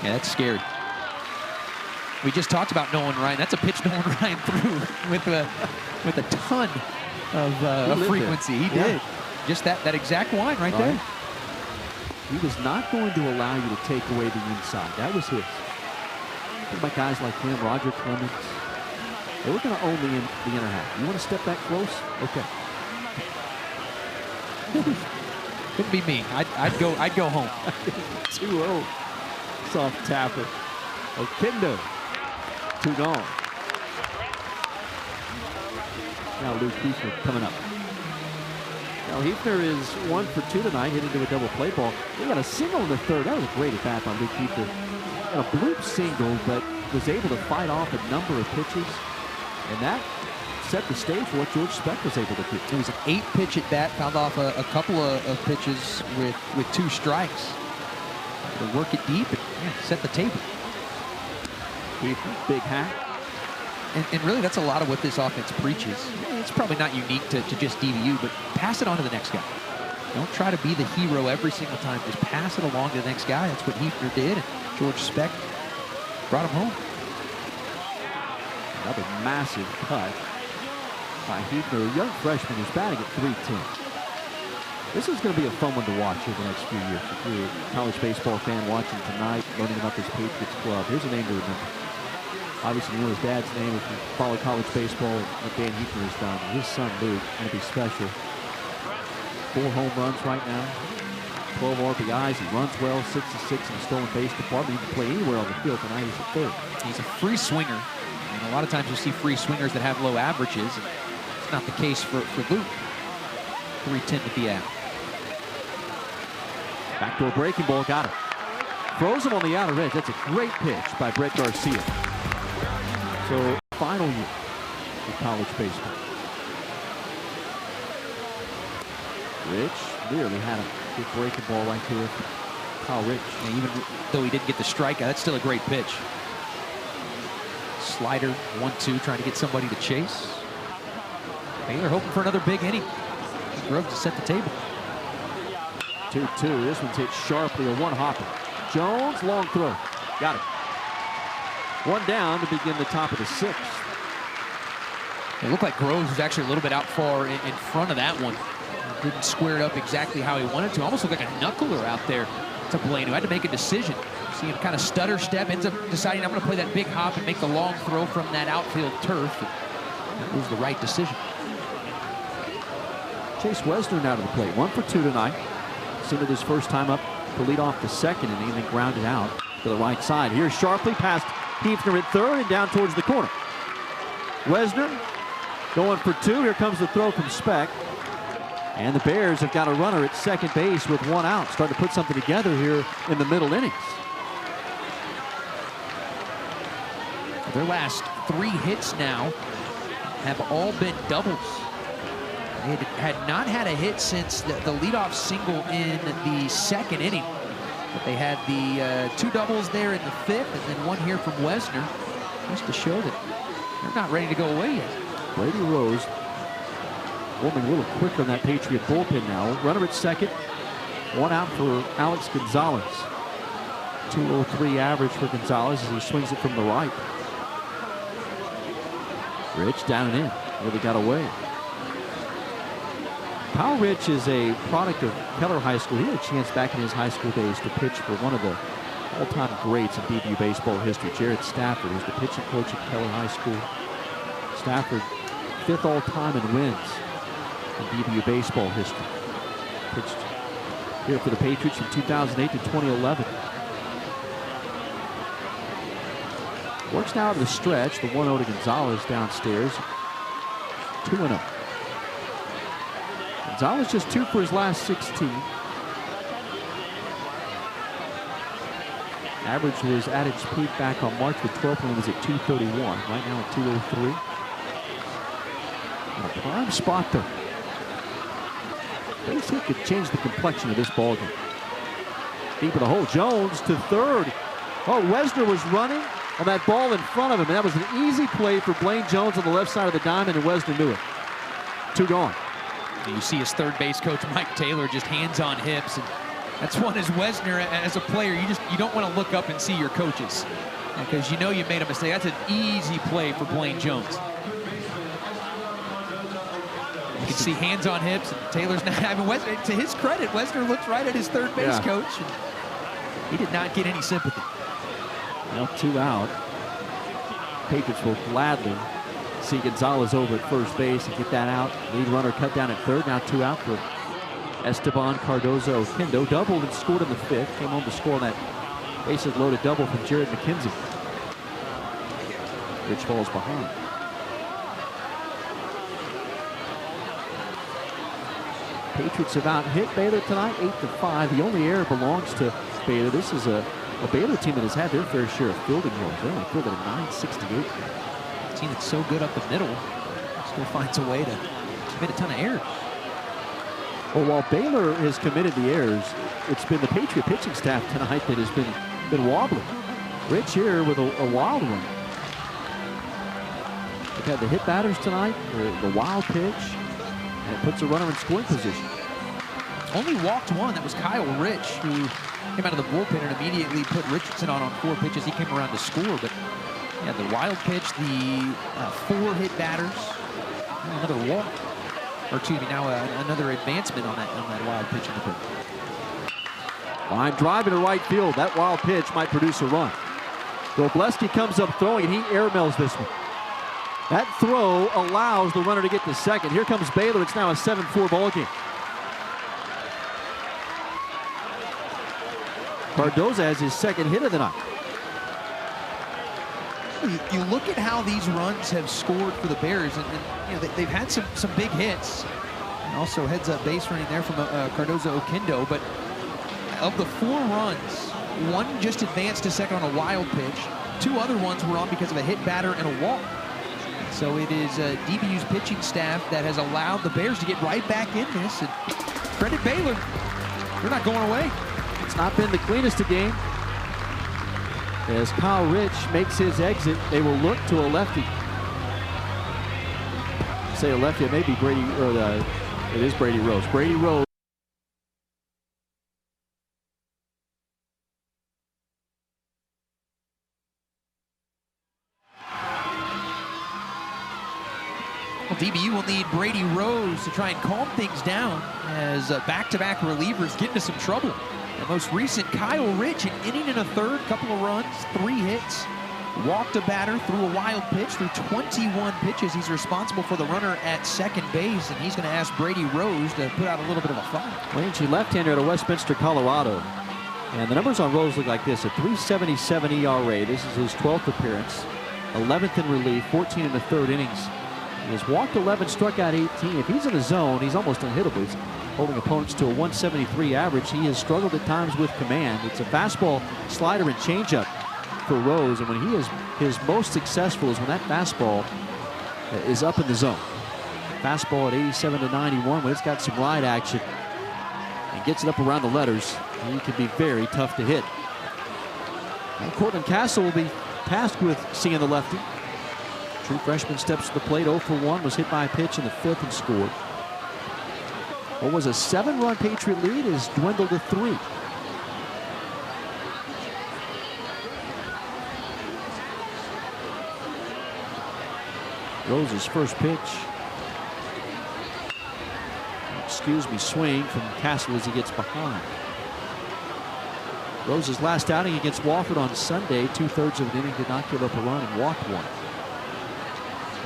Yeah, that's scary. We just talked about Nolan Ryan. That's a pitch Nolan Ryan threw with a ton of frequency. He did. Just that exact line right there. He was not going to allow you to take away the inside. That was his. Think about guys like him, Roger Clemens. They were going to own the inner half. You want to step that close? Okay. Couldn't be me. I'd go home. 2-0. Soft tapper. Oquendo. 2 gone. Now Luke Hefner coming up. Now Hefner is 1 for 2 tonight, hit into a double play ball. He got a single in the third. That was a great at bat by Luke Hefner. Got a bloop single, but was able to fight off a number of pitches. And that set the stage for what George Speck was able to do. It was an 8-pitch at bat, fouled off a couple of pitches with 2 strikes. To work it deep and set the table. Big hat. And really, that's a lot of what this offense preaches. It's probably not unique to just DVU, but pass it on to the next guy. Don't try to be the hero every single time. Just pass it along to the next guy. That's what Hefner did, and George Speck brought him home. Another massive cut by Hefner, a young freshman who's batting at .310. This is going to be a fun one to watch over the next few years. If you're a college baseball fan watching tonight, learning about this Patriots club, here's a name to remember. Obviously, you know his dad's name if you follow college baseball, what Dan Hefner has done. His son, Luke, going to be special. 4 home runs right now, 12 RBIs. He runs well, 6 to 6 in the stolen base department. He can play anywhere on the field tonight. He's a third. He's a free swinger. And a lot of times you see free swingers that have low averages. It's not the case for Luke. 310 with the out. Backdoor breaking ball, got it. Throws him on the outer edge. That's a great pitch by Brett Garcia. So, final year of college baseball. Rich nearly had a good breaking ball right here. Kyle Rich. And even though he didn't get the strikeout, that's still a great pitch. Slider, 1-2, trying to get somebody to chase. Baylor hoping for another big inning. Grove to set the table. 2-2. This one's hit sharply, a one-hopper. Jones, long throw. Got it. 1 down to begin the top of the 6th. It looked like Groves was actually a little bit out far in front of that one. Didn't square it up exactly how he wanted to. Almost looked like a knuckler out there to Blaine, who had to make a decision. See him kind of stutter step, ends up deciding I'm going to play that big hop and make the long throw from that outfield turf. That was the right decision. Chase Wesner now to the plate. 1 for 2 tonight. Singled his first time up to lead off the second inning, then grounded out to the right side. Here's sharply past Hefner at third and down towards the corner. Wesner going for 2. Here comes the throw from Speck. And the Bears have got a runner at second base with 1 out. Starting to put something together here in the middle innings. Their last 3 hits now have all been doubles. They had not had a hit since the leadoff single in the 2nd inning. But they had the 2 doubles there in the 5th, and then 1 here from Wesner, just to show that they're not ready to go away yet. Brady Rose warming a little quicker on that Patriot bullpen now. Runner at second. 1 out for Alex Gonzalez. 203 average for Gonzalez as he swings it from the right. Rich down and in. Really got away. Kyle Rich is a product of Keller High School. He had a chance back in his high school days to pitch for one of the all-time greats in DBU baseball history, Jared Stafford, who's the pitching coach at Keller High School. Stafford, 5th all-time in wins in DBU baseball history. Pitched here for the Patriots from 2008 to 2011. Works now to the stretch. The 1-0 to Gonzalez downstairs. 2-0. Gonzalez just 2 for his last 16. Average was at its peak back on March the 12th when it was at 231. Right now at 203. In a prime spot though. Base hit could change the complexion of this ballgame. Deep in the hole. Jones to third. Oh, Wesner was running on that ball in front of him, and that was an easy play for Blaine Jones on the left side of the diamond, and Wesner knew it. 2 gone. You see his third base coach, Mike Taylor, just hands on hips. And that's one as Wesner, as a player, you don't want to look up and see your coaches because you know you made a mistake. That's an easy play for Blaine Jones. You can see hands on hips, and Taylor's not having Wesner. To his credit, Wesner looked right at his third base coach. And he did not get any sympathy. Well, 2 out. Patriots will gladly see Gonzalez over at first base and get that out. Lead runner cut down at third. Now 2 out for Esteban Cardozo. Kendo doubled and scored in the 5th. Came home to score on that bases loaded double from Jared McKenzie. Rich falls behind. Patriots have out-hit Baylor tonight, 8-5. The only error belongs to Baylor. This is a Baylor team that has had their fair share of fielding goals. They only fielded a 968. A team that's so good up the middle still finds a way to commit a ton of errors. Well, while Baylor has committed the errors, it's been the Patriot pitching staff tonight that has been wobbling. Rich here with a wild one. They've had the hit batters tonight, the wild pitch, and it puts a runner in scoring position. Only walked one. That was Kyle Rich, who came out of the bullpen and immediately put Richardson on 4 pitches. He came around to score, but yeah, the wild pitch, the 4 hit batters, another walk, or excuse me, now another advancement on that wild pitch in the pit. Line drive into right field. That wild pitch might produce a run. Robleski comes up throwing, and he airmails this one. That throw allows the runner to get to second. Here comes Baylor. It's now a 7-4 ball game. Cardoza has his second hit of the night. You look at how these runs have scored for the Bears, and you know, they've had some big hits. And also heads-up base running there from Cardoza Oquendo. But of the 4 runs, 1 just advanced to second on a wild pitch. 2 other ones were on because of a hit batter and a walk. So it is DBU's pitching staff that has allowed the Bears to get right back in this. And credit Baylor. They're not going away. It's not been the cleanest of game. As Kyle Rich makes his exit, they will look to a lefty. Say a lefty, it may be Brady, or it is Brady Rose. Brady Rose. Well, DBU will need Brady Rose to try and calm things down as back-to-back relievers get into some trouble. The most recent, Kyle Rich, an inning and a third, couple of runs, 3 hits, walked a batter, threw a wild pitch, through 21 pitches. He's responsible for the runner at second base, and he's going to ask Brady Rose to put out a little bit of a fight. Rangy left-hander out of Westminster, Colorado. And the numbers on Rose look like this: a 3.77 ERA. This is his 12th appearance, 11th in relief, 14 in the third innings. He has walked 11, struck out 18. If he's in the zone, he's almost unhittable. He's holding opponents to a 173 average. He has struggled at times with command. It's a fastball, slider, and changeup for Rose. And when he is his most successful is when that fastball is up in the zone. Fastball at 87 to 91, when it's got some ride action and gets it up around the letters, he can be very tough to hit. And Cortland Castle will be tasked with seeing the lefty. True freshman steps to the plate, 0 for 1, was hit by a pitch in the 5th and scored. What was a 7-run Patriot lead has dwindled to 3. Rose's first pitch. Swing from Castle as he gets behind. Rose's last outing against Wofford on Sunday, 2/3 of an inning, did not give up a run and walked 1.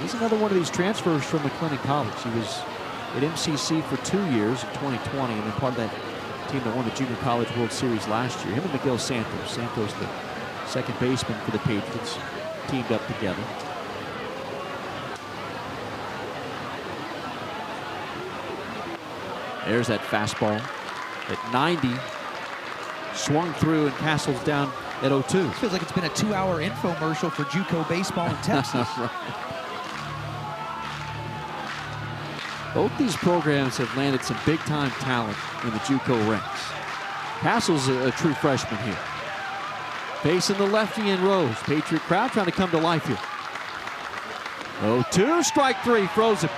He's another one of these transfers from McLennan College. He was at MCC for 2 years in 2020, and then part of that team that won the Junior College World Series last year. Him and Miguel Santos. Santos, the second baseman for the Patriots, teamed up together. There's that fastball at 90. Swung through, and Castle's down at 0-2. It feels like it's been a 2-hour infomercial for JUCO baseball in Texas. Right. Both these programs have landed some big-time talent in the JUCO ranks. Castle's a true freshman here. Facing the lefty in Rose. Patriot crowd trying to come to life here. 0-2, strike 3, frozen.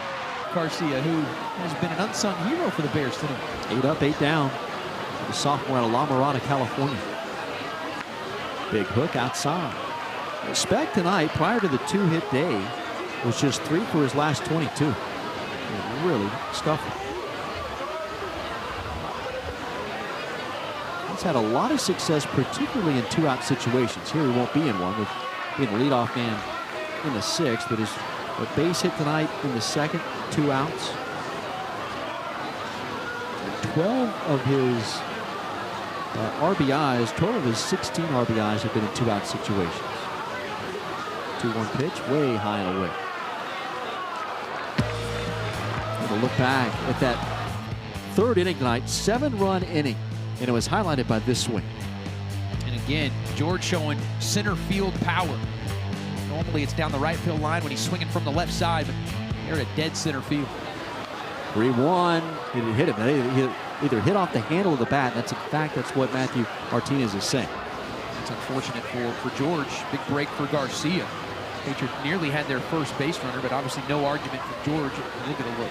Garcia, who has been an unsung hero for the Bears today. 8 up, 8 down. The sophomore out of La Mirada, California. Big hook outside. Speck tonight, prior to the 2-hit day, was just 3 for his last 22. Really scuffling. He's had a lot of success, particularly in 2-out situations. Here he won't be in one, with being the leadoff man in the 6th, but his base hit tonight in the 2nd, 2 outs. 12 of his RBIs, total of his 16 RBIs have been in 2-out situations. 2-1 pitch, way high and away. We'll look back at that third inning tonight, 7-run inning, and it was highlighted by this swing. And again, George showing center field power. Normally it's down the right field line when he's swinging from the left side, but they're at dead center field. 3-1. It hit him. He either hit off the handle of the bat. That's in fact, that's what Matthew Martinez is saying. It's unfortunate for George. Big break for Garcia. Patriots nearly had their first base runner, but obviously no argument for George. Look at the look.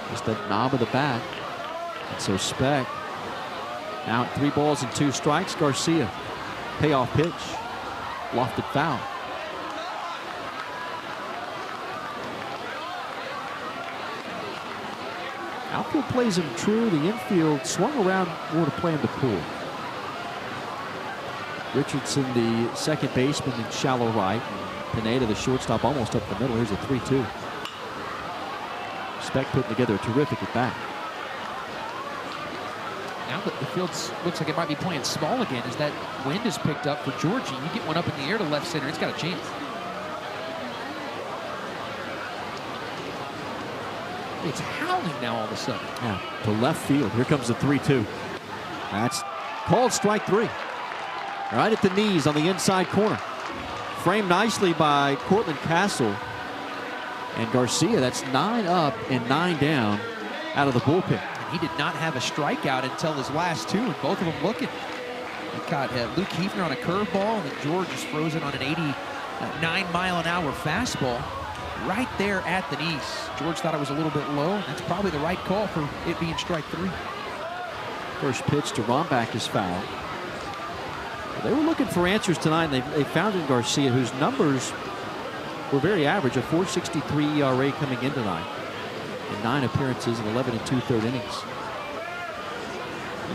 Just that knob of the bat. And so Speck now at 3 balls and 2 strikes. Garcia, payoff pitch, lofted foul. Outfield plays him true. The infield swung around more to play him to pull. Richardson, the second baseman, in shallow right. Pineda, the shortstop, almost up the middle. Here's a 3-2. Speck putting together a terrific at bat. Now that the field looks like it might be playing small again, as that wind is picked up for Georgie. You get one up in the air to left center, it's got a chance. It's howling now all of a sudden. Yeah, to left field. Here comes the 3-2. That's called strike 3. Right at the knees on the inside corner. Framed nicely by Cortland Castle. And Garcia, that's 9 up and 9 down out of the bullpen. And he did not have a strikeout until his last 2, and both of them looking. He caught Luke Hefner on a curveball, and then George is frozen on an 89-mile-an-hour fastball right there at the knees. George thought it was a little bit low. That's probably the right call for it being strike 3. First pitch to Rombach is foul. They were looking for answers tonight, and they found in Garcia, whose numbers were very average, a 4.63 ERA coming in tonight, in 9 appearances and 11 2/3 innings.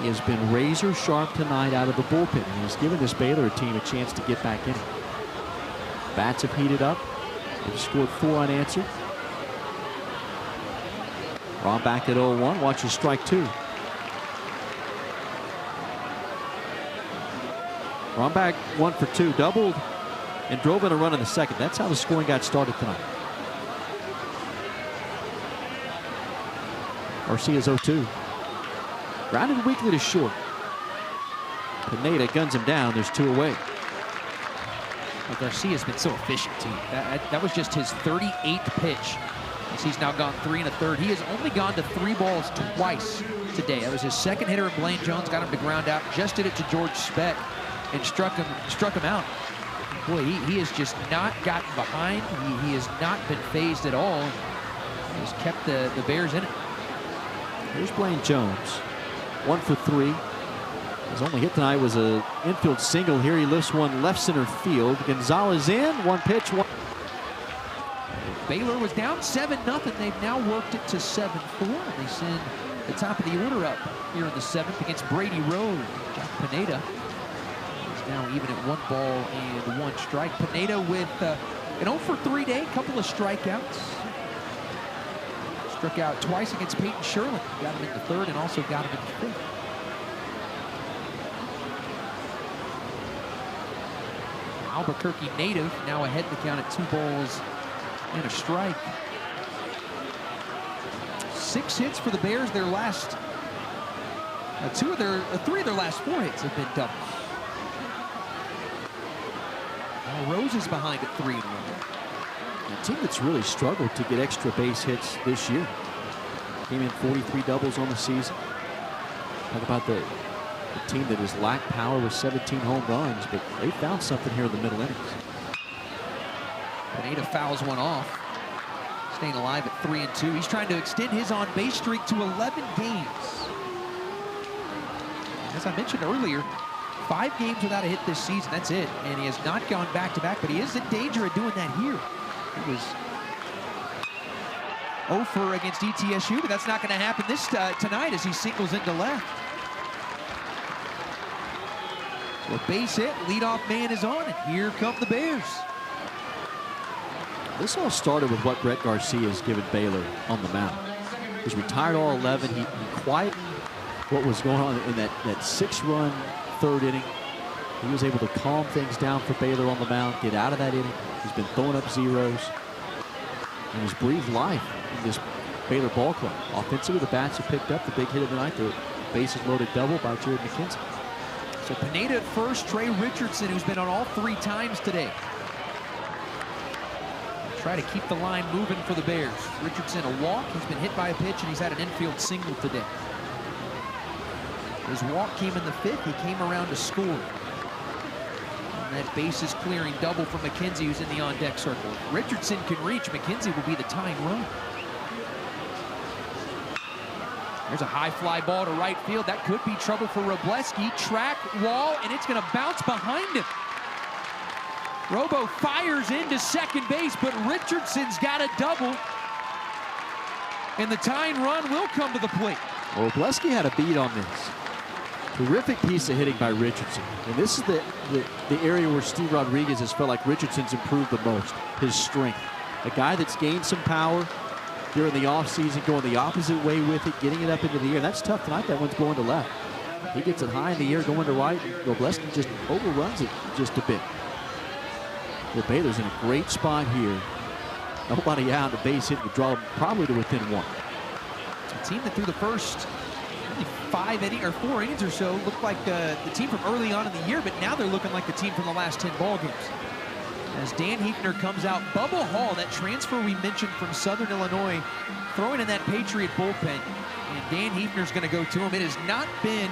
He has been razor sharp tonight out of the bullpen. He's given this Baylor team a chance to get back in it. Bats have heated up. They've scored 4 unanswered. Rombach at 0-1. Watches strike 2. Rombach 1 for 2, doubled and drove in a run in the second. That's how the scoring got started tonight. Garcia's 0-2. Grounded weakly to short. Pineda guns him down. There's 2 away. Well, Garcia's been so efficient, too. That was just his 38th pitch. As he's now gone 3 1/3. He has only gone to 3 balls twice today. That was his second hitter in Blaine Jones. Got him to ground out. Just did it to George Speck and struck him out. Boy, he has just not gotten behind. He has not been phased at all. He has kept the Bears in it. Here's Blaine Jones. 1 for 3. His only hit tonight was an infield single. Here he lifts one left center field. Gonzalez in. 1 pitch. Baylor was down 7-0. They've now worked it to 7-4. And they send the top of the order up here in the 7th against Brady Road. Jack Pineda is now even at 1 ball and 1 strike. Pineda with an 0 for 3 day, couple of strikeouts. Struck out twice against Peyton Sherlin. Got him in the 3rd and also got him in the 5th. Albuquerque native now ahead in the count at 2 balls and a strike. 6 hits for the Bears. Their last 3 of their last 4 hits have been doubles. Now Rose is behind at 3-1. A team that's really struggled to get extra base hits this year. Came in 43 doubles on the season. Talk about the team that has lacked power with 17 home runs, but they found something here in the middle innings. Pineda fouls one off. Staying alive at 3-2. He's trying to extend his on-base streak to 11 games. As I mentioned earlier, 5 games without a hit this season. That's it. And he has not gone back-to-back, but he is in danger of doing that here. He was 0 for against ETSU, but that's not going to happen tonight as he singles into left. So a base hit, leadoff man is on, and here come the Bears. This all started with what Brett Garcia has given Baylor on the mound. He's retired all 11. He quieted what was going on in that 6-run 3rd inning. He was able to calm things down for Baylor on the mound, get out of that inning. He's been throwing up zeros. and has breathed life in this Baylor ball club. Offensively, the bats have picked up the big hit of the night, the bases loaded double by Jared McKenzie. So Pineda at first, Trey Richardson, who's been on all 3 times today. Try to keep the line moving for the Bears. Richardson a walk, he's been hit by a pitch, and he's had an infield single today. His walk came in the 5th, he came around to score. And that bases clearing double for McKenzie, who's in the on-deck circle. If Richardson can reach, McKenzie will be the tying run. There's a high fly ball to right field. That could be trouble for Robleski. Track, wall, and it's going to bounce behind him. Robo fires into second base, but Richardson's got a double. And the tying run will come to the plate. Well, Robleski had a beat on this. Terrific piece of hitting by Richardson. And this is the area where Steve Rodriguez has felt like Richardson's improved the most, his strength. A guy that's gained some power during the offseason, going the opposite way with it, getting it up into the air. That's tough tonight. That one's going to left. He gets it high in the air, going to right. Robleski just overruns it just a bit. Well, Baylor's in a great spot here. Nobody out, the base hit would draw them probably to within 1. A team that through the first 4 innings or so looked like the team from early on in the year, but now they're looking like the team from the last 10 ball games. As Dan Hefner comes out, Bubba Hall, that transfer we mentioned from Southern Illinois, throwing in that Patriot bullpen, and Dan Hefner's going to go to him. It has not been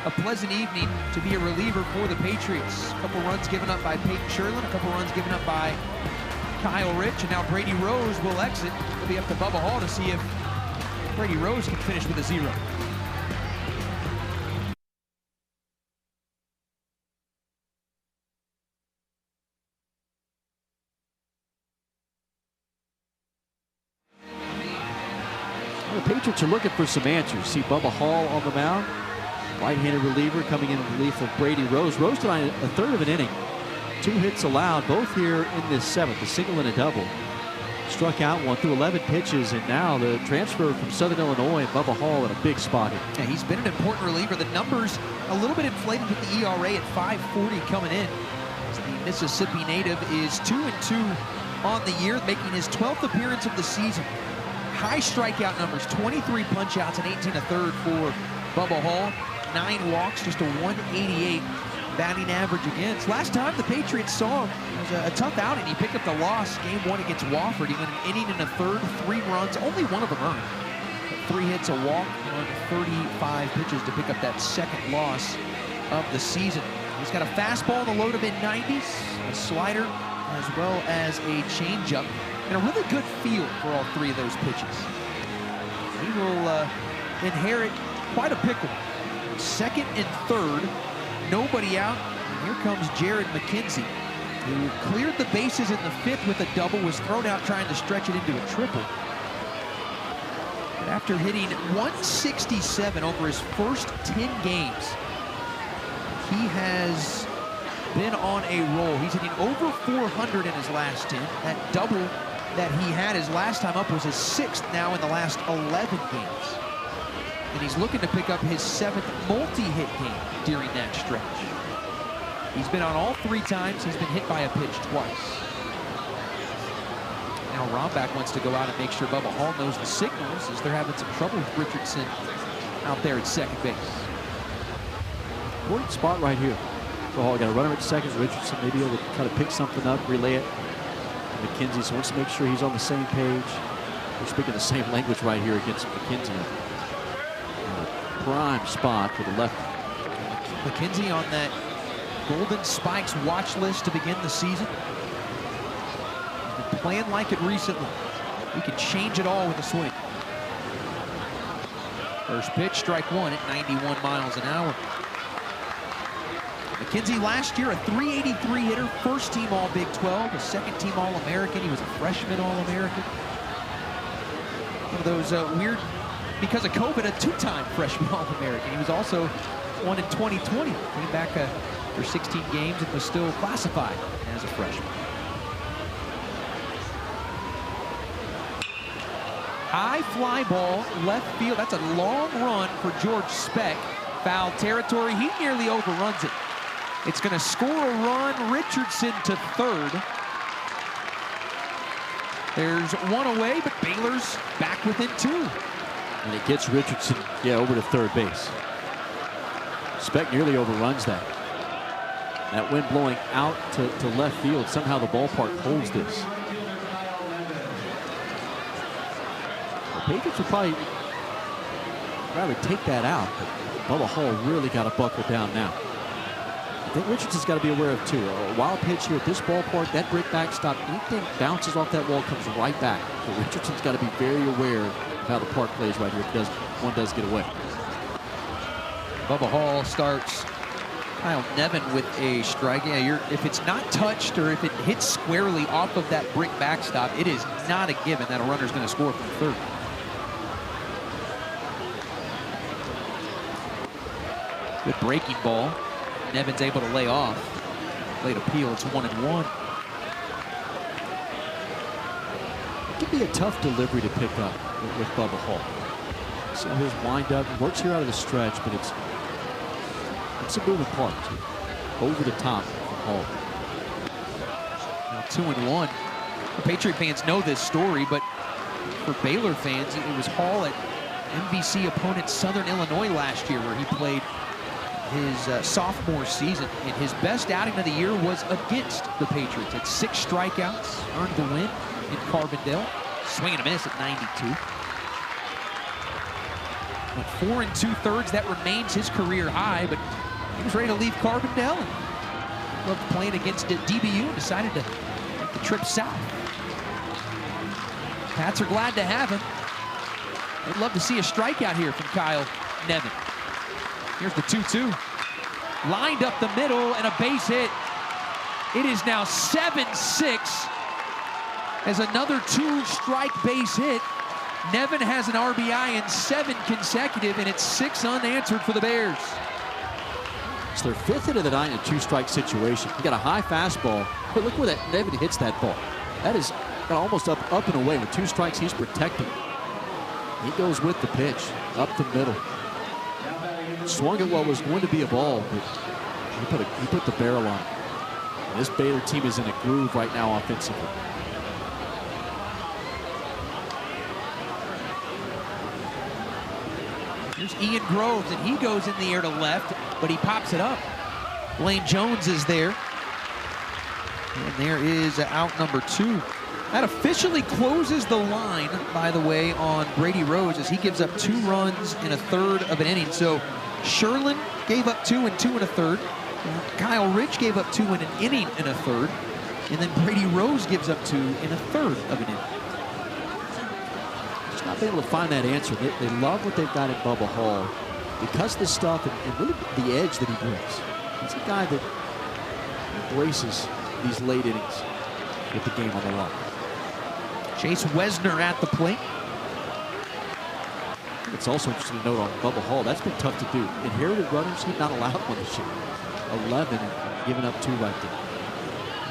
a pleasant evening to be a reliever for the Patriots. A couple runs given up by Peyton Sherlin, a couple runs given up by Kyle Rich, and now Brady Rose will exit. It'll be up to Bubba Hall to see if Brady Rose can finish with a 0. The Patriots are looking for some answers. See Bubba Hall on the mound. Right-handed reliever coming in relief of Brady Rose. Rose tonight a 1/3 of an inning. 2 hits allowed, both here in this 7th, a single and a double. Struck out one through 11 pitches, and now the transfer from Southern Illinois, Bubba Hall in a big spot here. Yeah, he's been an important reliever. The numbers a little bit inflated with the ERA at 5.40 coming in. The Mississippi native is 2-2 on the year, making his 12th appearance of the season. High strikeout numbers, 23 punch-outs and 18 1/3 for Bubba Hall. 9 walks, just a 188 batting average against. Last time the Patriots saw him, it was a tough outing. He picked up the loss, game 1 against Wofford. He went an inning and a 1/3, 3 runs, only 1 of them earned. 3 hits, a walk, on 35 pitches to pick up that 2nd loss of the season. He's got a fastball in the low to mid-90s, a slider, as well as a changeup, and a really good feel for all 3 of those pitches. He will inherit quite a pickle. 2nd and 3rd, nobody out. And here comes Jared McKenzie, who cleared the bases in the 5th with a double, was thrown out trying to stretch it into a triple. But after hitting 167 over his first 10 games, he has been on a roll. He's hitting over 400 in his last 10. That double that he had his last time up was his 6th now in the last 11 games. And he's looking to pick up his 7th multi-hit game during that stretch. He's been on all 3 times. He's been hit by a pitch twice. Now Rombach wants to go out and make sure Bubba Hall knows the signals, as they're having some trouble with Richardson out there at second base. Important spot right here. Hall got a runner at second. Richardson may be able to try to pick something up, relay it. McKenzie, so wants to make sure he's on the same page. We're speaking the same language right here against McKenzie. Prime spot for the lefty. McKenzie on that Golden Spikes watch list to begin the season. He's been playing like it recently. He can change it all with a swing. First pitch, strike 1 at 91 miles an hour. McKenzie last year a 383 hitter, 1st team All Big 12, a 2nd team All-American. He was a freshman All-American. One of those weird, because of COVID, a 2-time freshman All-American. He was also one in 2020. Came back for 16 games and was still classified as a freshman. High fly ball, left field. That's a long run for George Speck. Foul territory. He nearly overruns it. It's going to score a run. Richardson to 3rd. There's one away, but Baylor's back within 2. And it gets Richardson, over to third base. Speck nearly overruns that. That wind blowing out to left field. Somehow the ballpark holds this. The Patriots would probably rather take that out, but Bubba Hall really got to buckle down now. I think Richardson's got to be aware of too. A wild pitch here at this ballpark, that brick backstop, anything bounces off that wall comes right back. So Richardson's got to be very aware of how the park plays right here if one does get away. Bubba Hall starts Kyle Nevin with a strike. If it's not touched or if it hits squarely off of that brick backstop, it is not a given that a runner's going to score from third. Good breaking ball. Nevin's able to lay off. Late appeal, it's 1-1. It can be a tough delivery to pick up with Bubba Hall. So his windup works here out of the stretch, but it's a moving part. Over the top from Hall. Now 2-1. The Patriot fans know this story, but for Baylor fans, it was Hall at MVC opponent Southern Illinois last year, where he played his sophomore season, and his best outing of the year was against the Patriots. Had 6 strikeouts, earned the win in Carbondale. Swing and a miss at 92. Went 4 2/3. That remains his career high, but he was ready to leave Carbondale and loved playing against DBU and decided to make the trip south. Pats are glad to have him. They'd love to see a strikeout here from Kyle Nevin. Here's the 2-2. Lined up the middle and a base hit. It is now 7-6 as another 2-strike base hit. Nevin has an RBI in 7 consecutive, and it's 6 unanswered for the Bears. It's their 5th hit of the night in a 2-strike situation. He got a high fastball, but look where that Nevin hits that ball. That is almost up and away. With 2 strikes, he's protecting. He goes with the pitch, up the middle. Swung at what was going to be a ball, but he put the barrel on. And this Baylor team is in a groove right now offensively. Here's Ian Groves, and he goes in the air to left, but he pops it up. Blaine Jones is there. And there is out number 2. That officially closes the line, by the way, on Brady Rose, as he gives up 2 runs in a third of an inning. So Sherlin gave up 2 and 2 1/3. Kyle Rich gave up 2 in an inning and a third. And then Brady Rose gives up 2 in a third of an inning. Just not being able to find that answer. They love what they've got at Bubba Hall because of this stuff and really the edge that he brings. He's a guy that embraces these late innings with the game on the line. Chase Wesner at the plate. It's also interesting to note on Bubba Hall, that's been tough to do. Inherited runners, he's not allowed one this year. 11 and giving up 2 right there.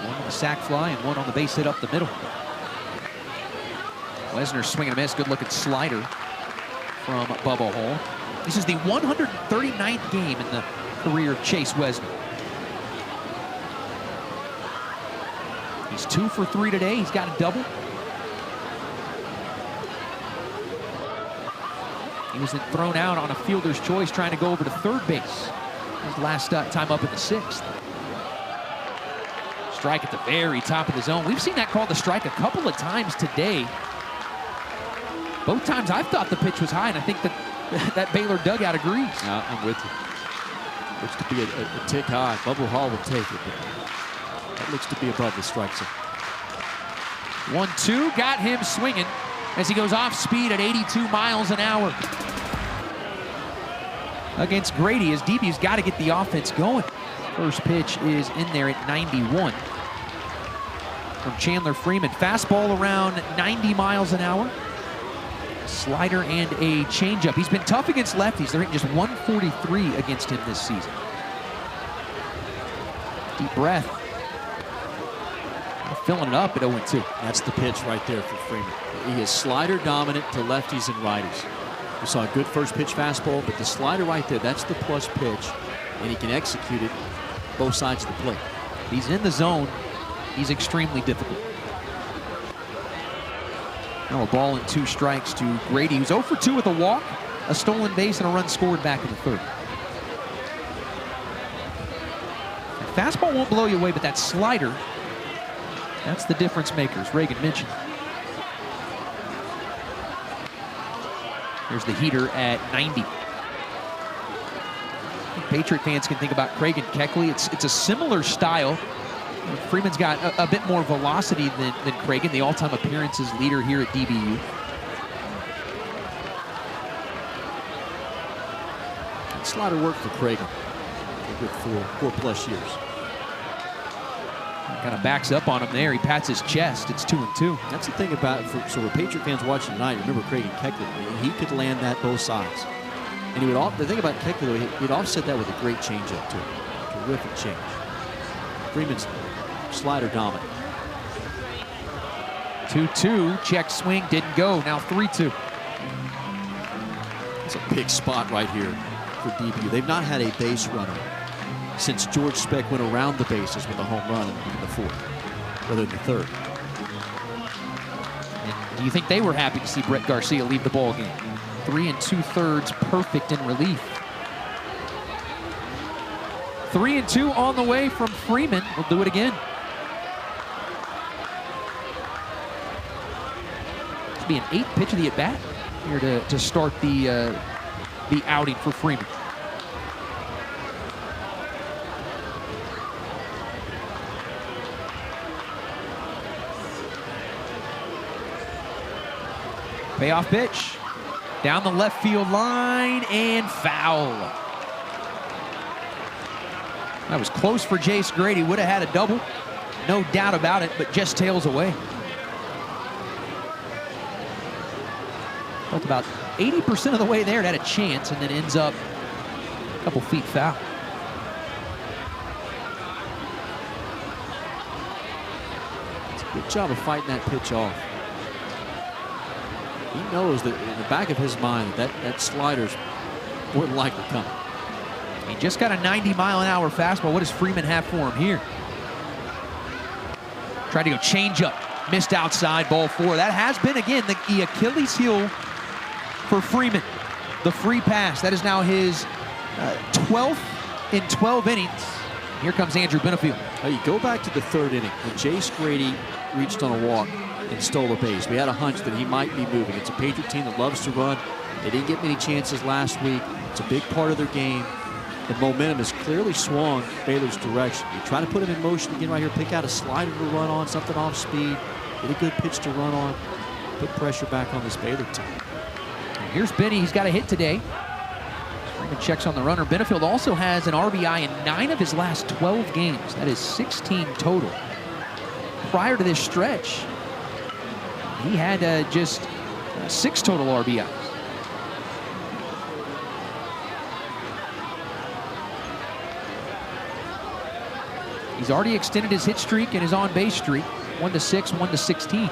1 on the sac fly and 1 on the base hit up the middle. Wesner swing and a miss. Good looking slider from Bubba Hall. This is the 139th game in the career of Chase Wesner. He's 2 for 3 today. He's got a double. He was then thrown out on a fielder's choice trying to go over to third base. His last time up in the 6th. Strike at the very top of the zone. We've seen that called the strike a couple of times today. Both times I've thought the pitch was high, and I think that Baylor dugout agrees. I'm with you. Looks to be a tick high. Bubba Hall will take it, but that looks to be above the strike zone. 1-2, got him swinging as he goes off speed at 82 miles an hour. Against Grady, as DB's got to get the offense going. First pitch is in there at 91. From Chandler Freeman, fastball around 90 miles an hour. Slider and a changeup. He's been tough against lefties. They're hitting just 143 against him this season. Deep breath. Filling it up at 0-2. That's the pitch right there for Freeman. He is slider dominant to lefties and righties. We saw a good first pitch fastball, but the slider right there, that's the plus pitch, and he can execute it both sides of the plate. He's in the zone. He's extremely difficult. Now a ball and 2 strikes to Grady, who's 0 for 2 with a walk, a stolen base, and a run scored back in the 3rd. Fastball won't blow you away, but that slider, that's the difference maker, as Reagan mentioned. There's the heater at 90. Patriot fans can think about Craig and Keckley. It's a similar style. Freeman's got a bit more velocity than Cragen, the all-time appearances leader here at DBU. That slider worked for Cragen for a good 4+ years. Kind of backs up on him there. He pats his chest. It's 2-2. That's the thing about it. For Patriot fans watching tonight, remember Cragen Keckley. He could land that both sides. And he would. The thing about Keckley, he'd offset that with a great changeup too. Terrific change. Freeman's slider dominant. 2-2. Check swing didn't go. Now 3-2. It's a big spot right here for DBU. They've not had a base runner since George Speck went around the bases with a home run in the 4th, rather than the 3rd. And do you think they were happy to see Brett Garcia leave the ball game? 3 2/3 perfect in relief. 3-2 on the way from Freeman. We'll do it again. This will be an 8th pitch of the at-bat here to start the outing for Freeman. Payoff pitch. Down the left field line and foul. That was close for Jace Grady. Would have had a double. No doubt about it, but just tails away. Felt about 80% of the way there. It had a chance and then ends up a couple feet foul. It's a good job of fighting that pitch off. He knows that in the back of his mind that slider's more than likely coming. He just got a 90-mile-an-hour fastball. What does Freeman have for him here? Tried to go change up. Missed outside, ball 4. That has been, again, the Achilles heel for Freeman. The free pass. That is now his 12th in 12 innings. Here comes Andrew Benefield. Now you go back to the 3rd inning when Jace Grady reached on a walk and stole a base. We had a hunch that he might be moving. It's a Patriot team that loves to run. They didn't get many chances last week. It's a big part of their game. The momentum has clearly swung Baylor's direction. You try to put him in motion again right here, pick out a slider to run on, something off speed, get a good pitch to run on, put pressure back on this Baylor team. And here's Benny. He's got a hit today. Freeman checks on the runner. Benefield also has an RBI in 9 of his last 12 games. That is 16 total. Prior to this stretch, he had just 6 total RBIs. He's already extended his hit streak and his on-base streak. 1-6, 1-16.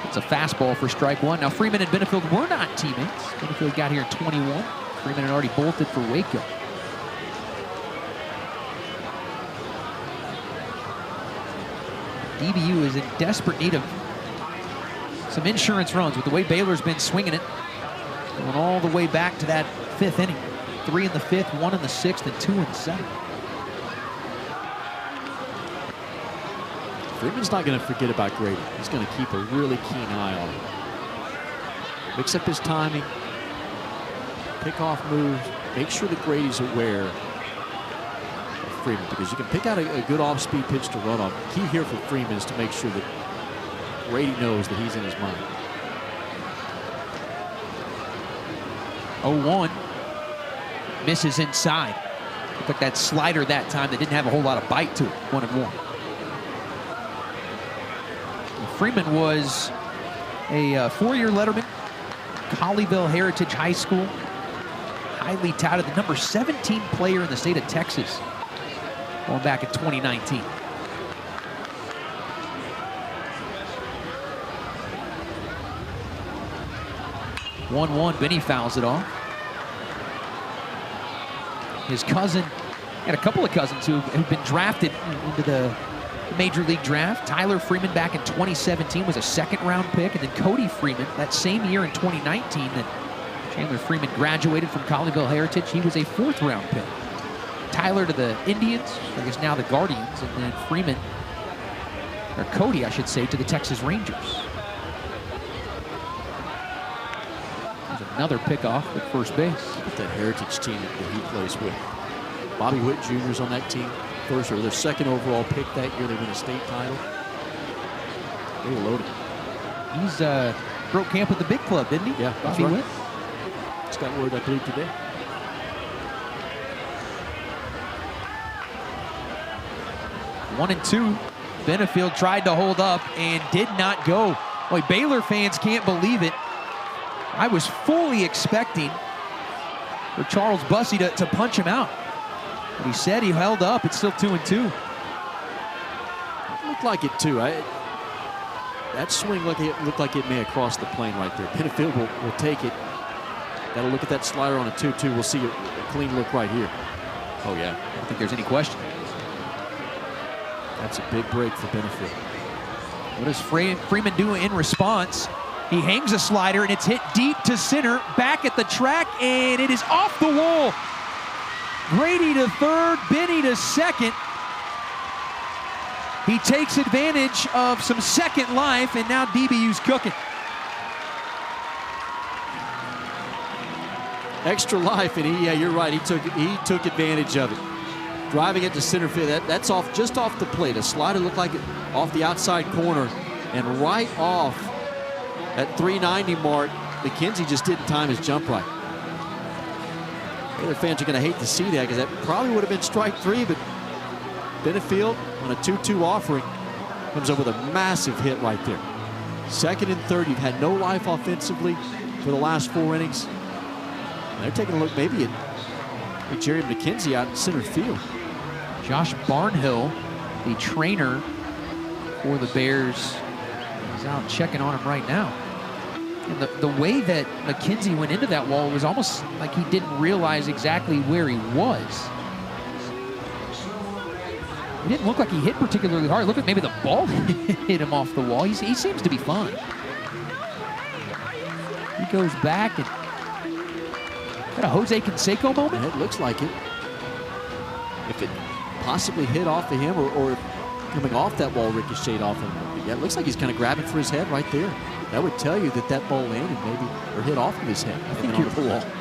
It's a fastball for strike 1. Now Freeman and Benefield were not teammates. Benefield got here in 21. Freeman had already bolted for Waco. DBU is in desperate need of some insurance runs with the way Baylor's been swinging it. Going all the way back to that 5th inning. 3 in the 5th, 1 in the 6th, and 2 in the 7th. Freeman's not going to forget about Grady. He's going to keep a really keen eye on him. Mix up his timing, pick off moves, make sure that Grady's aware of Freeman, because you can pick out a good off-speed pitch to run on. The key here for Freeman is to make sure that Grady knows that he's in his mind. 0-1. Misses inside. Looked like that slider that time that didn't have a whole lot of bite to it. 1-1. Freeman was a 4-year letterman, Colleyville Heritage High School. Highly touted, the number 17 player in the state of Texas, going back in 2019. Benny fouls it off. His cousin, and a couple of cousins who've been drafted into the the Major League draft. Tyler Freeman back in 2017 was a second-round pick, and then Cody Freeman that same year in 2019 that Chandler Freeman graduated from Colleyville Heritage. He was a fourth-round pick. Tyler to the Indians, I guess now the Guardians, and then Freeman, or Cody, I should say, to the Texas Rangers. There's another pickoff at first base. That Heritage team that he plays with. Bobby Witt Jr. is on that team. First or their second overall pick that year. They win a state title. They were loaded. He's broke camp with the big club, didn't he? Yeah, Bobby Witt. Just got word, I believe, today. One and two. Benefield tried to hold up and did not go. Boy, Baylor fans can't believe it. I was fully expecting for Charles Bussey to punch him out. But he said he held up. It's still 2-2. Looked like it, too. That swing looked like it may have crossed the plane right there. Benefield will take it. Got to look at that slider on a 2-2. We'll see a clean look right here. Oh, yeah. I don't think there's any question. That's a big break for Benefield. What does Freeman do in response? He hangs a slider, and it's hit deep to center, back at the track, and it is off the wall. Grady to third, Benny to second. He takes advantage of some second life, and now DBU's cooking. Extra life, and yeah, you're right. He took advantage of it. Driving it to center field. That's just off the plate. A slider looked like it off the outside corner, and right off at 390 mark, McKenzie just didn't time his jump right. Baylor fans are going to hate to see that because that probably would have been strike three, but Benefield on a 2-2 offering comes up with a massive hit right there. Second and third, you've had no life offensively for the last 4 innings. And they're taking a look maybe at Jared McKenzie out in center field. Josh Barnhill, the trainer for the Bears, is out checking on him right now. And the way that McKenzie went into that wall was almost like he didn't realize exactly where he was. It didn't look like he hit particularly hard. Look at maybe the ball hit him off the wall. He seems to be fine. He goes back and got a Jose Canseco moment. It looks like it. If it possibly hit off of him or coming off that wall ricocheted off him. Yeah, it looks like he's kind of grabbing for his head right there. That would tell you that ball landed maybe or hit off of his head.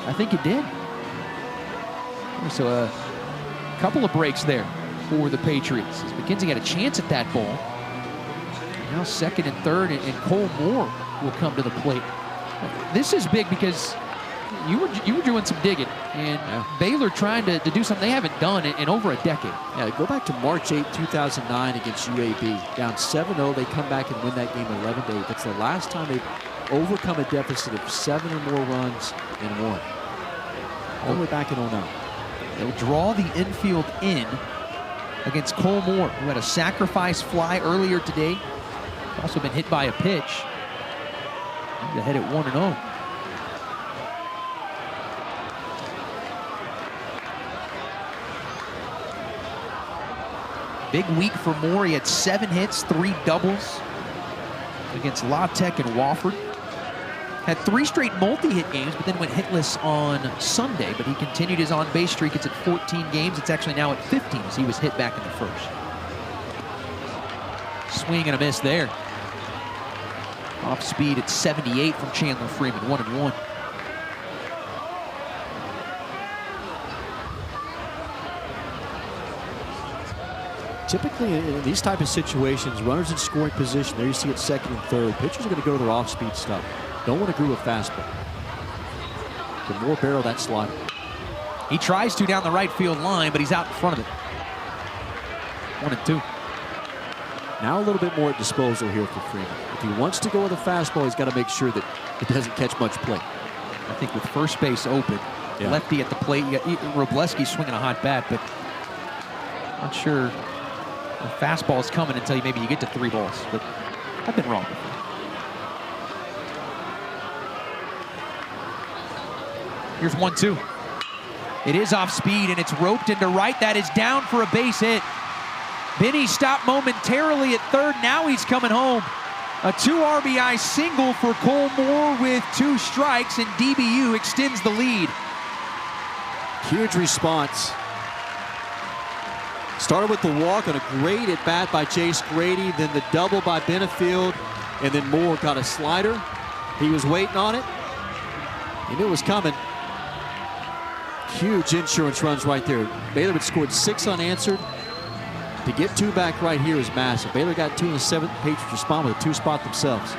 I think it did. So a couple of breaks there for the Patriots. As McKenzie had a chance at that ball. Now second and third, and Cole Moore will come to the plate. This is big because you were doing some digging, and Baylor trying to do something they haven't done in over a decade. Yeah, go back to March 8, 2009 against UAB. Down 7-0, they come back and win that game 11-8. That's the last time they've overcome a deficit of 7 or more runs and won. All the way back in 09. They'll draw the infield in against Cole Moore, who had a sacrifice fly earlier today. Also been hit by a pitch. He's ahead at 1-0. Big week for Moore. He had 7 hits, 3 doubles against La Tech and Wofford. Had 3 straight multi-hit games, but then went hitless on Sunday. But he continued his on-base streak. It's at 14 games. It's actually now at 15 as he was hit back in the first. Swing and a miss there. Off speed at 78 from Chandler Freeman, 1-1. Typically, in these type of situations, runners in scoring position, there you see it second and third. Pitchers are going to go to their off-speed stuff. Don't want to groove a fastball. The more barrel that slider. He tries to down the right field line, but he's out in front of it. 1-2. Now a little bit more at disposal here for Freeman. If he wants to go with a fastball, he's got to make sure that it doesn't catch much play. I think with first base open, lefty at the plate, you got Robleski swinging a hot bat, but not sure the fastball is coming until maybe you get to 3 balls. But I've been wrong before. Here's 1-2. It is off speed, and it's roped into right. That is down for a base hit. Benny stopped momentarily at third. Now he's coming home. A 2 RBI single for Cole Moore with 2 strikes, and DBU extends the lead. Huge response. Started with the walk on a great at-bat by Chase Grady, then the double by Benefield, and then Moore got a slider. He was waiting on it. He knew it was coming. Huge insurance runs right there. Baylor had scored 6 unanswered. To get 2 back right here is massive. Baylor got 2 in the 7th. Patriots respond with a 2-spot themselves.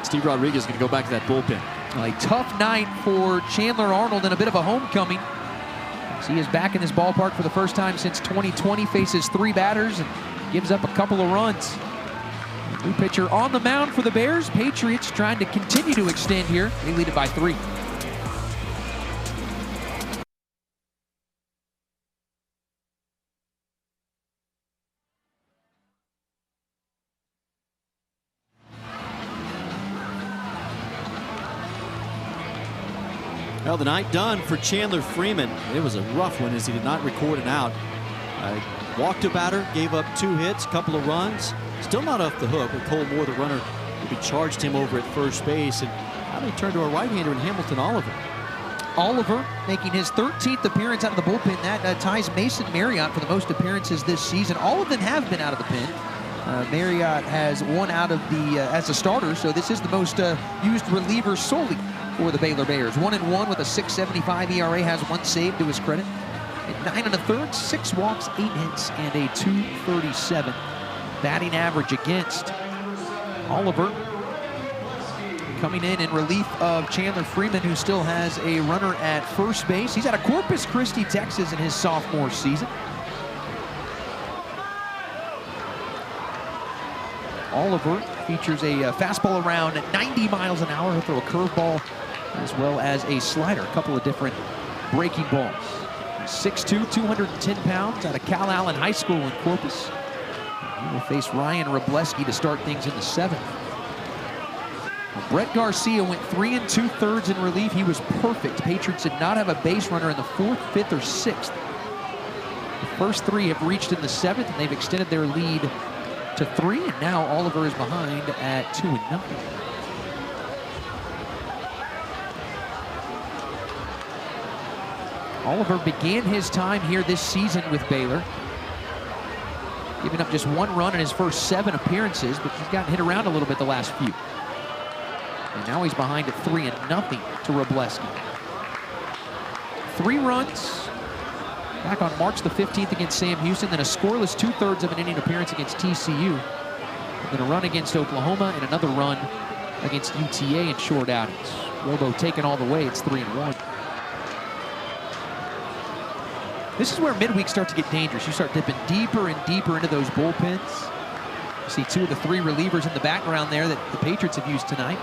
Steve Rodriguez is going to go back to that bullpen. A tough night for Chandler Arnold and a bit of a homecoming. As he is back in this ballpark for the first time since 2020, faces 3 batters and gives up a couple of runs. New pitcher on the mound for the Bears. Patriots trying to continue to extend here. They lead it by 3. Well, the night done for Chandler Freeman. It was a rough one as he did not record an out. Walked a batter, gave up 2 hits, couple of runs. Still not off the hook with Cole Moore, the runner, will be charged him over at first base. And now they turn to a right-hander in Hamilton Oliver. Oliver making his 13th appearance out of the bullpen. That ties Mason Marriott for the most appearances this season. All of them have been out of the pen. Marriott has 1 out of the as a starter, so this is the most used reliever solely for the Baylor Bears. 1-1 with a 6.75 ERA, has 1 save to his credit. At 9 1/3, 6 walks, 8 hits, and a 237 batting average against. Oliver coming in relief of Chandler Freeman, who still has a runner at first base. He's out of Corpus Christi, Texas in his sophomore season. Oliver features a fastball around 90 miles an hour. He'll throw a curveball as well as a slider, a couple of different breaking balls. 6'2", 210 pounds, out of Cal Allen High School in Corpus. He will face Ryan Robleski to start things in the 7th. Well, Brett Garcia went 3 2/3 in relief. He was perfect. Patriots did not have a base runner in the 4th, 5th, or 6th. The first 3 have reached in the 7th, and they've extended their lead to 3, and now Oliver is behind at 2-0. Oliver began his time here this season with Baylor, giving up just 1 run in his first 7 appearances, but he's gotten hit around a little bit the last few. And now he's behind at 3-0 to Robleski. 3 runs back on March the 15th against Sam Houston, then a scoreless 2/3 of an inning appearance against TCU, and then a run against Oklahoma and another run against UTA in short outings. Robo taken all the way, it's 3-1. This is where midweek starts to get dangerous. You start dipping deeper and deeper into those bullpens. You see 2 of the 3 relievers in the background there that the Patriots have used tonight.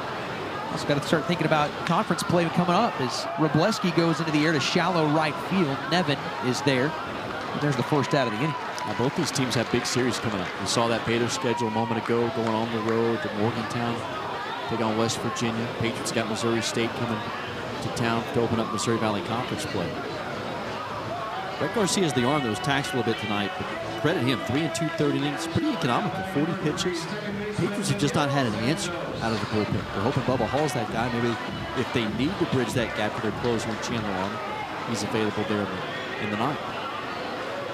Also got to start thinking about conference play coming up as Robleski goes into the air to shallow right field. Nevin is there. And there's the first out of the inning. Now, both these teams have big series coming up. We saw that Baylor schedule a moment ago, going on the road to Morgantown, take on West Virginia. Patriots got Missouri State coming to town to open up Missouri Valley Conference play. Brett Garcia is the arm that was taxed a little bit tonight, but credit him, 3 2/3 innings, pretty economical, 40 pitches. Patriots have just not had an answer out of the bullpen. They're hoping Bubba Hall's that guy. Maybe if they need to bridge that gap to their closer in Chandler Arnold, he's available there in the 9th.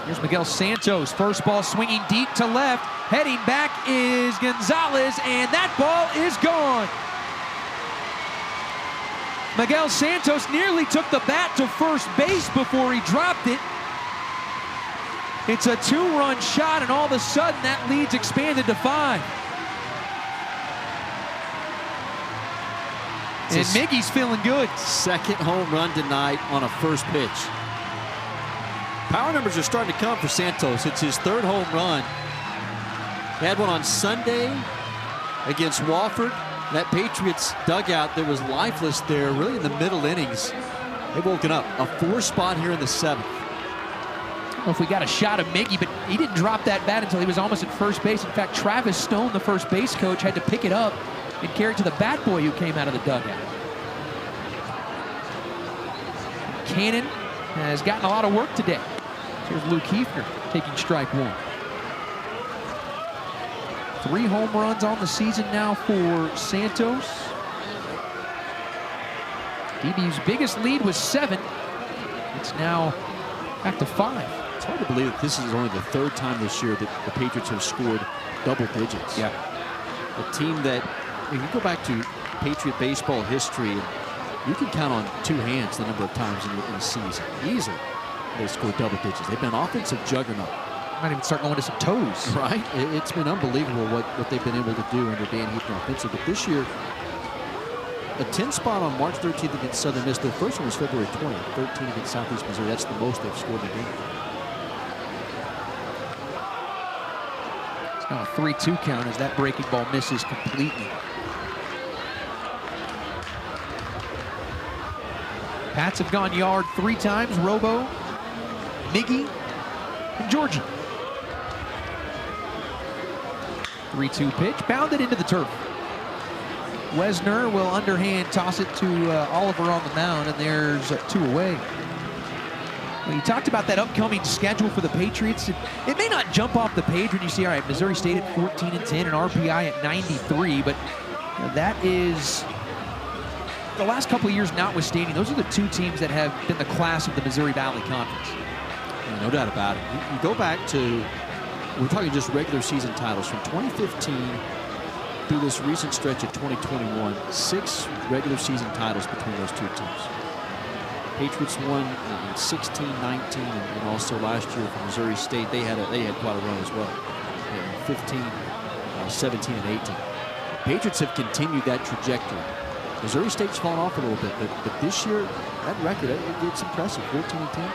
Here's Miguel Santos, first ball swinging deep to left. Heading back is Gonzalez, and that ball is gone. Miguel Santos nearly took the bat to first base before he dropped it. It's a 2-run shot, and all of a sudden that lead's expanded to 5. And Miggy's feeling good. 2nd home run tonight on a first pitch. Power numbers are starting to come for Santos. It's his 3rd home run. He had one on Sunday against Wofford. That Patriots dugout that was lifeless there really in the middle innings. They've woken up. A 4 spot here in the 7th. I don't know if we got a shot of Miggy, but he didn't drop that bat until he was almost at first base. In fact, Travis Stone, the first base coach, had to pick it up and carry it to the bat boy who came out of the dugout. Cannon has gotten a lot of work today. Here's Luke Hefner taking strike one. 3 home runs on the season now for Santos. DBU's biggest lead was 7. It's now back to 5. It's hard to believe that this is only the 3rd time this year that the Patriots have scored double digits. Yeah. A team that, if you go back to Patriot baseball history, you can count on 2 hands the number of times in a season. Easily, they scored double digits. They've been an offensive juggernaut. Might even start going to some toes. Right? It's been unbelievable what they've been able to do under Dan Hefner offensively. But this year, a 10 spot on March 13th against Southern Miss. Their first one was February 20th, 13 against Southeast Missouri. That's the most they've scored in a game. It's now a 3-2 count as that breaking ball misses completely. Pats have gone yard 3 times. Robo, Miggy, and Georgie. 3-2 pitch, bounded into the turf. Wesner will underhand toss it to Oliver on the mound, and there's 2 away. Well, you talked about that upcoming schedule for the Patriots. It may not jump off the page when you see, all right, Missouri State at 14-10 and RPI at 93, but that is, the last couple of years notwithstanding, those are the 2 teams that have been the class of the Missouri Valley Conference. Yeah, no doubt about it. You go back to, we're talking just regular season titles from 2015 through this recent stretch of 2021, 6 regular season titles between those 2 teams. Patriots won in 16, 19, and also last year for Missouri State. They had quite a run as well. In 15, 17, and 18. Patriots have continued that trajectory. Missouri State's fallen off a little bit, but this year, that record, it's impressive. 14-10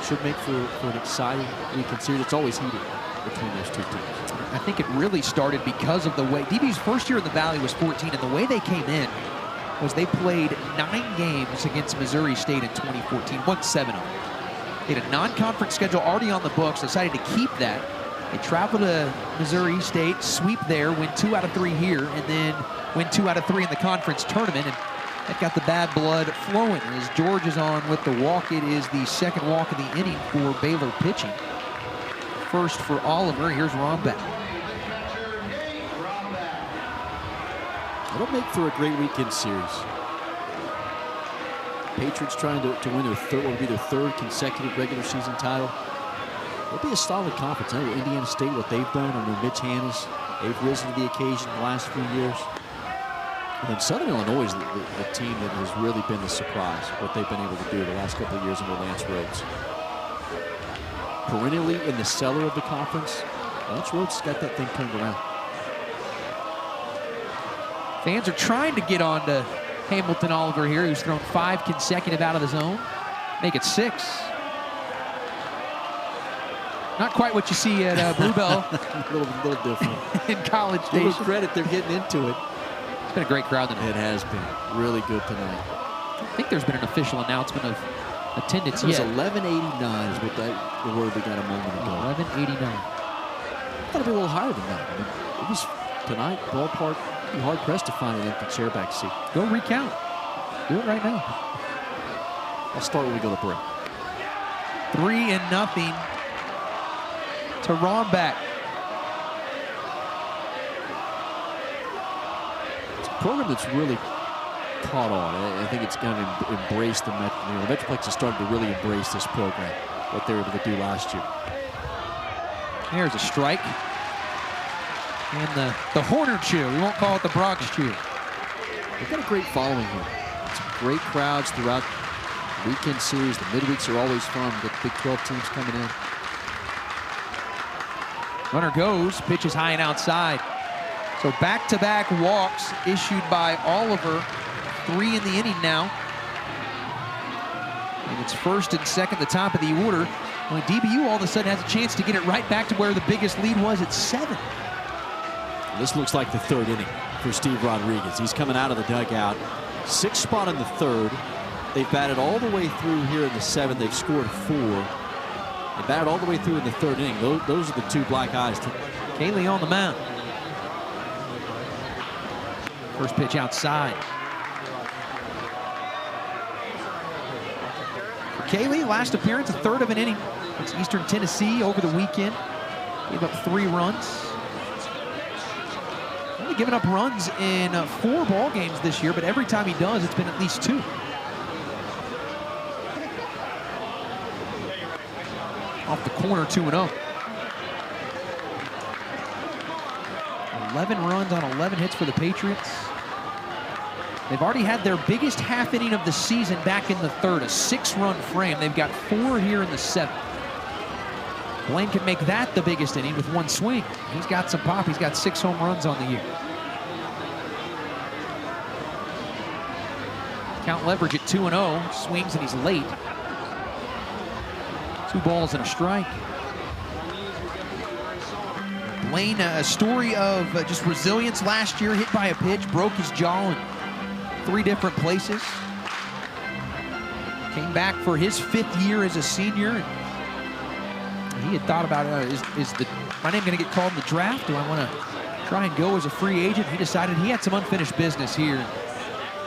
should make for an exciting weekend series. It's always heated between those 2 teams. I think it really started because of the way, DB's first year in the Valley was 14, and the way they came in was they played 9 games against Missouri State in 2014, won 7 of them. They had a non-conference schedule already on the books, decided to keep that. They traveled to Missouri State, sweep there, win 2 out of 3 here, and then win 2 out of 3 in the conference tournament, and that got the bad blood flowing. As George is on with the walk, it is the 2nd walk of the inning for Baylor pitching. First for Oliver, here's Rombach. It'll make for a great weekend series. Patriots trying to win their third, will be their 3rd consecutive regular season title. It'll be a solid conference. I know Indiana State, what they've done under Mitch Hannes, they've risen to the occasion the last few years. And then Southern Illinois is the team that has really been the surprise, what they've been able to do the last couple of years under Lance Rhodes. Perennially in the cellar of the conference, Lance Rhodes has got that thing turned around. Fans are trying to get on to Hamilton Oliver here, who's thrown 5 consecutive out of the zone. Make it 6. Not quite what you see at Bluebell. a little different. In College Station. Give them credit, they're getting into it. It's been a great crowd tonight. It has been really good tonight. I think there's been an official announcement of attendance yet. It was 1189 is what the word we got a moment ago. 1189. I thought it'd be a little higher than that. I mean, it was tonight, ballpark, be hard pressed to find an empty chairback seat. Go recount. Do it right now. I'll start when we go to break. 3-0 to Rombach. It's a program that's really caught on. I think it's going to embrace the Metroplex has started to really embrace this program, what they were able to do last year. There's a strike. And the Horner cheer. We won't call it the Bronx cheer. They've got a great following here. Some great crowds throughout the weekend series. The midweeks are always fun. The Big 12 teams coming in. Runner goes, pitches high and outside. So back-to-back walks issued by Oliver. 3 in the inning now. And it's 1st and 2nd, the top of the order. When DBU all of a sudden has a chance to get it right back to where the biggest lead was at 7. This looks like the 3rd inning for Steve Rodriguez. He's coming out of the dugout. 6th spot in the 3rd. They've batted all the way through here in the 7th. They've scored 4. They batted all the way through in the 3rd inning. Those are the 2 black eyes. Kaylee on the mound. First pitch outside. For Kaylee, last appearance, a 1/3 of an inning. It's Eastern Tennessee over the weekend. Gave up 3 runs. Only given up runs in 4 ball games this year, but every time he does, it's been at least 2. Off the corner, 2-0. 11 runs on 11 hits for the Patriots. They've already had their biggest half inning of the season back in the 3rd, a 6-run frame. They've got 4 here in the 7th. Blaine can make that the biggest inning with 1 swing. He's got some pop. He's got 6 home runs on the year. Count leverage at 2-0. Swings and he's late. 2 balls and a strike. Blaine, a story of just resilience last year. Hit by a pitch, broke his jaw in 3 different places. Came back for his 5th year as a senior. He had thought about, is my name going to get called in the draft? Do I want to try and go as a free agent? He decided he had some unfinished business here.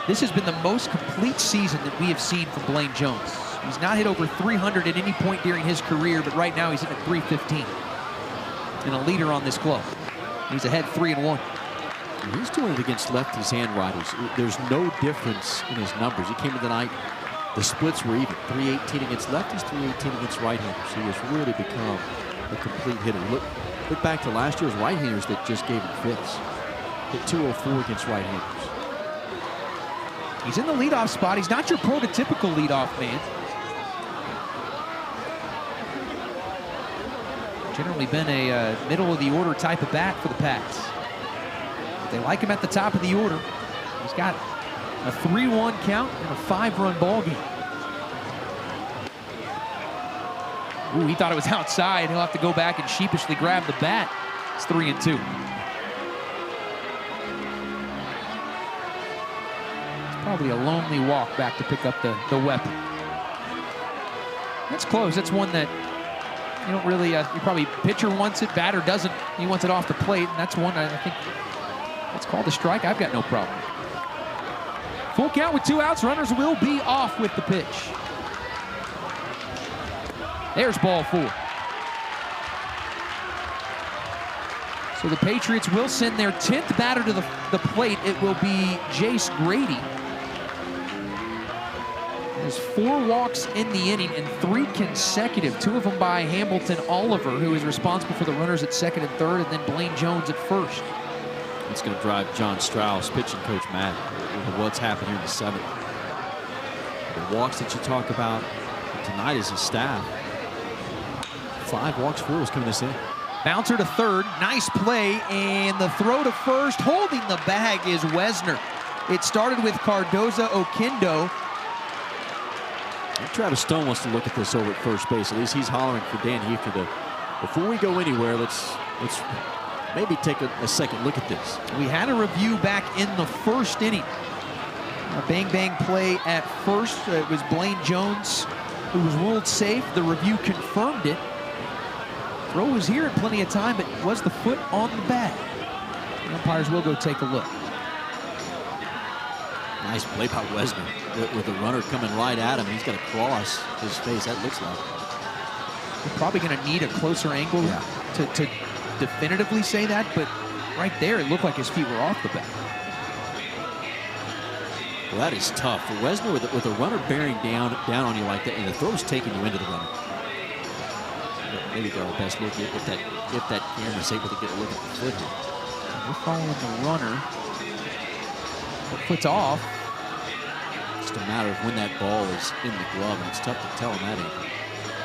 This has been the most complete season that we have seen from Blaine Jones. He's not hit over 300 at any point during his career, but right now he's hitting at 315. And a leader on this club. He's ahead 3-1. He's doing it against lefties and righties. There's no difference in his numbers. He came to the night, the splits were even. 318 against lefties, 318 against right-handers. He has really become a complete hitter. Look back to last year's right-handers that just gave him fits. Hit 204 against right-handers. He's in the leadoff spot. He's not your prototypical leadoff man. Generally been a middle-of-the-order type of bat for the Pats. They like him at the top of the order. He's got a 3-1 count and a 5-run ball game. Ooh, he thought it was outside. He'll have to go back and sheepishly grab the bat. It's 3-2. It's probably a lonely walk back to pick up the weapon. That's close. That's one that you don't really, you probably pitcher wants it, batter doesn't. He wants it off the plate, and that's one I think that's called a strike. I've got no problem. Full count with 2 outs. Runners will be off with the pitch. There's ball 4. So the Patriots will send their 10th batter to the plate. It will be Jace Grady. There's 4 walks in the inning and 3 consecutive. 2 of them by Hamilton Oliver, who is responsible for the runners at 2nd and 3rd, and then Blaine Jones at 1st. It's going to drive John Strauss, pitching coach, mad with what's happened here in the 7th. The walks that you talk about tonight is his staff. 5 walks, 4 is coming this in. Bouncer to 3rd, nice play, and the throw to 1st. Holding the bag is Wesner. It started with Cardoza Oquendo. Travis Stone wants to look at this over at first base. At least he's hollering for Dan Hefter to, before we go anywhere, let's maybe take a second look at this. We had a review back in the 1st inning. A bang-bang play at first. It was Blaine Jones who was ruled safe. The review confirmed it. Throw was here in plenty of time, but was the foot on the bat? The umpires will go take a look. Nice play by Wesner with the runner coming right at him. He's got to cross his face, that looks like. We're probably going to need a closer angle to definitively say that, but right there it looked like his feet were off the bat. Well, that is tough. For Wesner with a runner bearing down on you like that, and the throw's taking you into the runner. Maybe get our best look if that camera's able to get a look at the foot here. We're following the runner. The foot's off. Just a matter of when that ball is in the glove, and it's tough to tell on that angle.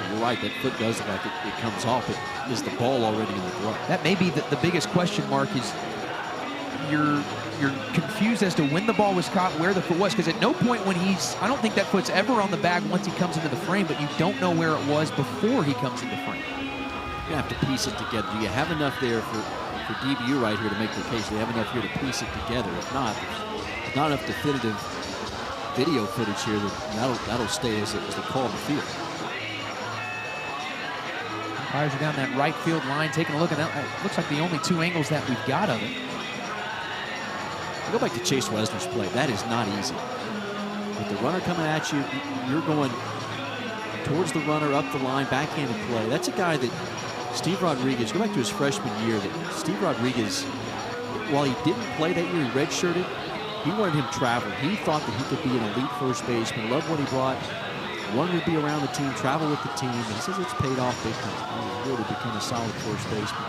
You're right, that foot does look like it comes off, but is the ball already in the glove? That may be the biggest question mark. Is you're confused as to when the ball was caught, where the foot was, because at no point when I don't think that foot's ever on the bag once he comes into the frame, but you don't know where it was before he comes into frame. You have to piece it together. Do you have enough there for DBU right here to make the case? Do you have enough here to piece it together? If not, there's not enough definitive video footage here that'll stay as the call on the field. Umpires are down that right field line, taking a look at that. It looks like the only 2 angles that we've got of it. Go back to Chase Wesner's play. That is not easy. With the runner coming at you, you're going towards the runner, up the line, backhanded play. That's a guy that Steve Rodriguez, go back to his freshman year, that Steve Rodriguez, while he didn't play that year, he redshirted, he wanted him traveling. He thought that he could be an elite first baseman, loved what he brought, wanted to be around the team, travel with the team, and he says it's paid off big time. He's really become a solid first baseman.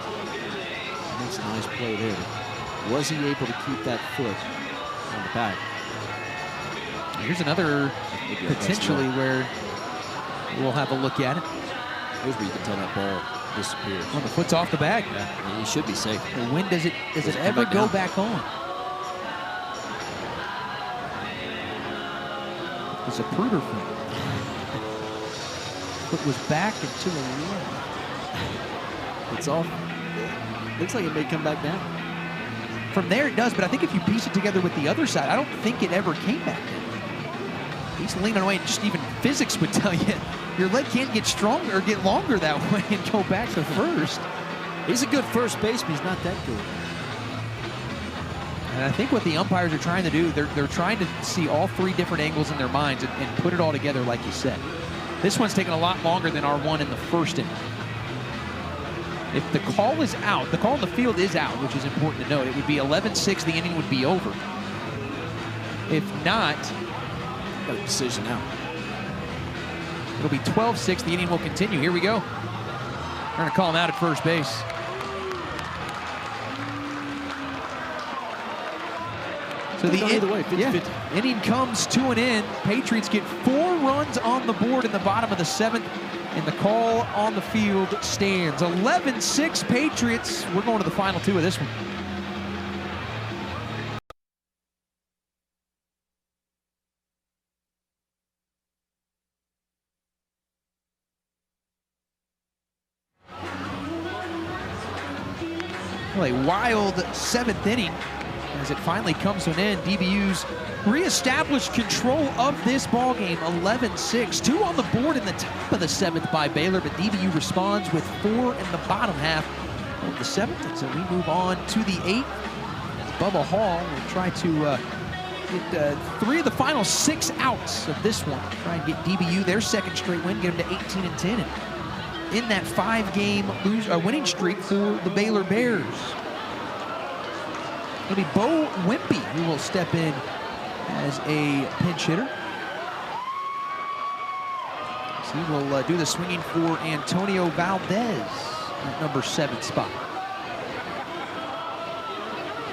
Makes a nice play there. Was he able to keep that foot on the bag? Here's another potentially where we'll have a look at it. Here's where you can tell that ball disappears. When the foot's off the bag. Yeah, he should be safe. And when does it ever go back on? It's a Pruder foot. Foot was back and to the left. It's off. Looks like it may come back down. From there it does, but I think if you piece it together with the other side, I don't think it ever came back down. He's leaning away, and just even physics would tell you your leg can't get stronger or get longer that way and go back to first. He's a good first baseman. He's not that good. And I think what the umpires are trying to do, they're trying to see all three different angles in their minds and put it all together like you said. This one's taken a lot longer than our one in the first inning. If the call is out, the call in the field is out, which is important to note. It would be 11-6, the inning would be over. If not, got a decision out. It'll be 12-6, the inning will continue. Here we go. We're gonna call him out at first base. So the inning comes to an end. Patriots get 4 runs on the board in the bottom of the 7th, and the call on the field stands. 11-6 Patriots. We're going to the final 2 of this one. Well, a wild 7th inning. As it finally comes to an end, DBU's reestablished control of this ball game. 11-6, 2 on the board in the top of the 7th by Baylor, but DBU responds with 4 in the bottom half of the 7th. And so we move on to the 8th. As Bubba Hall will try to get 3 of the final 6 outs of this one. Try and get DBU their 2nd straight win, get them to 18-10. And in that 5-game winning streak for the Baylor Bears. It'll be Bo Wimpy who will step in as a pinch hitter. So he will do the swinging for Antonio Valdez at number 7 spot.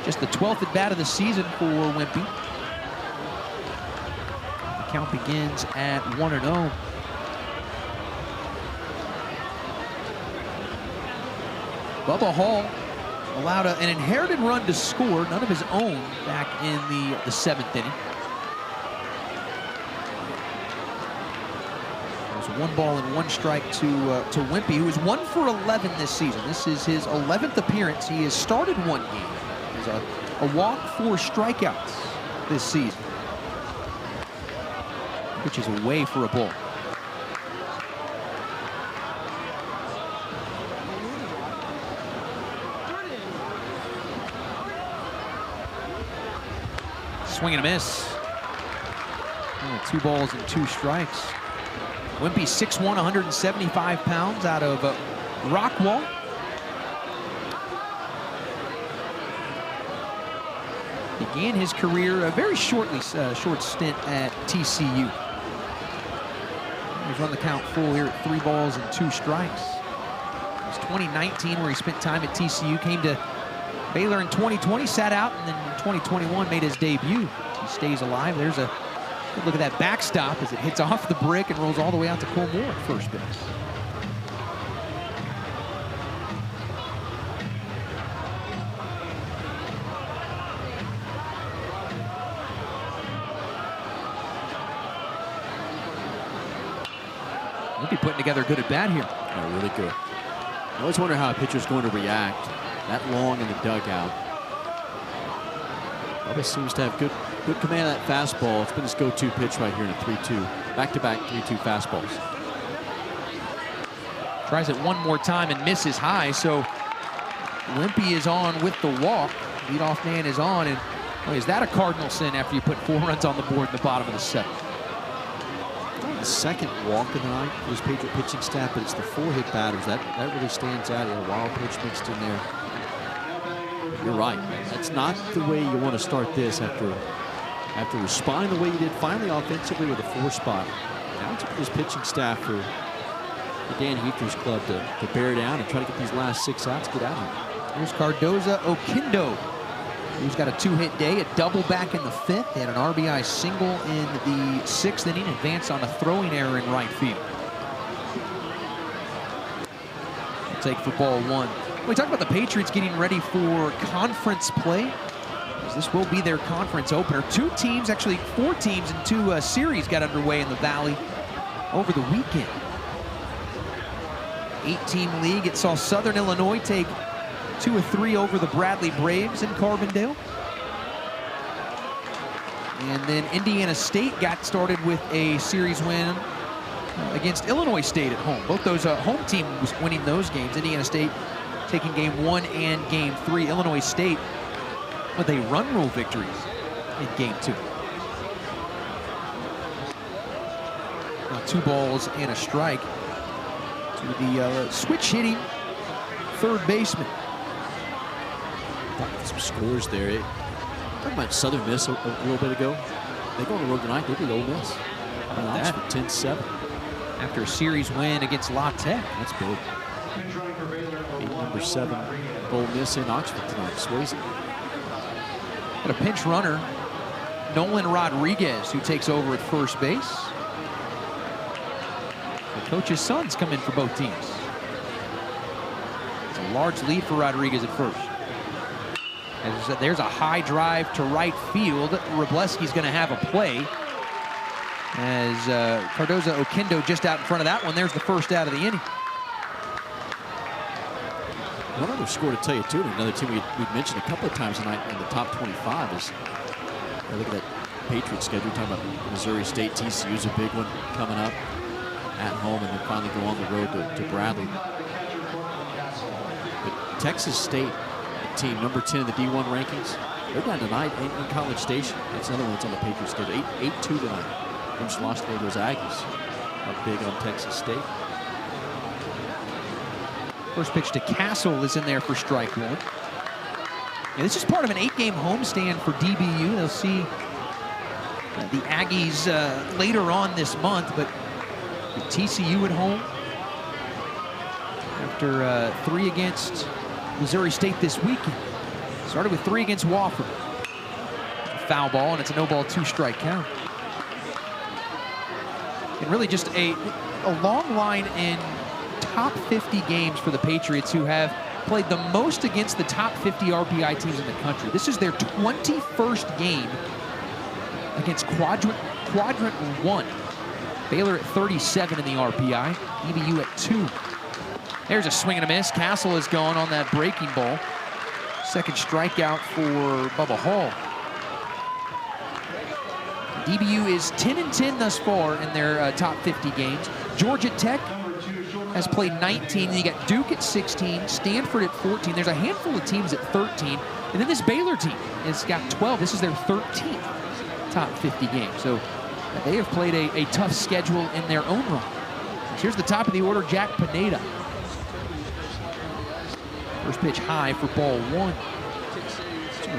Just the 12th at bat of the season for Wimpy. The count begins at 1-0. Bubba Hall allowed an inherited run to score, none of his own, back in the 7th inning. There's 1 ball and 1 strike to Wimpy, who is 1 for 11 this season. This is his 11th appearance. He has started 1 game. There's a walk, 4 strikeouts this season, which is away for a ball. Swing and a miss. 2 balls and 2 strikes. Wimpy 6'1", 175 pounds out of Rockwall. Began his career a very short stint at TCU. He's run the count full here at 3 balls and 2 strikes. It was 2019 where he spent time at TCU, came to Baylor in 2020, sat out, and then in 2021 made his debut. He stays alive. There's a good look at that backstop as it hits off the brick and rolls all the way out to Cole Moore at first base. We'll be putting together a good at bat here. Oh, really good. I always wonder how a pitcher's going to react that long in the dugout. Bubba seems to have good command of that fastball. It's been his go-to pitch right here in a 3-2. Back-to-back 3-2 fastballs. Tries it one more time and misses high, so Wimpy is on with the walk. Leadoff man is on, and boy, is that a cardinal sin after you put 4 runs on the board in the bottom of the 7th. The second walk of the night for this Patriot pitching staff, but it's the 4-hit batters. That really stands out. A wild pitch mixed in there. You're right. That's not the way you want to start this after responding the way you did finally offensively with a 4 spot. Now it's up to this pitching staff for the Dan Heathers club to bear down and try to get these last 6 outs, get out of here. Here's Cardoza Oquendo, who's got a 2-hit day, a double back in the 5th. They had an RBI single in the 6th inning, advanced on a throwing error in right field. We'll take for ball 1. We talked about the Patriots getting ready for conference play, as this will be their conference opener. 2 teams, actually 4 teams in 2 series got underway in the Valley over the weekend. 8-team league. It saw Southern Illinois take 2 of 3 over the Bradley Braves in Carbondale. And then Indiana State got started with a series win against Illinois State at home. Both those home teams winning those games. Indiana State taking game 1 and game 3. Illinois State with a run rule victories in game 2. Now 2 balls and a strike to the switch hitting third baseman. Some scores there. Talking about Southern Miss a little bit ago. They go on the road tonight. They beat Ole Miss. That's for 10-7. After a series win against La Tech. That's big. Beat number 7 Ole Miss in Oxford tonight. Swayze. Got a pinch runner, Nolan Rodriguez, who takes over at first base. The coach's sons come in for both teams. It's a large lead for Rodriguez at first. As I said, there's a high drive to right field. Wroblewski's going to have a play. As Cardoza Oquendo just out in front of that one. There's the first out of the inning. One other score to tell you, too, and another team we've mentioned a couple of times tonight in the top 25 is, look at that Patriot schedule. We're talking about Missouri State. TCU's a big one coming up at home, and then finally go on the road to Bradley. But Texas State, the team number 10 in the D1 rankings, they're down tonight in College Station. That's another one that's on the Patriot schedule. 8-2 tonight. They just lost to those Aggies. Up big on Texas State. First pitch to Castle is in there for strike 1. And this is part of an 8-game homestand for DBU. They'll see the Aggies later on this month, but with TCU at home after 3 against Missouri State this weekend. Started with 3 against Wofford. A foul ball, and it's a no-ball 2-strike count. And really just a long line in top 50 games for the Patriots, who have played the most against the top 50 RPI teams in the country. This is their 21st game against Quadrant 1. Baylor at 37 in the RPI, DBU at 2. There's a swing and a miss. Castle is gone on that breaking ball. Second strikeout for Bubba Hall. DBU is 10-10 thus far in their top 50 games. Georgia Tech has played 19. You got Duke at 16, Stanford at 14. There's a handful of teams at 13. And then this Baylor team has got 12. This is their 13th top 50 game. So they have played a tough schedule in their own right. So here's the top of the order, Jack Pineda. First pitch high for ball 1.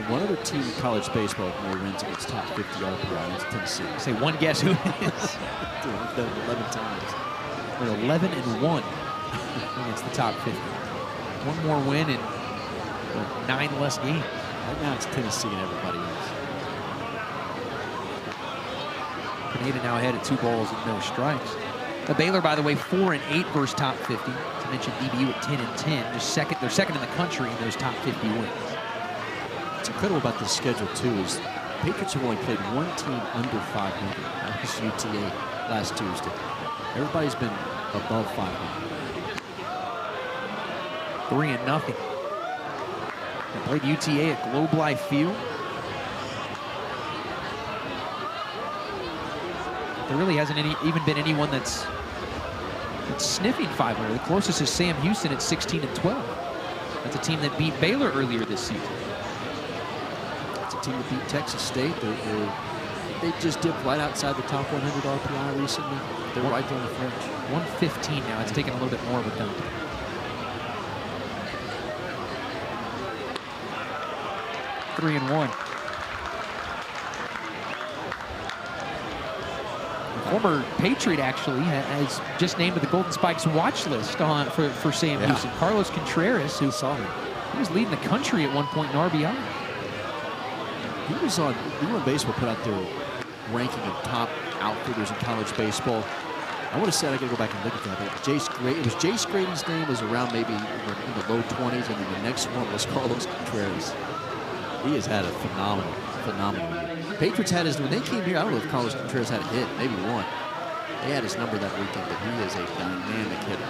One other team in college baseball with more wins against top 50 RPI. That's Tennessee. Say one guess who it is. They've done it 11 times. They're 11-1 against the top 50. One more win and 9 less games. Right now it's Tennessee and everybody else. Pineda now ahead at 2 balls and no strikes. The Baylor, by the way, 4-8 versus top 50. To mention DBU at 10-10. They're second in the country in those top 50 wins. What's incredible about this schedule, too, is Patriots have only played 1 team under 500. That was UTA last Tuesday. Everybody's been above 500. 3-0. They played UTA at Globe Life Field. There really hasn't even been anyone that's sniffing 500. The closest is Sam Houston at 16-12. That's a team that beat Baylor earlier this season. It's a team that beat Texas State. They're they just dipped right outside the top 100 RPI recently. They're right there on the fringe. 115 now. It's taking a little bit more of a dump. Three and one. Former Patriot actually has just named to the Golden Spikes watch list for Sam Houston. Carlos Contreras, who saw him, he was leading the country at one point in RBI. He was on Baseball put out their ranking of top outfielders in college baseball. I would have said I got to go back and look at that. It was Jace Grady's name was around maybe in the low 20s, and then the next one was Carlos Contreras. He has had a phenomenal year. Patriots had his, when they came here, I don't know if Carlos Contreras had a hit, maybe one. They had his number that weekend, but he is a dynamic hitter.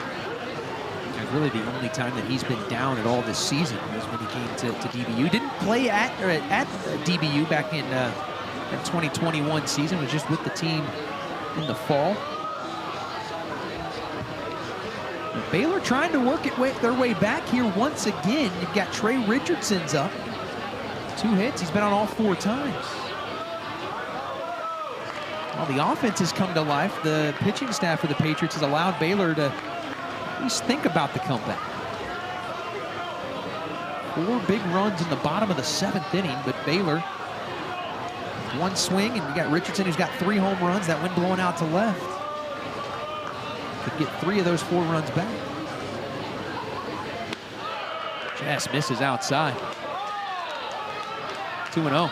And really the only time that he's been down at all this season was when he came to DBU. Didn't play at DBU back in 2021 season, was just with the team in the fall. Baylor trying to work their way back here once again. You've got Trey Richardson's up. 2 hits, he's been on all 4 times. Well, the offense has come to life. The pitching staff for the Patriots has allowed Baylor to at least think about the comeback. 4 big runs in the bottom of the 7th inning, but Baylor, one swing, and you got Richardson who's got 3 home runs, that wind blowing out to left. Could get 3 of those 4 runs back. Just misses outside. 2-0.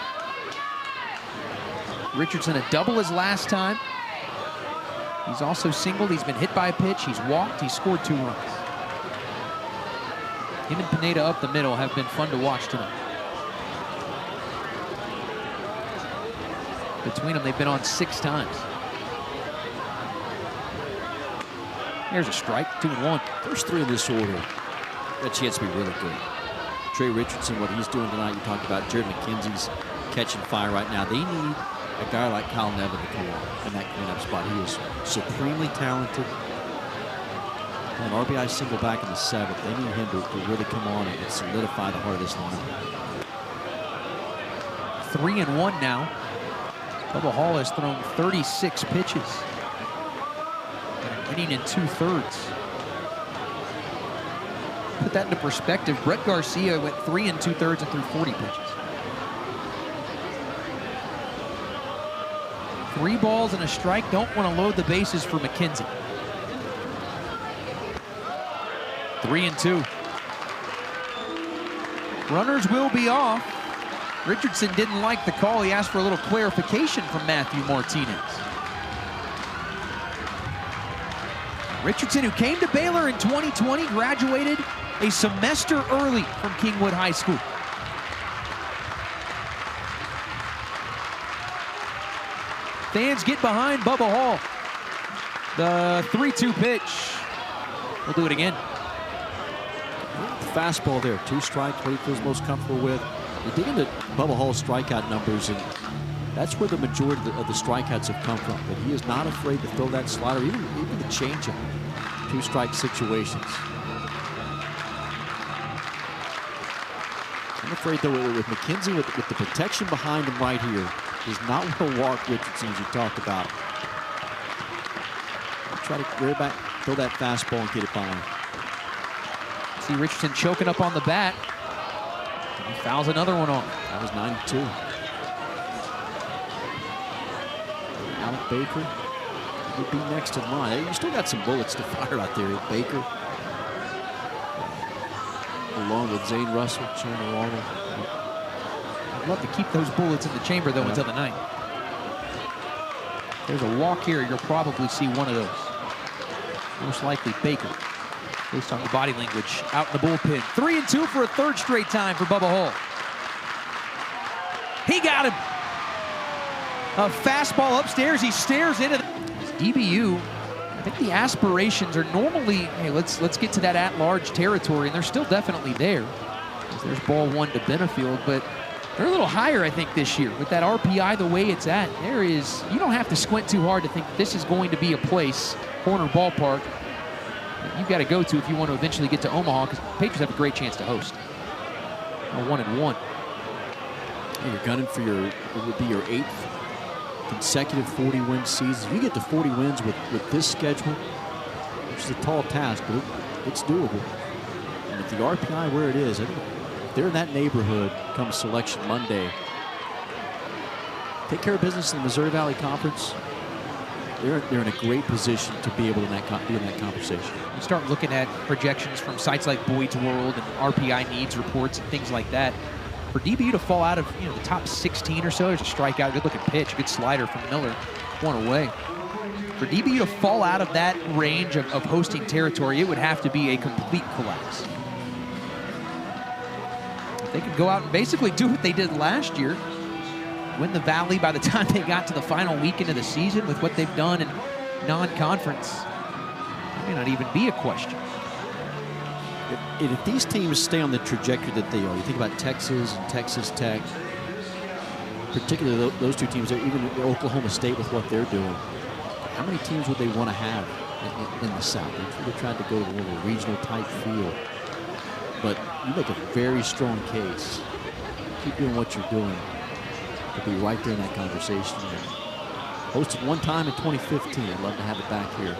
Richardson a double his last time. He's also singled. He's been hit by a pitch. He's walked. He's scored 2 runs. Him and Pineda up the middle have been fun to watch tonight. Between them, they've been on 6 times. Here's a strike, 2-1. First 3 in this order, got a chance to be really good. Trey Richardson, what he's doing tonight, you talked about Jared McKenzie's catching fire right now. They need a guy like Kyle Nevin to come on in that cleanup spot. He is supremely talented. An RBI single back in the 7th. They need him to really come on and solidify the heart of this lineup. 3-1 now. Bubba Hall has thrown 36 pitches. An inning and 2/3. Put that into perspective. Brett Garcia went 3 2/3 and threw 40 pitches. 3 balls and a strike. Don't want to load the bases for McKenzie. 3-2. Runners will be off. Richardson didn't like the call. He asked for a little clarification from Matthew Martinez. Richardson, who came to Baylor in 2020, graduated a semester early from Kingwood High School. Fans get behind Bubba Hall. The 3-2 pitch. We'll do it again. The fastball there, 2 strikes, what he feels most comfortable with. You dig into Bubba Hall's strikeout numbers, and that's where the majority of the strikeouts have come from. But he is not afraid to throw that slider, even the changeup. 2-strike situations. I'm afraid, though, with McKenzie, with the protection behind him right here, he's not going to walk Richardson, as you talked about. Try to rear back, throw that fastball and get it by him. See Richardson choking up on the bat. And he fouls another one off. That was 9-2. Alec Baker would be next in line. You still got some bullets to fire out there. Baker, along with Zane Russell, Chandler Walden. I'd love to keep those bullets in the chamber, though, until the ninth. There's a walk here. You'll probably see one of those. Most likely Baker, based on the body language out in the bullpen. 3-2 for a 3rd straight time for Bubba Hall. He got him. A fastball upstairs. He stares into the DBU. I think the aspirations are normally, hey, let's get to that at-large territory, and they're still definitely there. There's ball 1 to Benefield, but they're a little higher, I think, this year. With that RPI the way it's at, you don't have to squint too hard to think this is going to be a place, Horner Ballpark, that you've got to go to if you want to eventually get to Omaha, because the Patriots have a great chance to host. 1-1. You're gunning for it would be your 8th consecutive 40-win seasons. If you get to 40 wins with this schedule, which is a tall task, but it's doable. And with the RPI where it is, I think if they're in that neighborhood come Selection Monday, take care of business in the Missouri Valley Conference, they're in a great position to be able to be in that conversation. You start looking at projections from sites like Boyd's World and RPI needs reports and things like that. For DBU to fall out of the top 16 or so, there's a strikeout, good looking pitch, good slider from Miller, one away. For DBU to fall out of that range of hosting territory, it would have to be a complete collapse. If they could go out and basically do what they did last year, win the Valley by the time they got to the final weekend of the season with what they've done in non-conference, it may not even be a question. If these teams stay on the trajectory that they are, you think about Texas and Texas Tech, particularly those two teams, even Oklahoma State with what they're doing, how many teams would they want to have in the South? They're trying to go to more of a regional type feel. But you make a very strong case. Keep doing what you're doing to be right there in that conversation. Hosted one time in 2015. I'd love to have it back here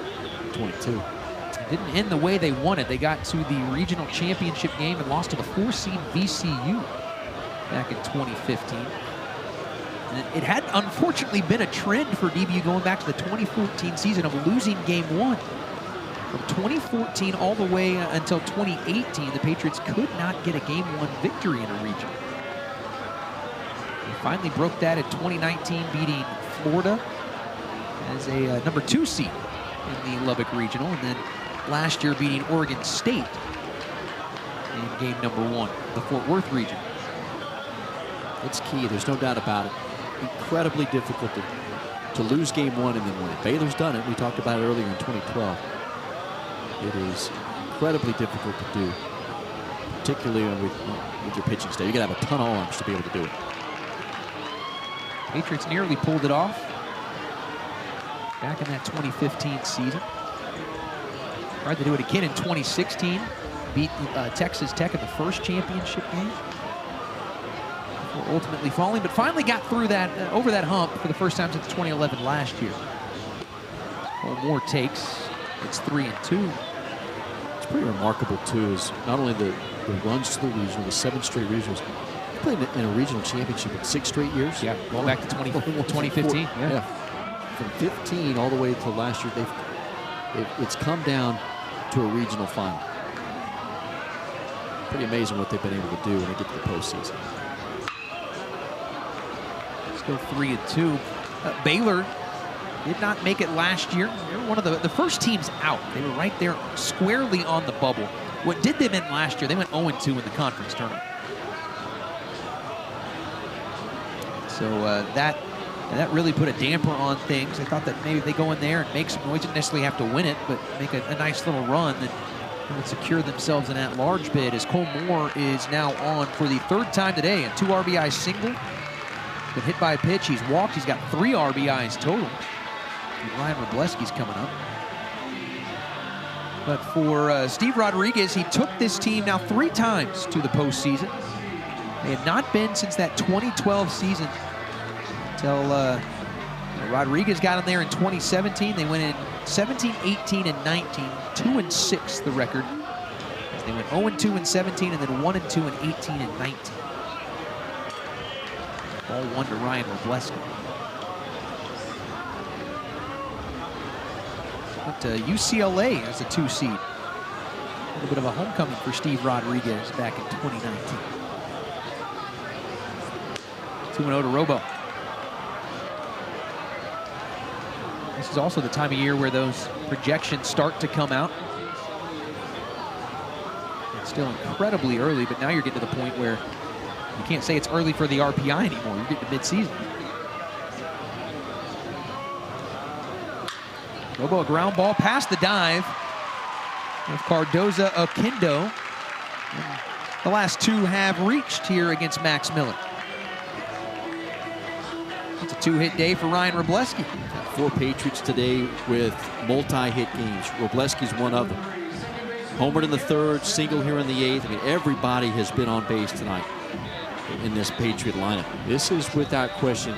in 22. It didn't end the way they wanted. They got to the regional championship game and lost to the 4-seed VCU back in 2015. And it had unfortunately been a trend for DBU going back to the 2014 season of losing game one. From 2014 all the way until 2018, the Patriots could not get a game one victory in a region. They finally broke that in 2019, beating Florida as a number 2 seed in the Lubbock Regional, and then last year beating Oregon State in game number 1, the Fort Worth region. It's key, there's no doubt about it. Incredibly difficult to lose game one and then win it. Baylor's done it. We talked about it earlier in 2012. It is incredibly difficult to do, particularly with your pitching staff. You got to have a ton of arms to be able to do it. Patriots nearly pulled it off back in that 2015 season. Tried to do it again in 2016. Beat Texas Tech in the first championship game before ultimately falling, but finally got through that, over that hump for the first time since 2011 last year. One more takes. It's 3-2. It's pretty remarkable, too, is not only the runs to the regional, the 7 straight regionals. They played in a regional championship in 6 straight years. Yeah, going back to 2015. Yeah. From 15 all the way to last year, it's come down to a regional final. Pretty amazing what they've been able to do when they get to the postseason. Still 3-2. Baylor did not make it last year. They were one of the first teams out. They were right there squarely on the bubble. What did them in last year? They went 0-2 in the conference tournament. So that really put a damper on things. I thought that maybe if they go in there and make some noise, didn't necessarily have to win it, but make a nice little run that would secure themselves in that large bid, as Cole Moore is now on for the 3rd time today. A 2 RBI single. Been hit by a pitch. He's walked. He's got 3 RBIs total. And Ryan Robleski's coming up. But for Steve Rodriguez, he took this team now 3 times to the postseason. They had not been since that 2012 season until Rodriguez got in there in 2017. They went in 17, 18, and 19. 2-6 the record. They went 0-2 in 17 and then 1-2 in 18 and 19. All 1 to Ryan Robleski. Went to UCLA as a 2 seed. A little bit of a homecoming for Steve Rodriguez back in 2019. 2-0 to Robo. This is also the time of year where those projections start to come out. It's still incredibly early, but now you're getting to the point where you can't say it's early for the RPI anymore. You're getting to mid-season. Robo, a ground ball past the dive of Cardoza Oquendo. The last 2 have reached here against Max Miller. It's a 2-hit day for Ryan Robleski. 4 Patriots today with multi-hit games. Robleski's one of them. Homered in the 3rd, single here in the 8th. I mean, everybody has been on base tonight in this Patriot lineup. This is without question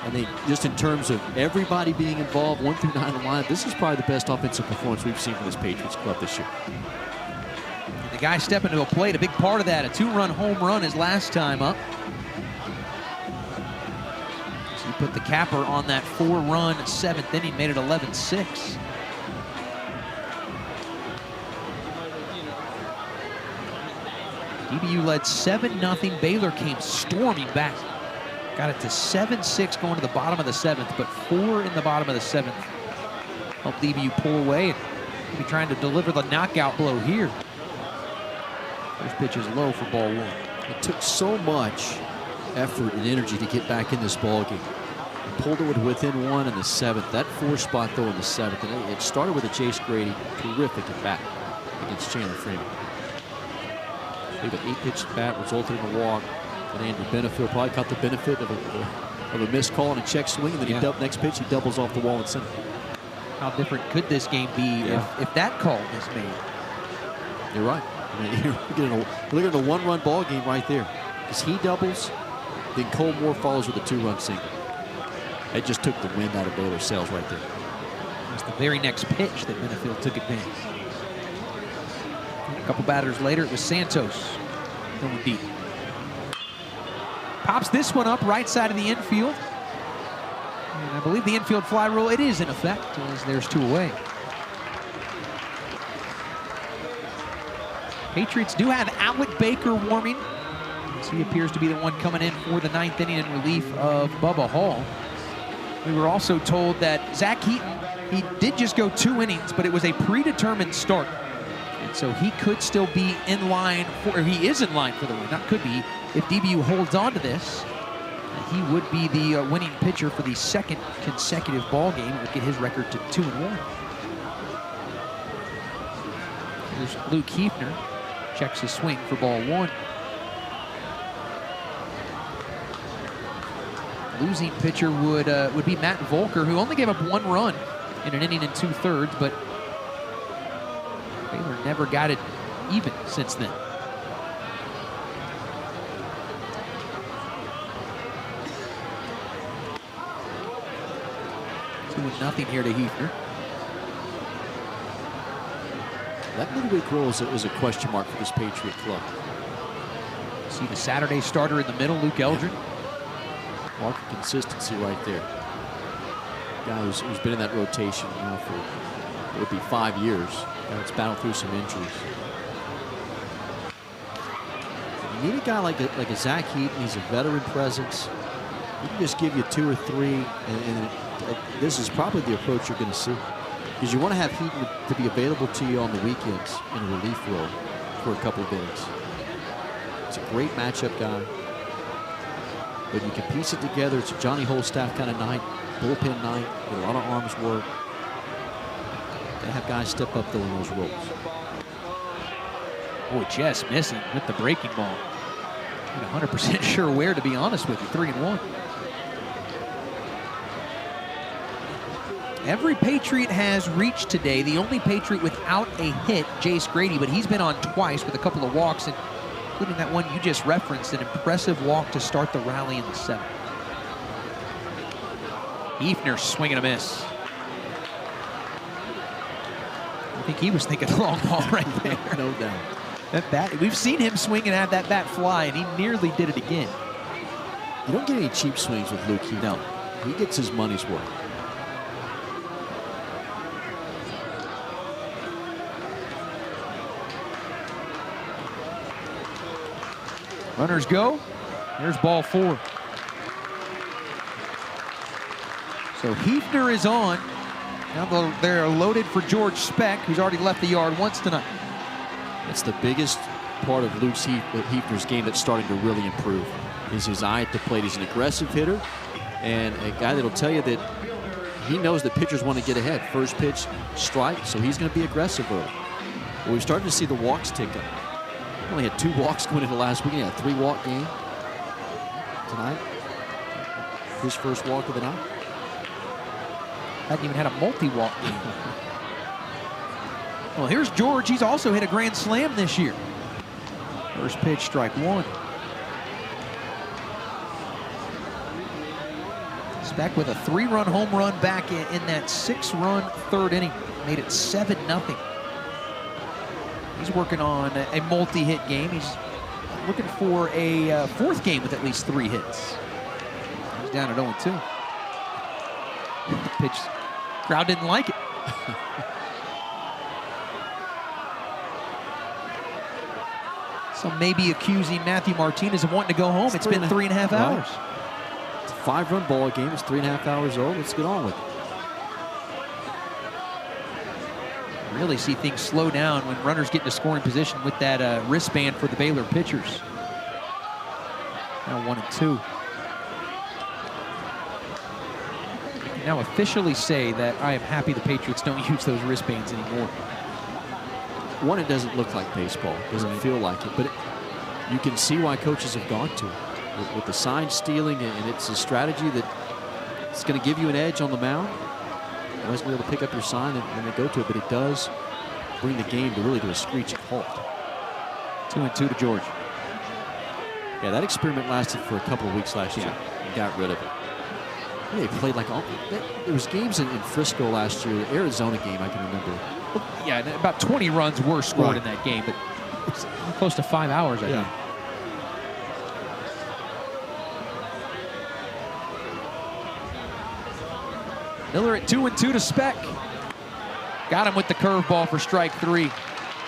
And they, just in terms of everybody being involved, 1 through 9 on the line, this is probably the best offensive performance we've seen from this Patriots club this year. The guy stepping to a plate, a big part of that, a 2-run home run his last time up. So he put the capper on that 4-run 7th inning, made it 11-6. DBU led 7-0. Baylor came storming back. Got it to 7-6 going to the bottom of the 7th, but 4 in the bottom of the 7th. Helped DBU pull away and be trying to deliver the knockout blow here. First pitch is low for ball 1. It took so much effort and energy to get back in this ball game. Pulled it within 1 in the 7th. That 4 spot though in the 7th, and it started with a Chase Grady terrific at bat against Chandler Freeman. An 8-pitch bat resulted in a walk, and Andrew Benefield probably caught the benefit of a missed call and a check swing, and then next pitch he doubles off the wall in center. How different could this game be if that call is made? You're right. I mean, you're looking at a 1-run ball game right there. Because he doubles, then Cole Moore follows with a 2-run single. It just took the wind out of Baylor's sails right there. It was the very next pitch that Benefield took advantage. And a couple batters later, it was Santos going deep. Pops this one up right side of the infield. And I believe the infield fly rule, it is in effect, as there's 2 away. Patriots do have Alec Baker warming, as he appears to be the one coming in for the 9th inning in relief of Bubba Hall. We were also told that Zach Heaton, he did just go 2 innings, but it was a predetermined start. And so he could still be in line for, or he is in line for the win, not could be, if DBU holds on to this. He would be the winning pitcher for the 2nd consecutive ball game. It would get his record to 2-1. Here's Luke Hefner. Checks his swing for ball 1. Losing pitcher would be Matt Volker, who only gave up 1 run in an inning and 2/3, but Baylor never got it even since then. Nothing here to Hefner. That midweek role is a question mark for this Patriot club. See the Saturday starter in the middle, Luke Eldred. Mark of consistency right there. Guy who's been in that rotation now for, it would be 5 years. It's battled through some injuries. You need a guy like a Zach Heaton. He's a veteran presence. He can just give you 2 or 3, and this is probably the approach you're going to see. Because you want to have Heaton to be available to you on the weekends in a relief role for a couple of innings. It's a great matchup guy. But you can piece it together. It's a Johnny Holstaff kind of night, bullpen night, with a lot of arms work. They have guys step up though in those roles. Boy, just missing with the breaking ball. Not 100% sure where, to be honest with you. 3-1. Every Patriot has reached today. The only Patriot without a hit, Jace Grady, but he's been on twice with a couple of walks, and including that one you just referenced, an impressive walk to start the rally in the 7th. Hefner swinging a miss. I think he was thinking long ball right there. No doubt. That bat, we've seen him swing and have that bat fly, and he nearly did it again. You don't get any cheap swings with Luke Hefner. No. He gets his money's worth. Runners go. There's ball 4. So Hefner is on. Now they're loaded for George Speck, who's already left the yard once tonight. That's the biggest part of Luke Hefner's game that's starting to really improve, is his eye at the plate. He's an aggressive hitter and a guy that'll tell you that he knows that pitchers want to get ahead. First pitch, strike, so he's going to be aggressive early. Well, we've started to see the walks tick up. He only had 2 walks going into last week. He had a 3-walk game tonight. His first walk of the night. Hadn't even had a multi-walk game. Well, here's George. He's also hit a grand slam this year. First pitch, strike 1. Speck with a 3-run home run back in that 6-run third inning. Made it 7-0. He's working on a multi-hit game. He's looking for a fourth game with at least 3 hits. He's down at 0-2. Pitch, crowd didn't like it. So maybe accusing Matthew Martinez of wanting to go home. It's been 3.5 hours. It's a 5-run ball game. It's 3.5 hours old. Let's get on with it. Really see things slow down when runners get into scoring position with that wristband for the Baylor pitchers. Now 1-2. I can now officially say that I am happy the Patriots don't use those wristbands anymore. One, it doesn't look like baseball. It doesn't feel like it. But you can see why coaches have gone to it. With the sign stealing, and it's a strategy that it's going to give you an edge on the mound. You always be able to pick up your sign and they go to it, but it does bring the game to really to a screeching halt. 2-2 to George. Yeah, that experiment lasted for a couple of weeks last year. And got rid of it. They played like all. There was games in Frisco last year. The Arizona game, I can remember. Yeah, about 20 runs were scored in that game, but it's close to 5 hours, I think. Miller at 2-2 to Speck. Got him with the curveball for strike 3. Well,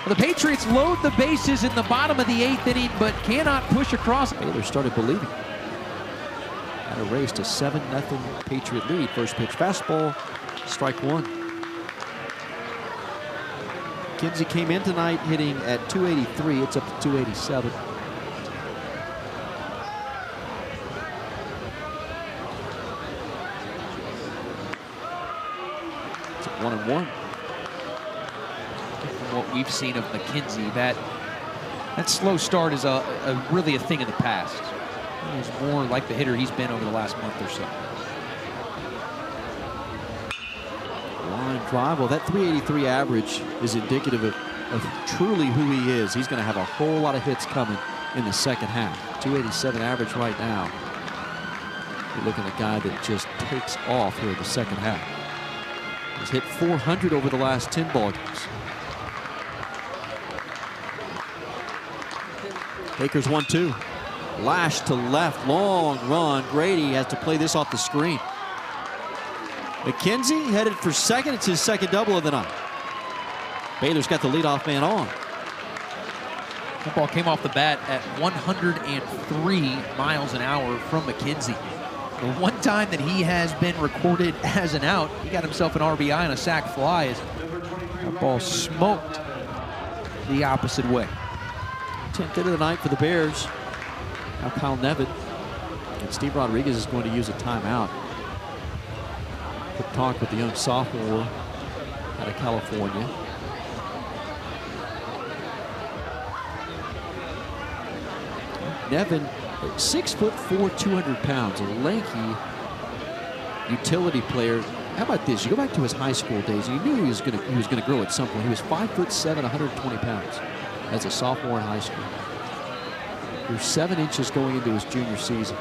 the Patriots load the bases in the bottom of the 8th inning, but cannot push across. Baylor started believing. Had a race to 7-0 Patriot lead. First pitch fastball, strike 1. Kinsey came in tonight hitting at 283. It's up to 287. It's 1-1. From what we've seen of McKenzie, that slow start is really a thing of the past. He's more like the hitter he's been over the last month or so. Line drive. Well, that 383 average is indicative of truly who he is. He's going to have a whole lot of hits coming in the second half. 287 average right now. You're looking at a guy that just takes off here in the second half. He's hit 400 over the last 10 ball games. Baker's 1-2. Lash to left, long run. Grady has to play this off the screen. McKenzie headed for second. It's his second double of the night. Baylor's got the leadoff man on. That ball came off the bat at 103 miles an hour from McKenzie. The one time that he has been recorded as an out, he got himself an RBI and a sac fly as that ball smoked the opposite way. 10th hit of the night for the Bears. Now Kyle Nevin and Steve Rodriguez is going to use a timeout. Quick talk with the young sophomore out of California. Nevin, 6'4", 200 pounds, a lanky utility player. How about this? You go back to his high school days, and you knew he was going to grow at some point. He was 5'7", 120 pounds as a sophomore in high school. He was 7 inches going into his junior season.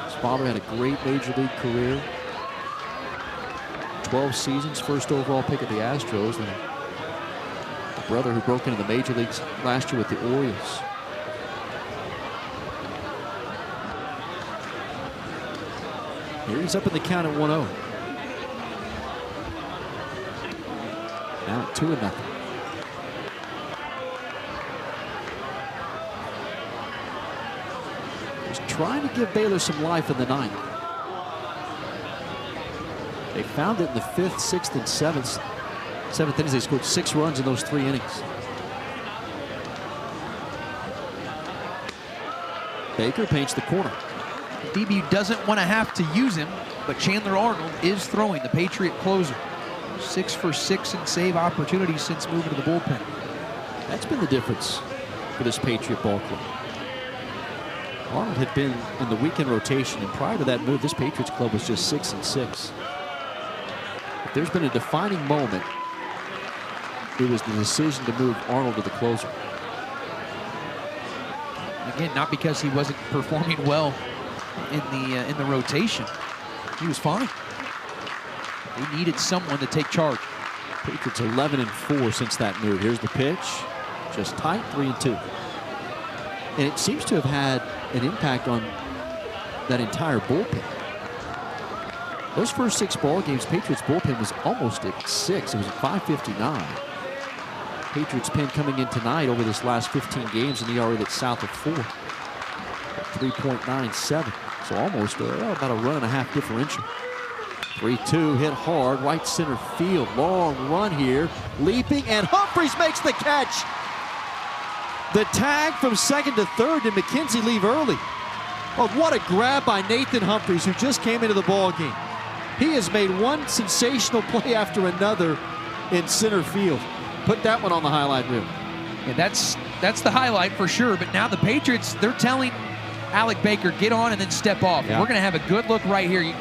His father had a great major league career. 12 seasons, first overall pick of the Astros, and the brother who broke into the major leagues last year with the Orioles. Here he's up in the count at 1-0. Now at 2-0. Just trying to give Baylor some life in the ninth. They found it in the 5th, 6th, and 7th. 7th innings, they scored 6 runs in those 3 innings. Baker paints the corner. DB doesn't want to have to use him, but Chandler Arnold is throwing, the Patriot closer. 6 for 6 in save opportunities since moving to the bullpen. That's been the difference for this Patriot ball club. Arnold had been in the weekend rotation, and prior to that move, this Patriots club was just 6-6. If there's been a defining moment, it was the decision to move Arnold to the closer. Again, not because he wasn't performing well in the rotation. He was fine. They needed someone to take charge. Patriots 11-4 since that move. Here's the pitch. Just tight, 3-2. And it seems to have had an impact on that entire bullpen. Those first 6 ball games, Patriots bullpen was almost at 6. It was at 5.59. Patriots pen coming in tonight over this last 15 games, an ERA that's south of 4. 3.97. So almost about a run and a half differential. 3-2, hit hard, right center field. Long run here, leaping, and Humphries makes the catch. The tag from second to third. Did McKenzie leave early? Oh, what a grab by Nathan Humphries, who just came into the ball game. He has made one sensational play after another in center field. Put that one on the highlight reel. And that's the highlight for sure. But now the Patriots, they're telling Alec Baker, get on and then step off. Yeah. We're going to have a good look right here. You're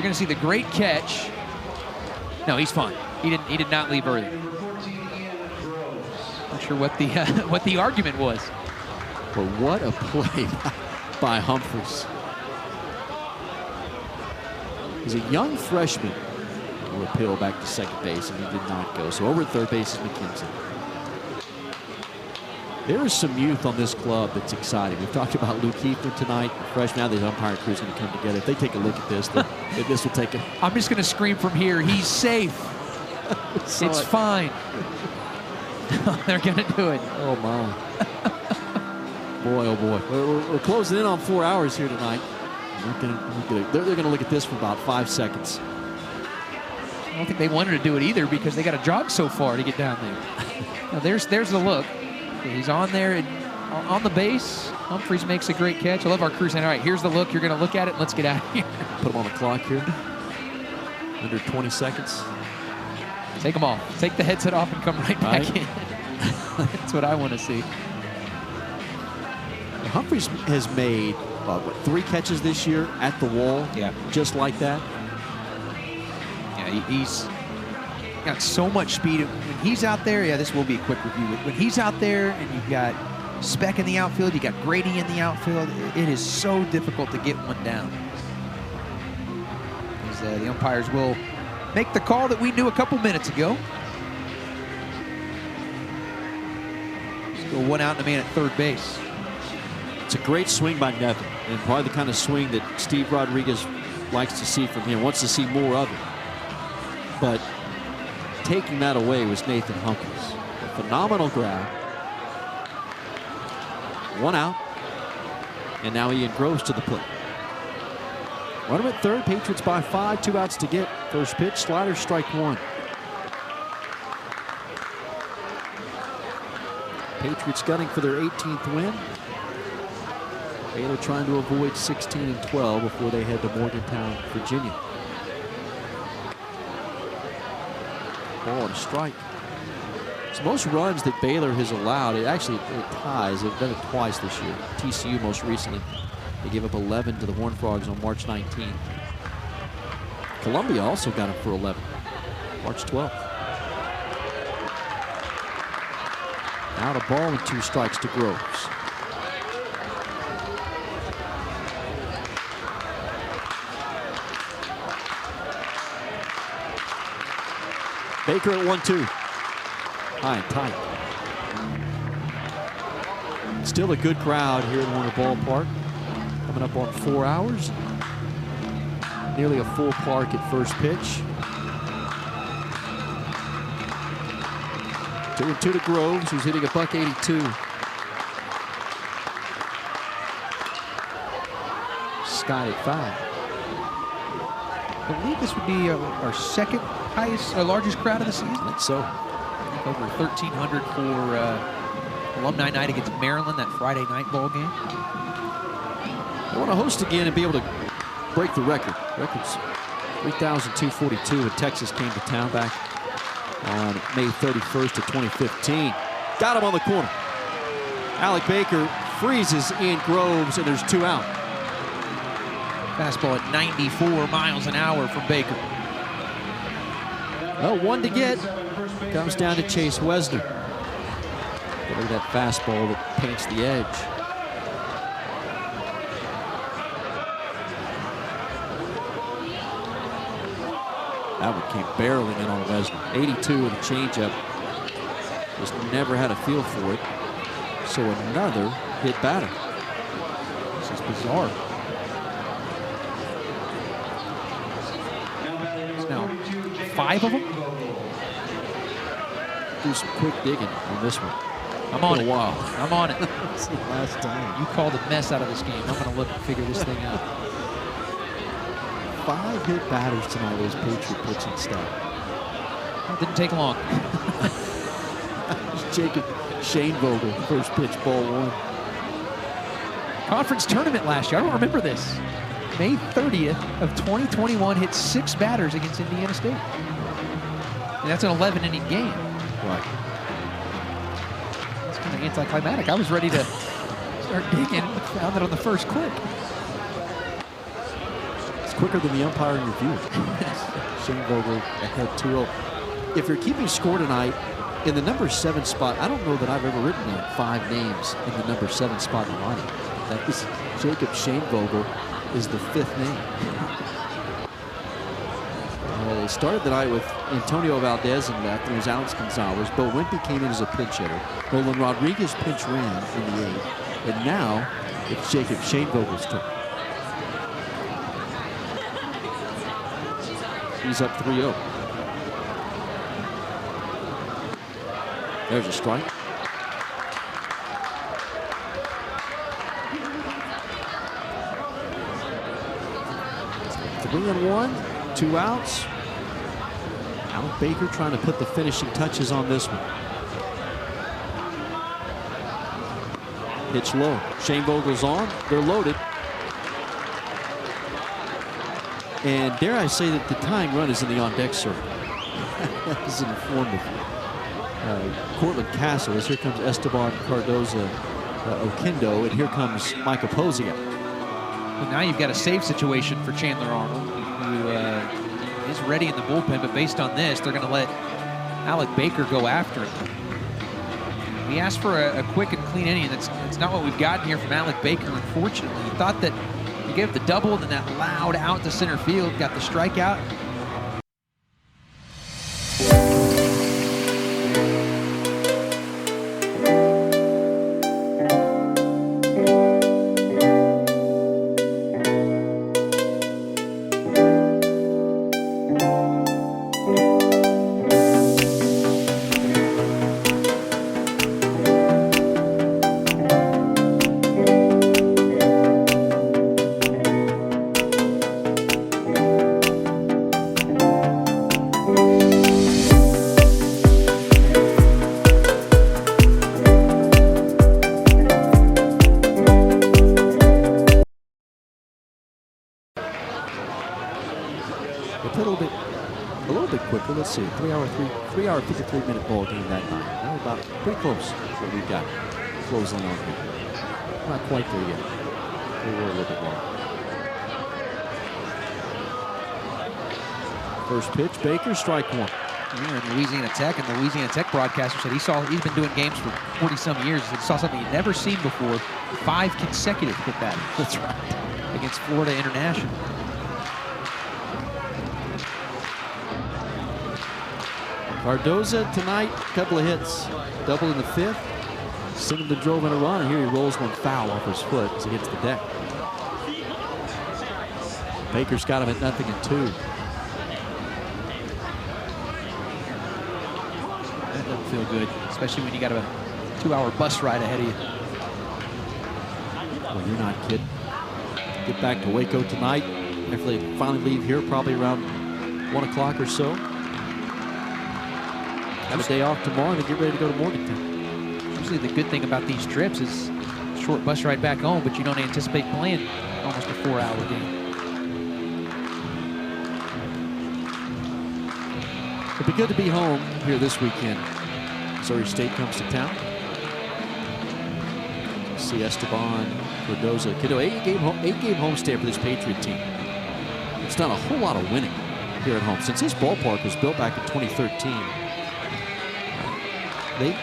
going to see the great catch. No, he's fine. He did not leave early. Not sure what the argument was. But what a play by Humphries. He's a young freshman. Will appeal back to second base, and he did not go. So over at third base is McKenzie. There is some youth on this club that's exciting. We've talked about Luke Heathman tonight, the freshman. Now the umpire crew is going to come together. If they take a look at this, then this will take it. I'm just going to scream from here. He's safe. It's fine. They're going to do it. Oh, my. Boy, oh, boy. We're closing in on 4 hours here tonight. They're going to look at this for about 5 seconds. I don't think they wanted to do it either because they got to jog so far to get down there. Now there's the look. He's on there and on the base. Humphries makes a great catch. I love our crew saying, all right, here's the look. You're going to look at it. Let's get out of here. Put him on the clock here. Under 20 seconds. Take them off. Take the headset off and come right back in. That's what I want to see. Humphries has made, 3 catches this year at the wall? Yeah. Just like that? Yeah, he's got so much speed. When he's out there, yeah, this will be a quick review. When he's out there and you've got Speck in the outfield, you got Grady in the outfield, it is so difficult to get one down. The umpires will make the call that we knew a couple minutes ago. Let's go 1 out and a man at third base. It's a great swing by Nevin, and probably the kind of swing that Steve Rodriguez likes to see from him, wants to see more of it. But taking that away was Nathan Humphries. A phenomenal grab. 1 out. And now Ian Groves to the plate. Runner at third, Patriots by 5, 2 outs to get. First pitch, slider, strike 1. Patriots gunning for their 18th win. Baylor trying to avoid 16-12 before they head to Morgantown, Virginia. Ball and a strike. It's most runs that Baylor has allowed. It ties. They've done it twice this year. TCU most recently. They gave up 11 to the Horned Frogs on March 19th. Columbia also got it for 11, March 12th. Out a ball and 2 strikes to Groves. Baker at 1-2. High and tight. Still a good crowd here at Warner Ballpark. Coming up on 4 hours. Nearly a full park at first pitch. 2-2 to Groves, who's hitting a .182. Sky at 5. I believe this would be our second highest, largest crowd of the season. I think so. I think over 1,300 for Alumni Night against Maryland, that Friday night ball game. They want to host again and be able to break the record. Record's 3,242 when Texas came to town back on May 31st of 2015. Got him on the corner. Alec Baker freezes in Groves, and there's 2 out. Fastball at 94 miles an hour from Baker. Well, 1 to get. Comes down to Chase Wesner. Look at that fastball that paints the edge. That one came barreling in on Lesnar. 82 with a changeup. Just never had a feel for it. So another hit batter. This is bizarre. There's now 5 of them. Do some quick digging on this one. I'm on it. Wow. I'm on it. That's the last time. You called a mess out of this game. I'm going to look and figure this thing out. 5 hit batters tonight was Patriot pitching staff. It didn't take long. Jacob Schoenvogel, first pitch, ball 1. Conference tournament last year. I don't remember this. May 30th of 2021 hit 6 batters against Indiana State. And that's an 11-inning game. Right. It's kind of anticlimactic. I was ready to start digging, but found it on the first click. It's quicker than the umpiring review. Schoenvogel ahead 2-0. If you're keeping score tonight, in the number 7 spot, I don't know that I've ever written down 5 names in the number 7 spot in the lineup. That is Jacob Schoenvogel is the 5th name. They started the night with Antonio Valdez in left, and it was Alex Gonzalez. Bo Wimpy came in as a pinch hitter. Nolan Rodriguez pinch ran in the 8th. And now it's Jacob Schoenvogel's turn. He's up 3-0. There's a strike. Three and 1, 2 outs. Alec Baker trying to put the finishing touches on this one. Pitch low. Schoenvogel's on. They're loaded. And dare I say that the tying run is in the on-deck circle. That is informative. Cortland Castle, as here comes Esteban Cardoza Oquendo, and here comes Michael Pozia. Well, now you've got a save situation for Chandler Arnold, who is ready in the bullpen, but based on this, they're going to let Alec Baker go after him. We asked for a quick and clean inning. That's not what we've gotten here from Alec Baker, unfortunately. He thought that he gave the double, and then that loud out to center field, got the strikeout. A little bit quicker. Let's see, 3 hour 53-minute ball game that night. Well, about pretty close to what we've got closing on here. Not quite there yet. They were a little bit long. First pitch, Baker, strike 1. Here in Louisiana Tech, and the Louisiana Tech broadcaster said he's been doing games for 40-some years. He saw something he'd never seen before: 5 consecutive hit batters. That's right. Against Florida International. Cardoza tonight, a couple of hits, double in the 5th. Singleton drove in a run, and here he rolls one foul off his foot as he hits the deck. Baker's got him at 0-2. That doesn't feel good, especially when you got a 2-hour bus ride ahead of you. Well, you're not kidding. Get back to Waco tonight after they finally leave here, probably around 1 o'clock or so. Have a day off tomorrow and then get ready to go to Morgantown. Usually the good thing about these trips is a short bus ride back home, but you don't anticipate playing almost a 4-hour game. It'll be good to be home here this weekend. Missouri State comes to town. See Esteban Cardoza. 8-game homestand for this Patriot team. It's done a whole lot of winning here at home. Since this ballpark was built back in 2013, they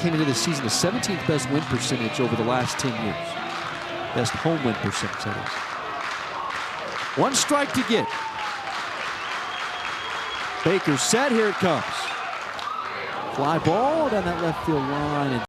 came into the season the 17th best win percentage over the last 10 years. Best home win percentage, that is. 1 strike to get. Baker set, here it comes. Fly ball down that left field line. And